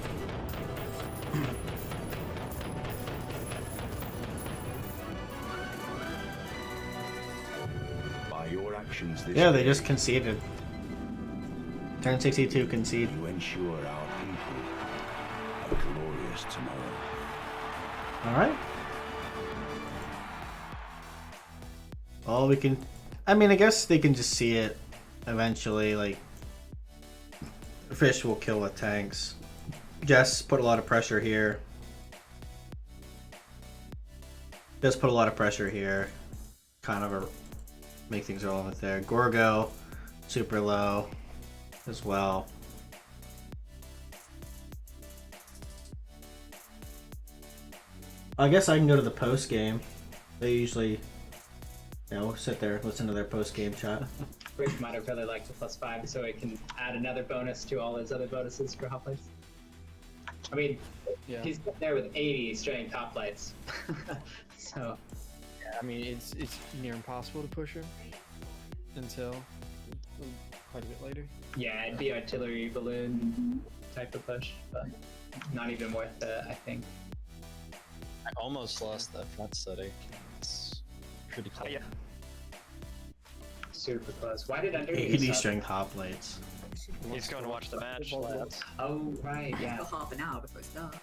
By your actions this Yeah, they day, just conceded. Turn 62 concede. you ensure our people a glorious tomorrow. Alright. Well, we can... I mean, I guess they can just see it eventually, like... Fish will kill with tanks. Jess put a lot of pressure here. Just put a lot of pressure here. Kind of make things relevant there. Gorgo, super low as well. I guess I can go to the post game. They usually, sit there, listen to their post game chat. Rick might have really liked the +5, so it can add another bonus to all his other bonuses for hot plates. I mean, he's there with 80 straying top lights. So. Yeah, I mean, it's near impossible to push her until quite a bit later. Yeah, it'd be artillery balloon type of push, but not even worth it, I think. I almost lost that front study. It's pretty close. Yeah. Super close. Why did Under 80 string top plates. He's going to watch the match. Labs. Oh, right, yeah. For half an hour before it starts.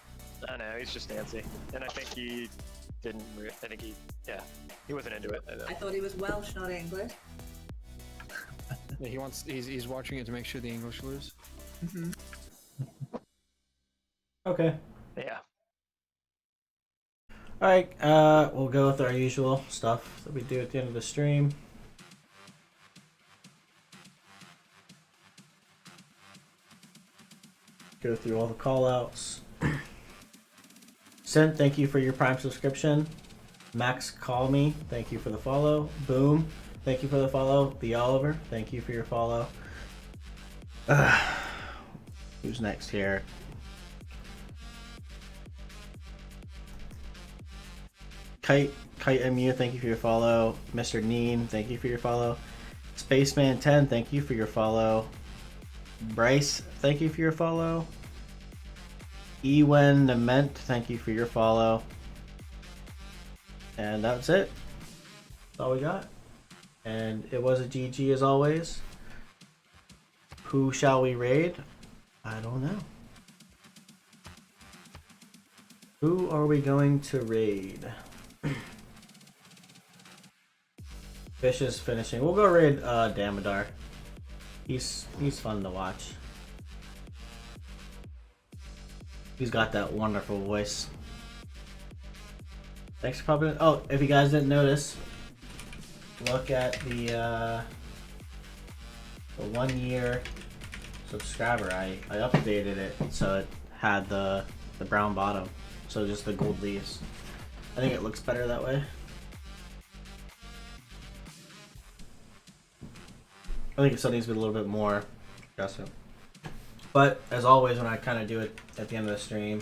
I know, he's just antsy. And I think he didn't, I think he wasn't into it. I thought he was Welsh, not English. Yeah, he's watching it to make sure the English lose. Mm-hmm. Okay. Yeah. Alright, we'll go with our usual stuff that we do at the end of the stream. Go through all the callouts. Sent, thank you for your Prime subscription. Max Call Me, thank you for the follow. Boom, thank you for the follow. The Oliver, thank you for your follow. Who's next here? Kite MU, thank you for your follow. Mr. Neen, thank you for your follow. Spaceman 10, thank you for your follow. Bryce, thank you for your follow. Ewen Nement, thank you for your follow. And that's it. That's all we got. And it was a GG as always. Who shall we raid? I don't know. Who are we going to raid? Fish is finishing. We'll go raid Damodar. He's fun to watch. He's got that wonderful voice. Thanks for popping in. Oh, if you guys didn't notice, look at the 1 year subscriber. I updated it so it had the brown bottom, so just the gold leaves. I think it looks better that way. I think it still needs to be a little bit more adjustment. But as always, when I kind of do it at the end of the stream,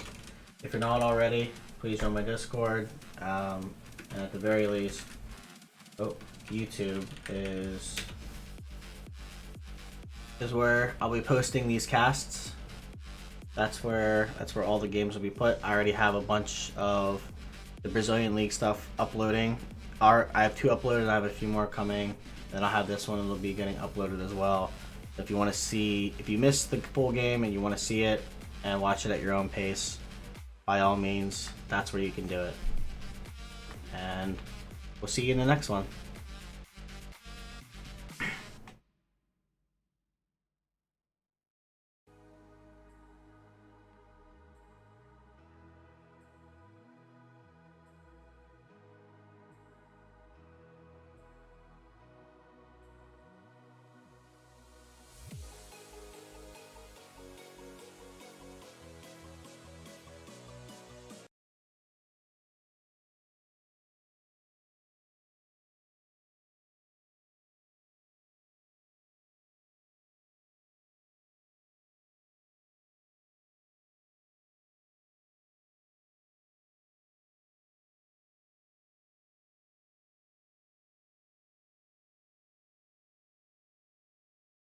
if you're not already, please join my Discord. And at the very least, YouTube is where I'll be posting these casts. That's where all the games will be put. I already have a bunch of the Brazilian League stuff uploading. I have 2 uploaded. I have a few more coming. Then I'll have this one. It'll be getting uploaded as well. If you want to see, if you missed the full game and you want to see it and watch it at your own pace, by all means, that's where you can do it. And we'll see you in the next one.